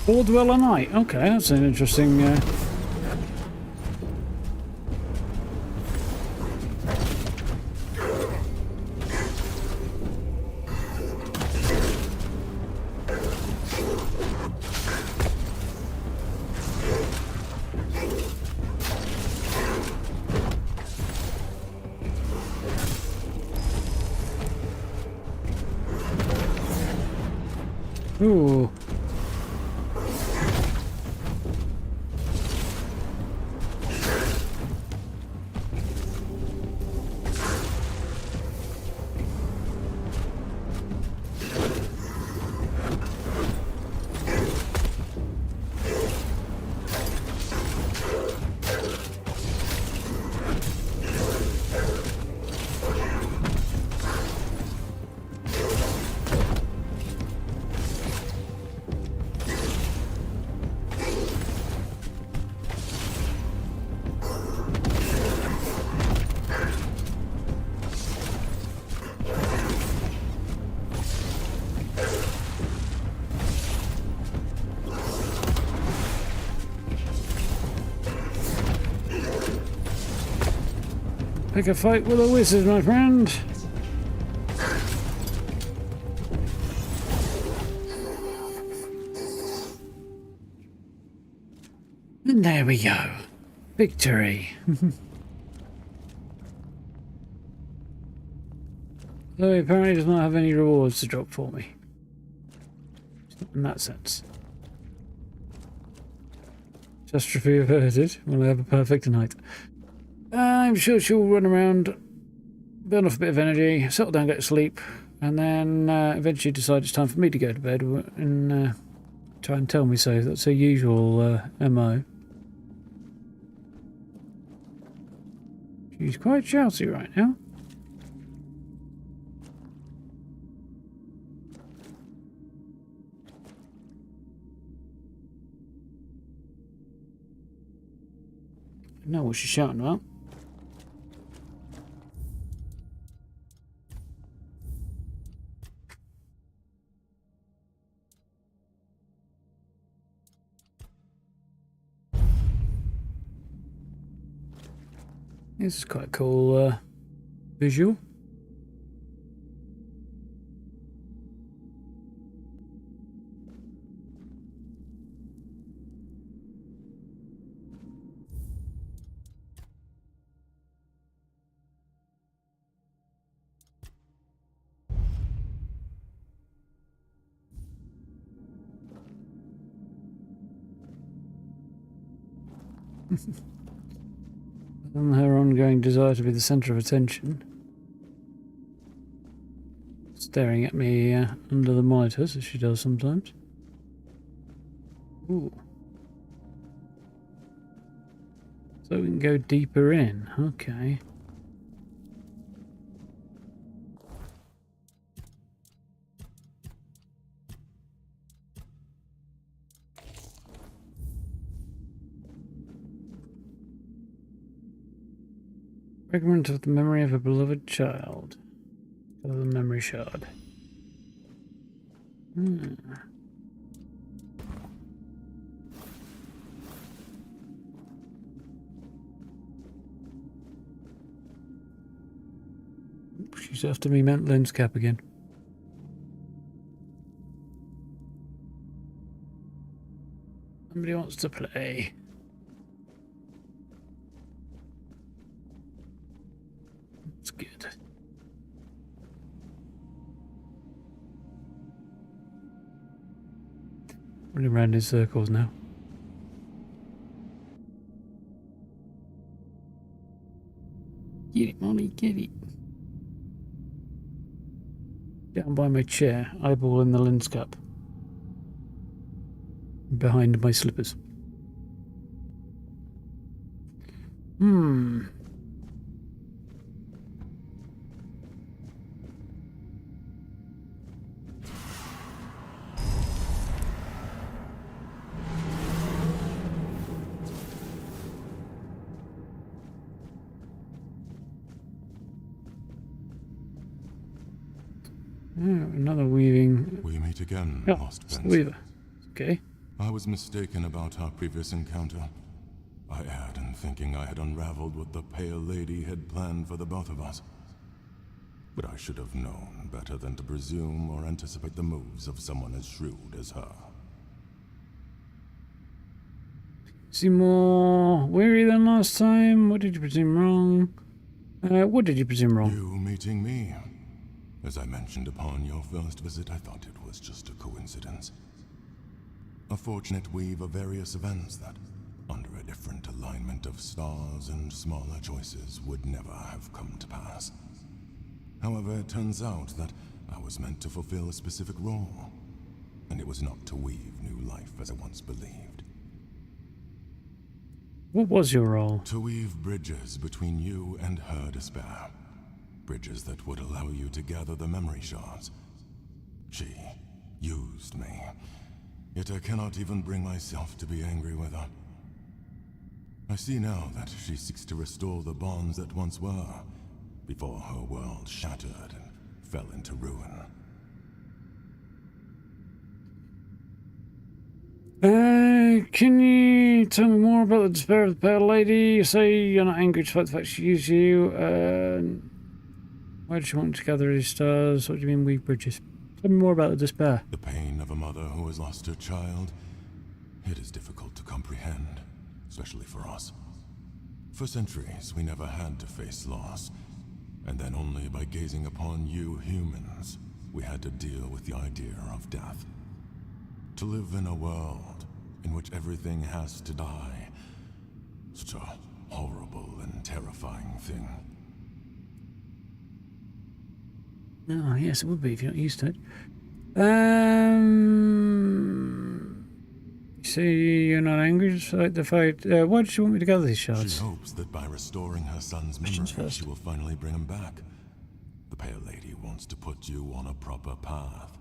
Fore-Dweller Knight. Okay, that's an interesting... Ooh. Pick a fight with a wizard, my friend. And there we go. Victory. Though he apparently does not have any rewards to drop for me. In that sense. Catastrophe averted. Will I have a perfect night? I'm sure she'll run around, burn off a bit of energy, settle down, get to sleep, and then eventually decide it's time for me to go to bed and try and tell me so. That's her usual MO. She's quite shouty right now. I know what she's shouting about. This is quite a cool visual. And her ongoing desire to be the centre of attention. Staring at me under the monitors, as she does sometimes. Ooh. So we can go deeper in. Okay. Fragment of the memory of a beloved child. Of the memory shard. She's after me lens cap again. Somebody wants to play. That's good. Running around in circles now. Get it, Molly, get it. Down by my chair, eyeballing the lens cap. Behind my slippers. Another weaving. We meet again, Oh, Lost it's the Prince. weaver. Okay. I was mistaken about our previous encounter. I erred in thinking I had unraveled what the Pale Lady had planned for the both of us. But I should have known better than to presume or anticipate the moves of someone as shrewd as her. Seem more weary than last time? What did you presume wrong? What did you presume wrong? You meeting me. As I mentioned upon your first visit, I thought it was just a coincidence. A fortunate weave of various events that, under a different alignment of stars and smaller choices, would never have come to pass. However, it turns out that I was meant to fulfill a specific role, and it was not to weave new life as I once believed. What was your role? To weave bridges between you and her despair. Bridges that would allow you to gather the memory shards. She used me. Yet I cannot even bring myself to be angry with her. I see now that she seeks to restore the bonds that once were, before her world shattered and fell into ruin. Can you tell me more about the despair of the Pale Lady? You say you're not angry despite the fact she used you. Why does she want to gather these stars? What do you mean weave bridges? Tell me more about the despair. The pain of a mother who has lost her child. It is difficult to comprehend, especially for us. For centuries, we never had to face loss. And then only by gazing upon you humans, we had to deal with the idea of death. To live in a world in which everything has to die. Such a horrible and terrifying thing. Oh, yes, it would be if you're not used to it. You say you're not angry despite the fact. Why does she want me to gather these shards? She hopes that by restoring her son's memory, she will finally bring him back. The Pale Lady wants to put you on a proper path.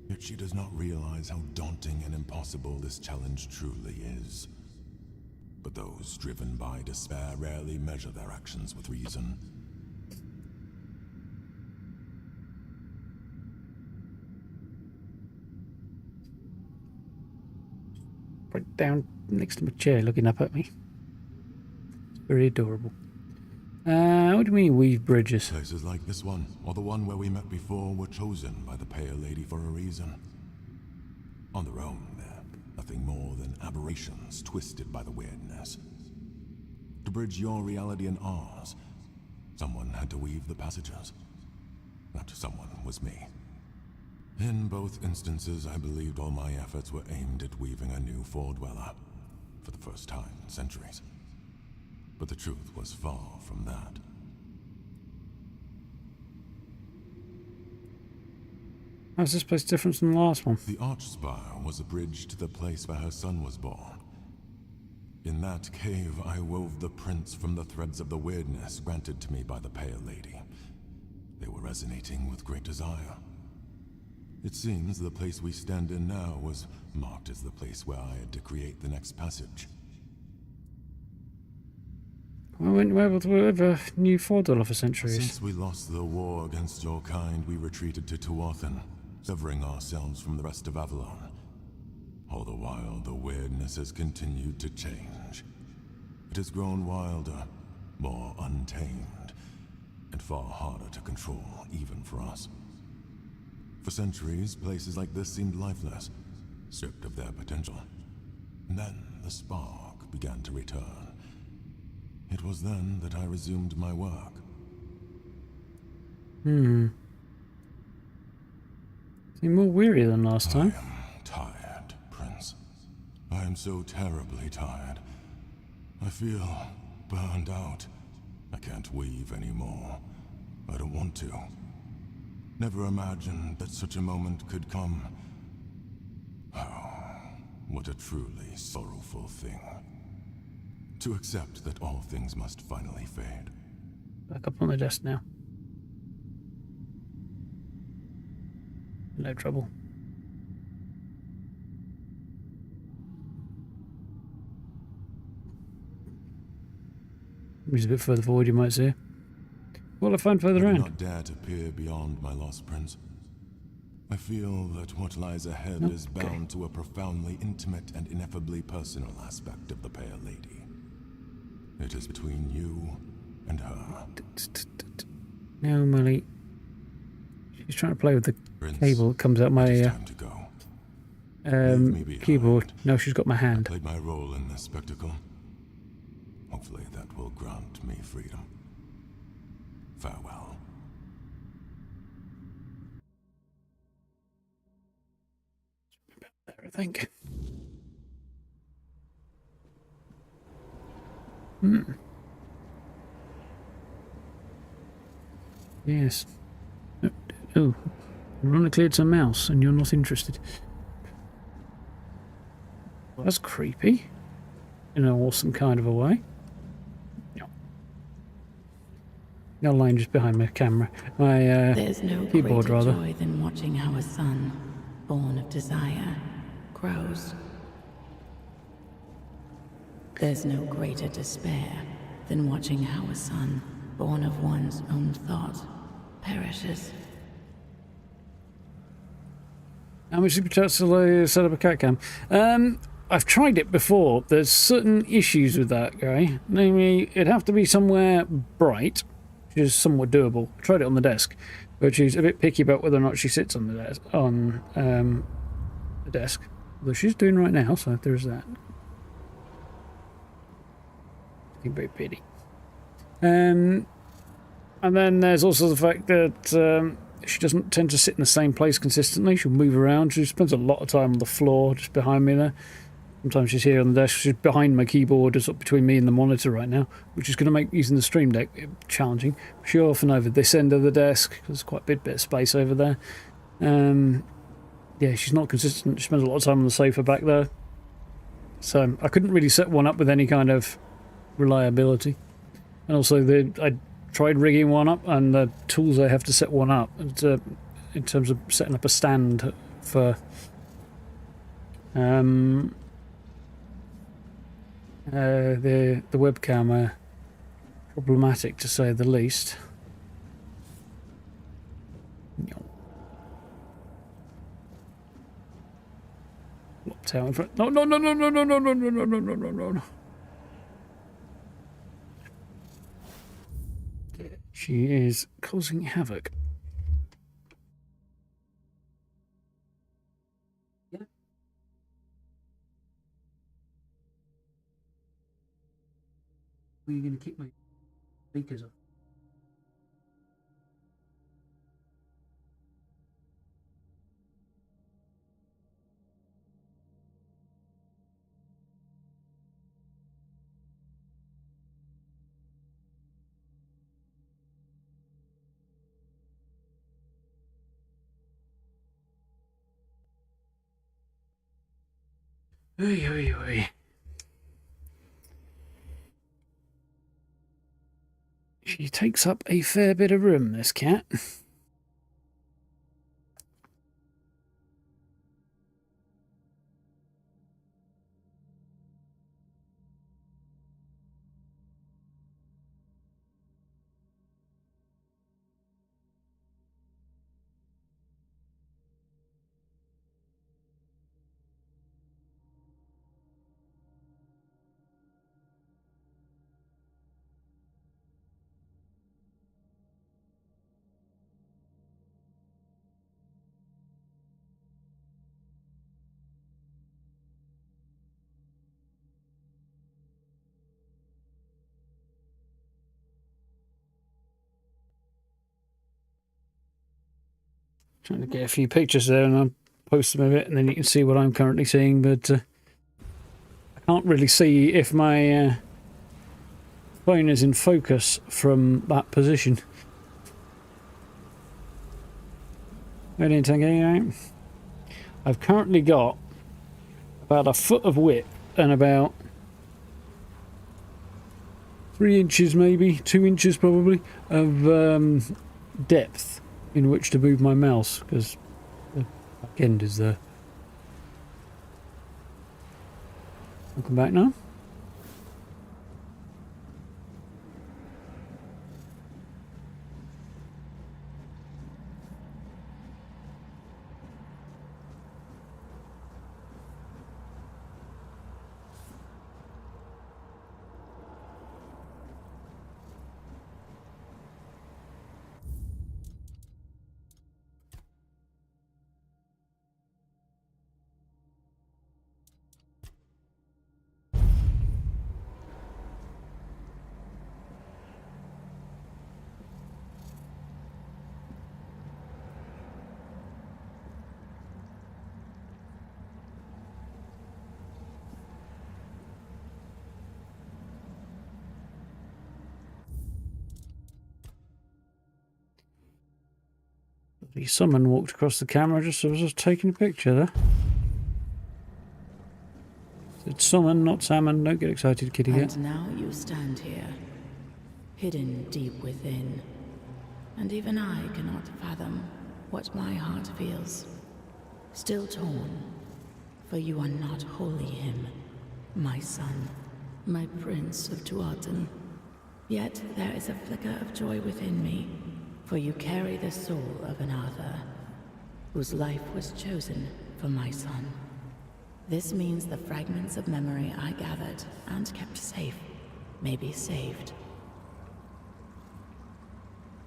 Yet she does not realize how daunting and impossible this challenge truly is. But those driven by despair rarely measure their actions with reason. Right down next to my chair looking up at me. It's very adorable. What do you mean weave bridges? Places like this one, or the one where we met before, were chosen by the Pale Lady for a reason. On their own, they're nothing more than aberrations twisted by the Wyrdness. To bridge your reality and ours, someone had to weave the passages. That someone was me. In both instances, I believed all my efforts were aimed at weaving a new Fore-Dweller. for the first time in centuries. But the truth was far from that. How's this place different from the last one? The Archspire was a bridge to the place where her son was born. In that cave, I wove the prints from the threads of the Wyrdness granted to me by the Pale Lady. They were resonating with great desire. It seems the place we stand in now was marked as the place where I had to create the next passage. Why weren't you able to live a new Fore-Dweller for centuries? Since we lost the war against your kind, we retreated to Tuathan, severing ourselves from the rest of Avalon. All the while, the Wyrdness has continued to change. It has grown wilder, more untamed, and far harder to control, even for us. For centuries, places like this seemed lifeless, stripped of their potential. And then the spark began to return. It was then that I resumed my work. Seem more weary than last time. I am tired, Prince. I am so terribly tired. I feel burned out. I can't weave anymore. I don't want to. Never imagined that such a moment could come. Oh, what a truly sorrowful thing. To accept that all things must finally fade. Back up on the desk now. No trouble. He's a bit further forward, you might say. What will I find further I do around? not dare to peer beyond my lost prince. I feel that what lies ahead is bound to a profoundly intimate and ineffably personal aspect of the Pale Lady. It is between you and her. No, Molly. She's trying to play with the Prince, cable that comes out my time to go. keyboard. No, she's got my hand. I played my role in this spectacle. Hopefully that will grant me freedom. Farewell. There, I think. Yes. Oh, ironically it's a mouse and you're not interested. That's creepy. In an awesome kind of a way. No line just behind my camera. My There's no keyboard, greater rather. joy than watching how a son, born of desire, grows. There's no greater despair than watching how a son, born of one's own thought, perishes. How much did it to set up a cat cam? I've tried it before. There's certain issues with that guy. Namely, it'd have to be somewhere bright, which is somewhat doable. I tried it on the desk, but she's a bit picky about whether or not she sits on the desk. Although she's doing right now, so there's that. Looking very pretty. And then there's also the fact that she doesn't tend to sit in the same place consistently. She'll move around. She spends a lot of time on the floor just behind me there. Sometimes she's here on the desk. She's behind my keyboard, just up between me and the monitor right now, which is going to make using the Stream Deck challenging. She's often over this end of the desk. There's quite a bit of space over there. Yeah, she's not consistent. She spends a lot of time on the sofa back there. So I couldn't really set one up with any kind of reliability. And also, I tried rigging one up, and the tools I have to set one up in terms of setting up a stand for the webcam are problematic, to say the least. Locked out in front. No, no, no, no, no, no, no, no, no, no, no, no, no, no. She is causing havoc. Yeah. Are you going to keep my speakers off? Oy, oy, oy. She takes up a fair bit of room, this cat. Trying to get a few pictures there, and I'll post them a bit, and then you can see what I'm currently seeing. But I can't really see if my phone is in focus from that position. I've currently got about a foot of width and about 3 inches, maybe 2 inches, probably, of depth in which to move my mouse, because the back end is there. Welcome back now. The summon walked across the camera just as I was just taking a picture there. It's summon, not salmon. Don't get excited, kitty cat. And now you stand here, hidden deep within. And even I cannot fathom what my heart feels. Still torn, for you are not wholly him, my son, my prince of Tuathan. Yet there is a flicker of joy within me, for you carry the soul of an Arthur, whose life was chosen for my son. This means the fragments of memory I gathered and kept safe may be saved.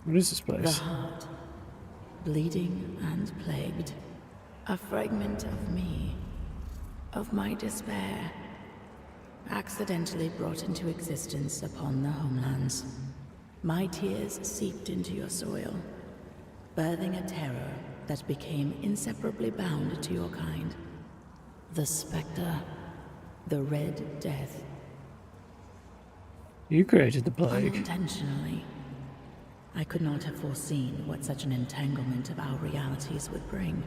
What is this place? The heart, bleeding and plagued. A fragment of me, of my despair, accidentally brought into existence upon the homelands. My tears seeped into your soil, birthing a terror that became inseparably bound to your kind. The Spectre, the Red Death. You created the plague. Unintentionally. I could not have foreseen what such an entanglement of our realities would bring.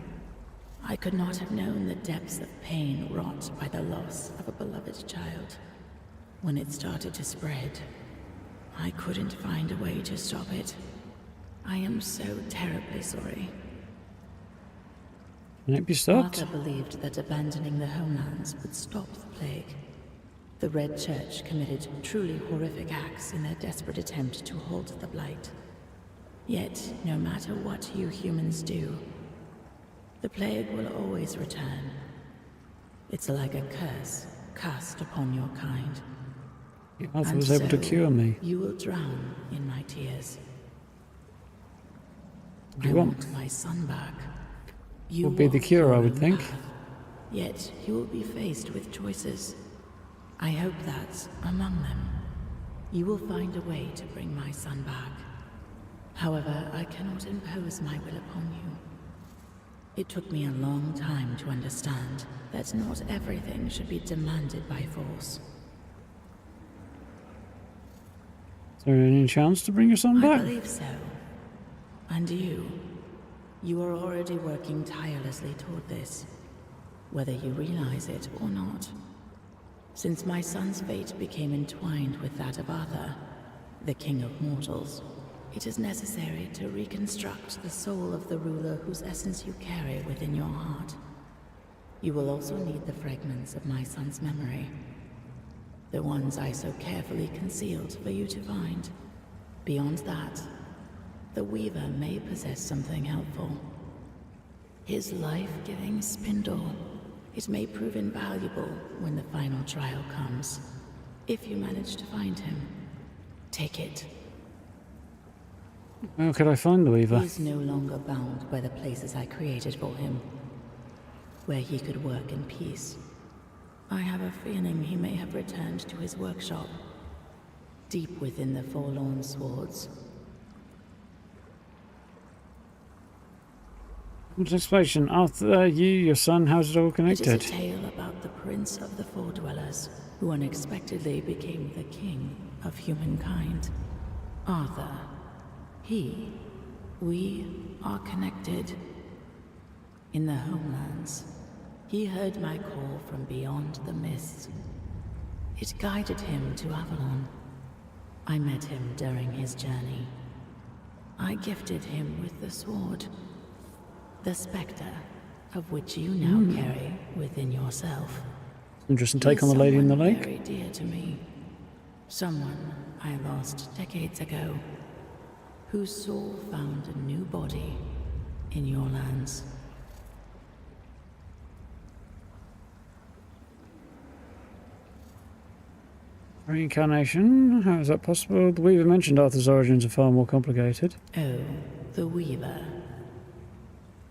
I could not have known the depths of pain wrought by the loss of a beloved child. When it started to spread, I couldn't find a way to stop it. I am so terribly sorry. Can it be stopped? Arthur believed that abandoning the homelands would stop the plague. The Red Church committed truly horrific acts in their desperate attempt to halt the blight. Yet, no matter what you humans do, the plague will always return. It's like a curse cast upon your kind. Arthur was able to cure me. You will drown in my tears. What do you want? My son back. Would be the cure, I would think. Yet you will be faced with choices. I hope that, among them, you will find a way to bring my son back. However, I cannot impose my will upon you. It took me a long time to understand that not everything should be demanded by force. Is there any chance to bring your son back? I believe so. And you are already working tirelessly toward this. whether you realize it or not. Since my son's fate became entwined with that of Arthur, the King of Mortals, it is necessary to reconstruct the soul of the ruler whose essence you carry within your heart. You will also need the fragments of my son's memory, the ones I so carefully concealed for you to find. Beyond that, the Weaver may possess something helpful. His life-giving spindle. It may prove invaluable when the final trial comes. If you manage to find him, take it. How could I find the Weaver? He is no longer bound by the places I created for him, where he could work in peace. I have a feeling he may have returned to his workshop, deep within the Forlorn Swords. Explanation. Arthur, you, your son, how's it all connected? It is a tale about the prince of the Fore-Dwellers, who unexpectedly became the king of humankind. Arthur. We are connected. In the homelands, he heard my call from beyond the mists. It guided him to Avalon. I met him during his journey. I gifted him with the sword. The spectre, of which you now carry within yourself. Interesting take on the lady in the lake. Very dear to me. Someone I lost decades ago, whose soul found a new body in your lands. Reincarnation? How is that possible? The Weaver mentioned Arthur's origins are far more complicated. Oh, the Weaver.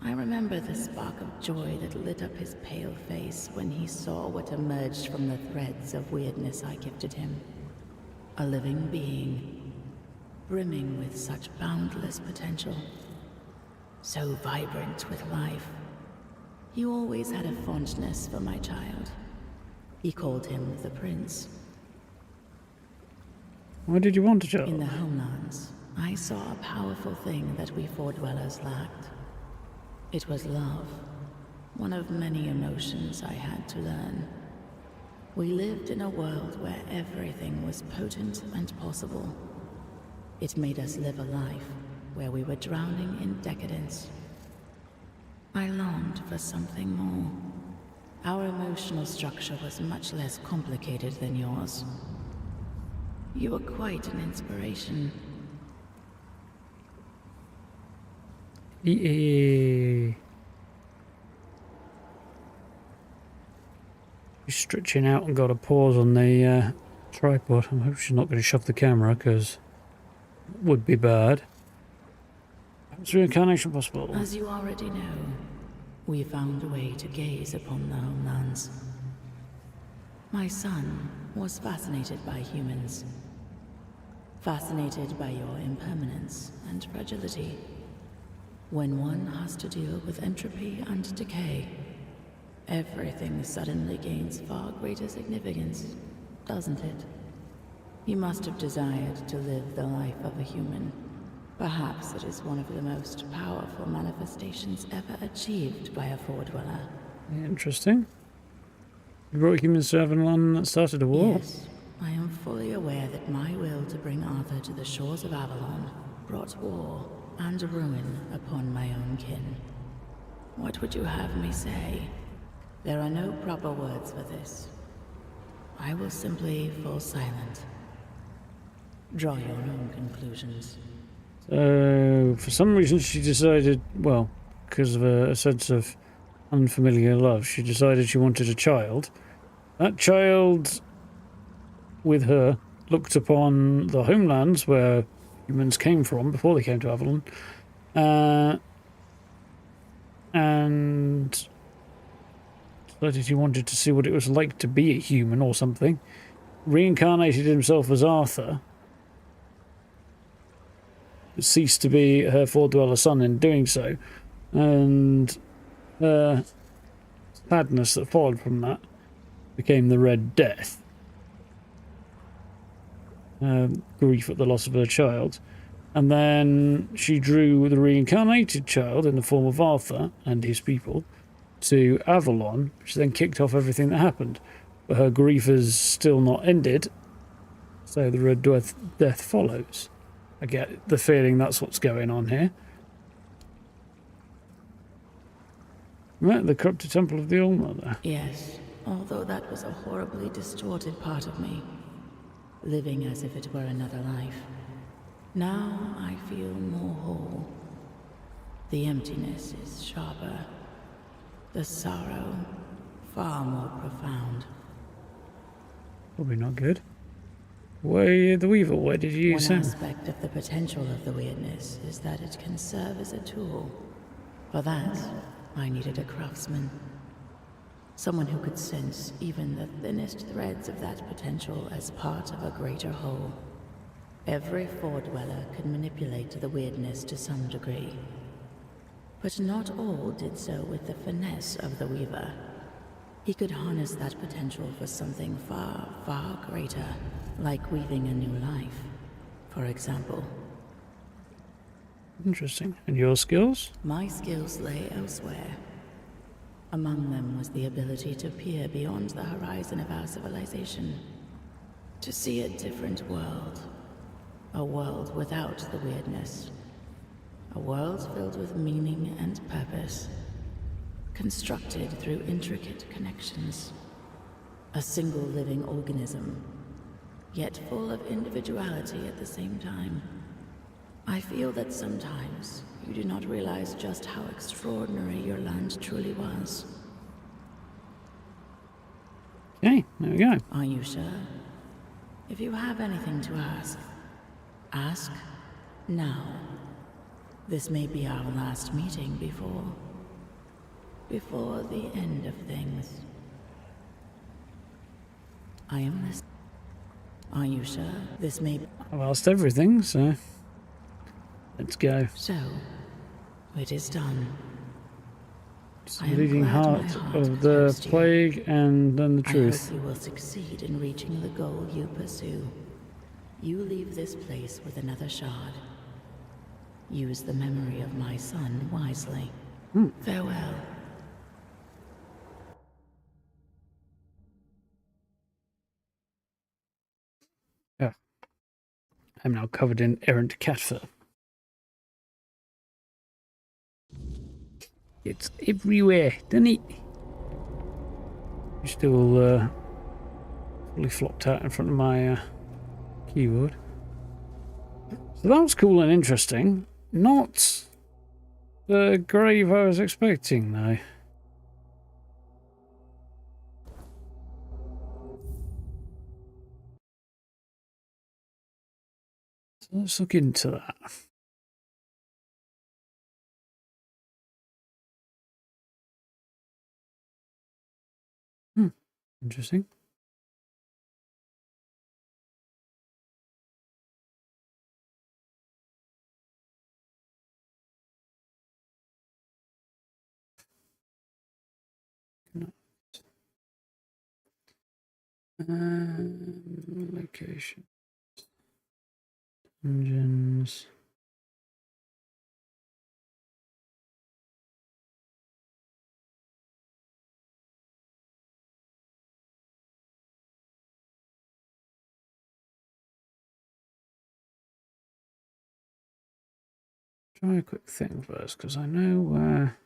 I remember the spark of joy that lit up his pale face when he saw what emerged from the threads of Wyrdness I gifted him. A living being, brimming with such boundless potential. So vibrant with life. He always had a fondness for my child. He called him the Prince. Why did you want a child? In the homelands, I saw a powerful thing that we Fore-Dwellers lacked. It was love, one of many emotions I had to learn. We lived in a world where everything was potent and possible. It made us live a life where we were drowning in decadence. I longed for something more. Our emotional structure was much less complicated than yours. You were quite an inspiration. She's stretching out and got a pause on the tripod. I hope she's not going to shove the camera, because it would be bad. Is reincarnation possible? As you already know, we found a way to gaze upon the homelands. My son was fascinated by humans. Fascinated by your impermanence and fragility. When one has to deal with entropy and decay, everything suddenly gains far greater significance, doesn't it? You must have desired to live the life of a human. Perhaps it is one of the most powerful manifestations ever achieved by a Fore-Dweller. Interesting. You brought humans to Avalon and started a war? Yes, I am fully aware that my will to bring Arthur to the shores of Avalon brought war and ruin upon my own kin. What would you have me say? There are no proper words for this. I will simply fall silent. Draw your own conclusions. So, for some reason she decided, well, because of a sense of unfamiliar love, she decided she wanted a child. That child, with her, looked upon the homelands where humans came from before they came to Avalon, and decided he wanted to see what it was like to be a human or something. Reincarnated himself as Arthur, but ceased to be her Fore-Dweller son in doing so, and sadness that followed from that became the Red Death. Grief at the loss of her child, and then she drew the reincarnated child in the form of Arthur and his people, to Avalon, which then kicked off everything that happened. But her grief is still not ended, so the Red Death follows. I get the feeling that's what's going on here. Right, the corrupted temple of the All-Mother. Yes, although that was a horribly distorted part of me, living as if it were another life. Now I feel more whole. The emptiness is sharper. The sorrow far more profound. Probably not good. Where the Weevil? Where did you use One him? aspect of the potential of the weirdness is that it can serve as a tool. For that, I needed a craftsman. Someone who could sense even the thinnest threads of that potential as part of a greater whole. Every Fore-Dweller could manipulate the weirdness to some degree. But not all did so with the finesse of the Weaver. He could harness that potential for something far, far greater, like weaving a new life, for example. Interesting. And your skills? My skills lay elsewhere. Among them was the ability to peer beyond the horizon of our civilization, to see a different world. A world without the weirdness. A world filled with meaning and purpose. Constructed through intricate connections. A single living organism, yet full of individuality at the same time. I feel that sometimes you do not realize just how extraordinary your land truly was. Okay, there we go. Are you sure? If you have anything to ask, ask now. This may be our last meeting before the end of things. I am listening. Are you sure? This may be... I've asked everything, so let's go. So, it is done. It's the bleeding heart of the plague and then the truth. I hope you will succeed in reaching the goal you pursue. You leave this place with another shard. Use the memory of my son wisely. Farewell. Yeah. I'm now covered in errant cat fur. It's everywhere, doesn't it? You're still fully flopped out in front of my keyboard. So that was cool and interesting. Not the grave I was expecting, though. So let's look into that. Interesting. Location. Dungeons. Try a quick thing first, because I know where...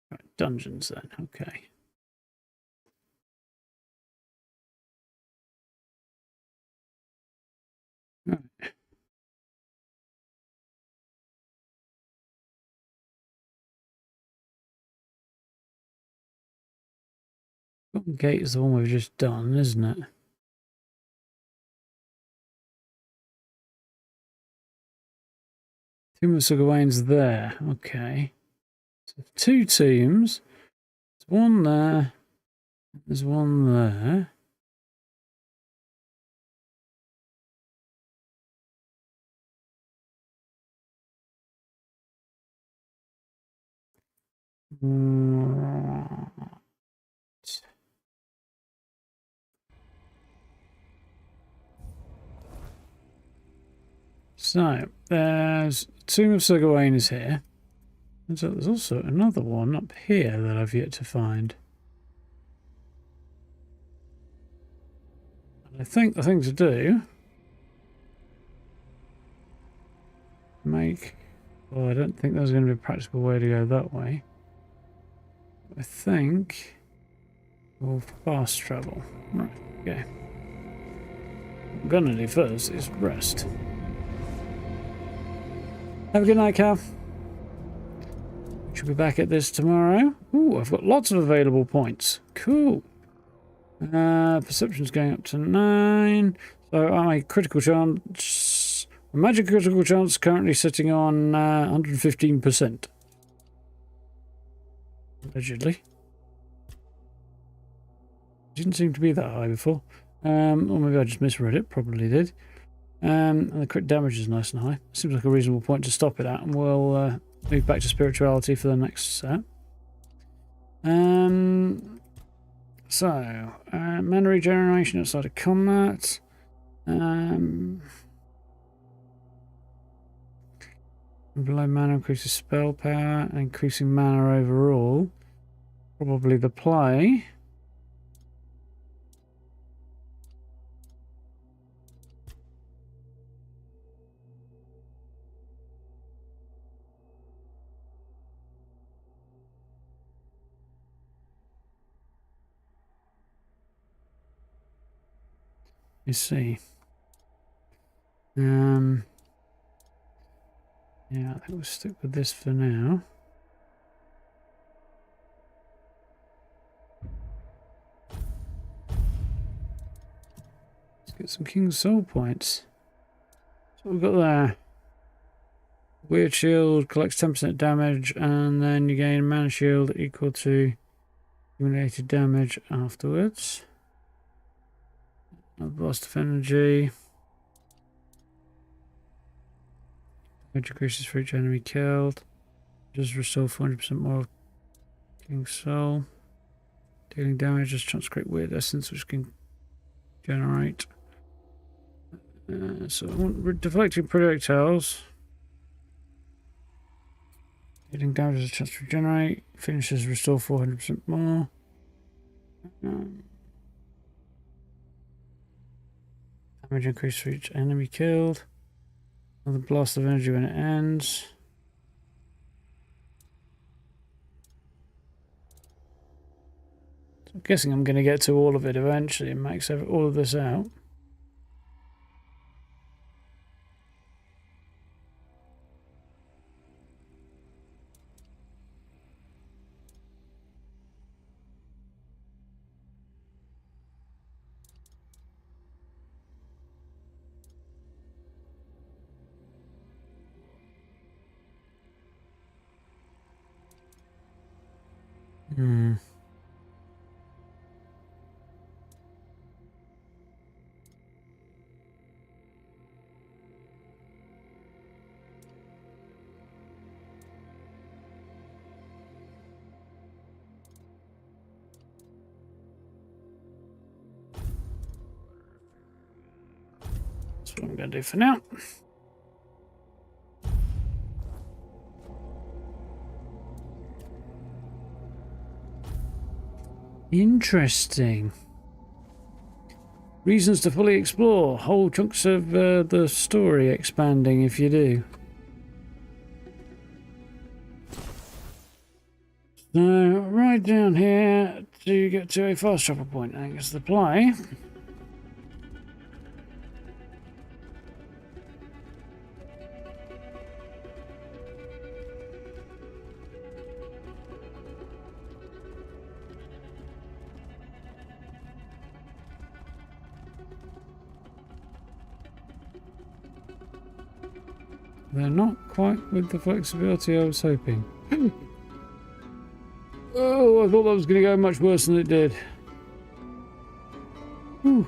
Right, dungeons then, okay. Right. Golden Gate is the one we've just done, isn't it? Tomb of Sir Gawain's there, okay. So 2 tombs. There's one there. There's one there. So, there's Tomb of Sir Gawain is here. There's also another one up here that I've yet to find. And I think the thing to do... Oh, I don't think there's going to be a practical way to go that way. I think... we'll fast travel. Right, okay. What I'm going to do first is rest. Have a good night, Cal. Should be back at this tomorrow. Ooh, I've got lots of available points. Cool. Perception's going up to 9. So my critical chance... my magic critical chance currently sitting on 115%. Allegedly. Didn't seem to be that high before. Or maybe I just misread it. Probably did. And the crit damage is nice and high. Seems like a reasonable point to stop it at, and we'll move back to spirituality for the next set. So, mana regeneration outside of combat. Below mana increases spell power, and increasing mana overall. Probably the play. Let's see. Yeah, I think we'll stick with this for now. Let's get some King's Soul points. So we've got there. Weird Shield collects 10% damage, and then you gain Mana Shield equal to accumulated damage afterwards. Another blast of energy. Damage increases for each enemy killed. Just restore 400% more of King's Soul. Dealing damage, just chance to create weird essence which can generate. So I want deflecting projectiles. Dealing damage has a chance to regenerate. Finishes restore 400% more. Damage increase for each enemy killed. Another blast of energy when it ends. So I'm guessing I'm going to get to all of it eventually and max all of this out. That's what I'm going to do for now. Interesting. Reasons to fully explore. Whole chunks of the story expanding if you do. So, right down here to get to a fast travel point. I think it's the play. They're not quite with the flexibility I was hoping. Oh, I thought that was going to go much worse than it did. Whew.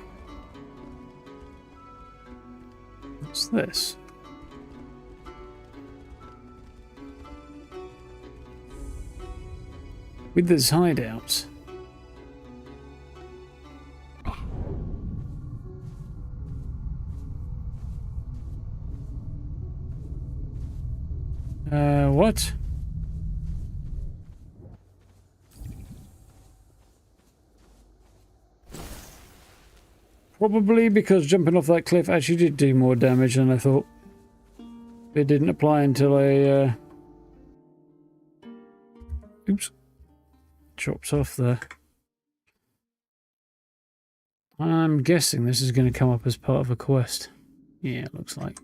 What's this? With this hideout. What? Probably because jumping off that cliff actually did do more damage than I thought. It didn't apply until I, oops. Chops off there. I'm guessing this is going to come up as part of a quest. Yeah, it looks like.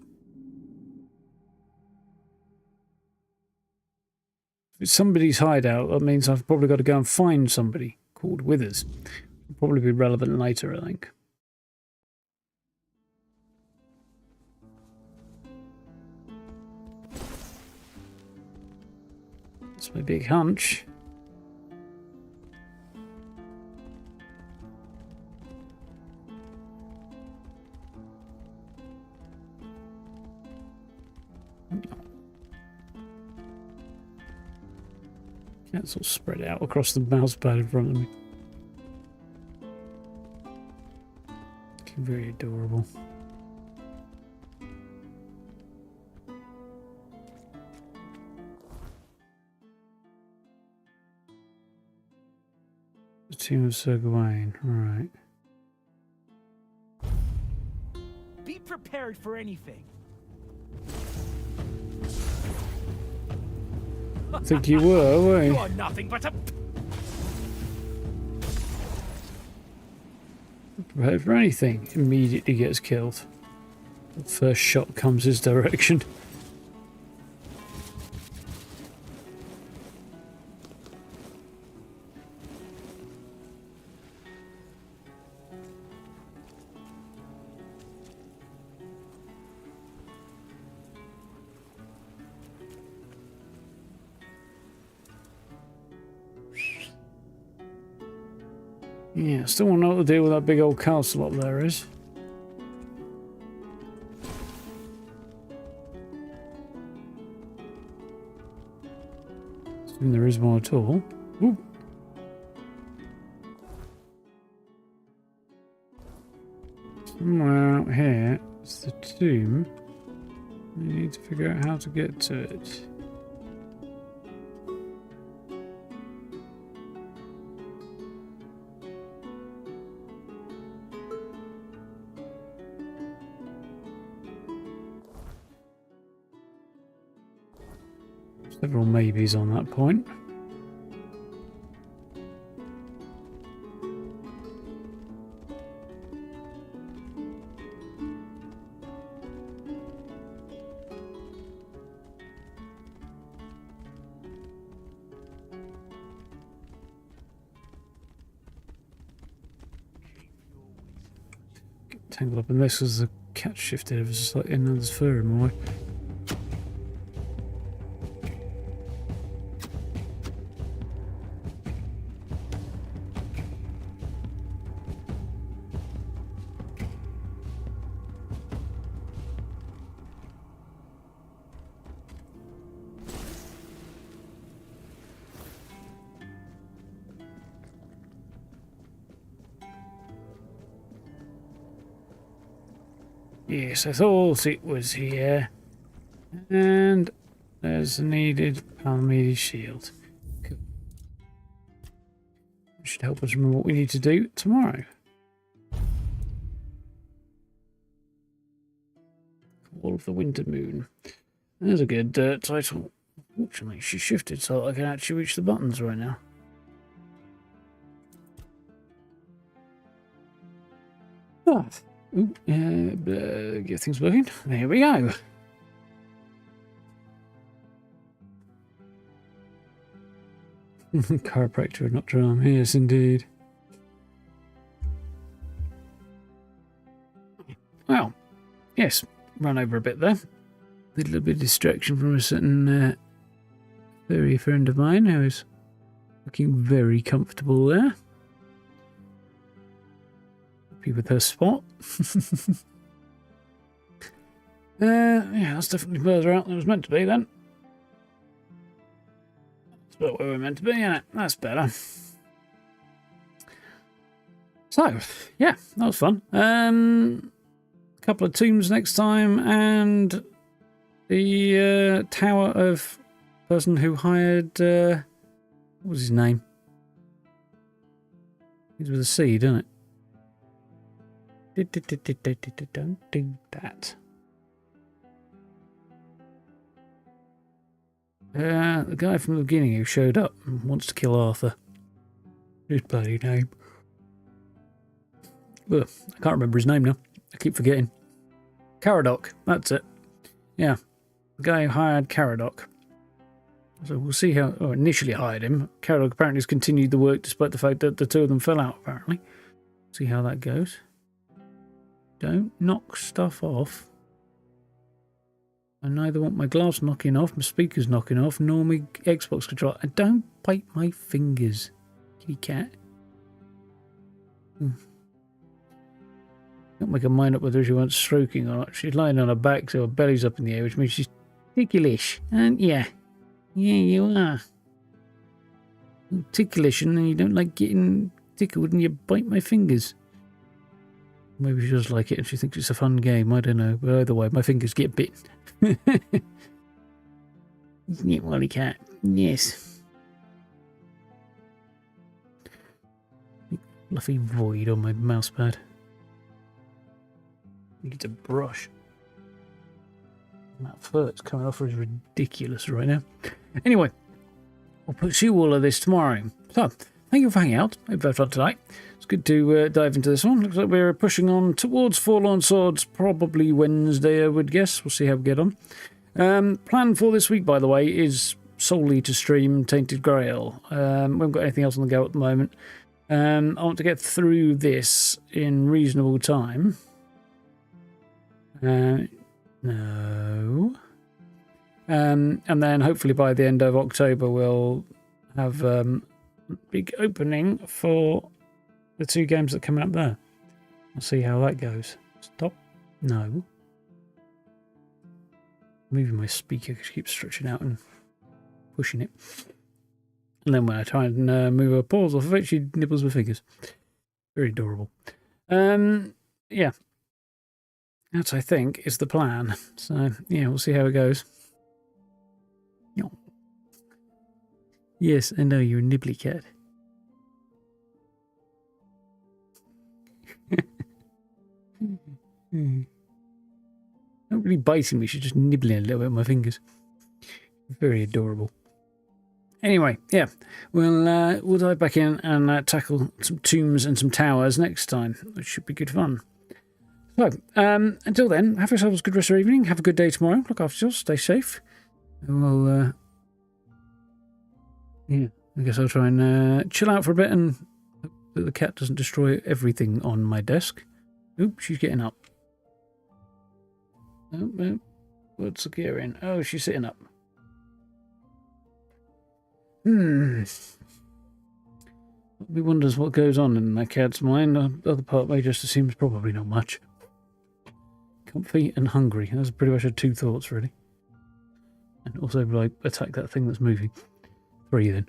If it's somebody's hideout, that means I've probably got to go and find somebody called Withers. It'll probably be relevant later, I think. That's my big hunch. It's all spread out across the mouse pad in front of me. Looking very adorable. The team of Sir Gawain, right. Be prepared for anything. I think you were, weren't you? You are nothing but a... Prepared for anything. Immediately gets killed. The first shot comes his direction. Yeah, still want to know what to deal with that big old castle up there is. Assume there is more at all. Ooh. Somewhere out here is the tomb. We need to figure out how to get to it. Several maybes on that point. Get tangled up in this as the cat shifted ever so slightly and there's fur in my way. Yes, I thought it was here. And there's the needed Palmedy shield. Cool. It should help us remember what we need to do tomorrow. Call of the Winter Moon. There's a good title. Fortunately, she shifted so that I can actually reach the buttons right now. Ah. Ooh, get things working. There we go. Chiropractor, not drum. Yes, indeed. Well, yes, run over a bit there. A little bit of distraction from a certain furry friend of mine who is looking very comfortable there. With her spot. Yeah, that's definitely further out than it was meant to be then. That's about where we're meant to be, isn't it? That's better. So, yeah, that was fun. A couple of tombs next time, and The tower of person who hired... what was his name? He's with a C, doesn't it? Don't do that. The guy from the beginning who showed up and wants to kill Arthur. His bloody name. Ugh, I can't remember his name now. I keep forgetting. Caradoc, that's it. Yeah, the guy who hired Caradoc. So we'll see how... Or initially hired him. Caradoc apparently has continued the work despite the fact that the two of them fell out, apparently. See how that goes. Don't knock stuff off. I neither want my glass knocking off, my speakers knocking off, nor my Xbox controller. And don't bite my fingers, kitty cat. Can't make her mind up whether she wants stroking or not. She's lying on her back, so her belly's up in the air, which means she's ticklish, aren't ya? Yeah, you are. Ticklish, and then you don't like getting tickled and you bite my fingers. Maybe she does like it and she thinks it's a fun game, I don't know. But either way, my fingers get bitten. Isn't it, Wally Cat? Yes. Fluffy void on my mouse pad. Needs a brush. That fur that's coming off is ridiculous right now. Anyway, I'll pursue all of this tomorrow. So, thank you for hanging out. Hope you've had fun tonight. It's good to dive into this one. Looks like we're pushing on towards Forlorn Swords, probably Wednesday, I would guess. We'll see how we get on. Plan for this week, by the way, is solely to stream Tainted Grail. We haven't got anything else on the go at the moment. I want to get through this in reasonable time. No. And then hopefully by the end of October we'll have a big opening for the two games that come up there. We'll see how that goes. Stop. No. Moving my speaker because it keeps stretching out and pushing it. And then when I try and move her paws off of it, she nibbles with fingers. Very adorable. Yeah. That, I think, is the plan. So, yeah, we'll see how it goes. Yes, I know, you're a nibbly cat. Not really biting me, she's just nibbling a little bit with my fingers. Very adorable. Anyway, yeah, we'll dive back in and tackle some tombs and some towers next time, which should be good fun. So, until then, have yourselves a good rest of your evening. Have a good day tomorrow. Look after yourselves. Stay safe. And we'll, yeah, I guess I'll try and chill out for a bit and hope that the cat doesn't destroy everything on my desk. Oop, she's getting up. Oh, what's the gear in? Oh, she's sitting up. He wonders what goes on in that cat's mind. The other part may just assumes probably not much. Comfy and hungry. That's pretty much her two thoughts, really. And also, like, attack that thing that's moving. 3 then.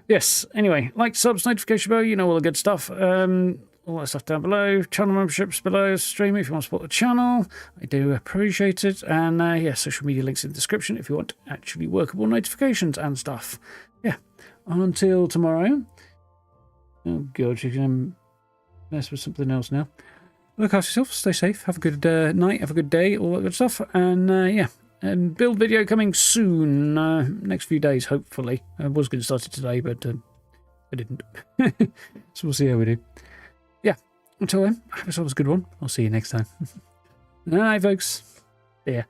Yes, anyway, like, subs, notification bell, you know all the good stuff. All that stuff down below. Channel memberships below. Stream if you want to support the channel. I do appreciate it. And, yeah, social media links in the description if you want actually workable notifications and stuff. Yeah, until tomorrow. Oh, God, she's going to mess with something else now. Look after yourself, stay safe, have a good night, have a good day, all that good stuff. And, yeah, build video coming soon, next few days, hopefully. I was going to start it today, but I didn't. So we'll see how we do. Yeah, until then, have yourselves a good one. I'll see you next time. Bye, folks. See ya.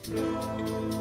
it.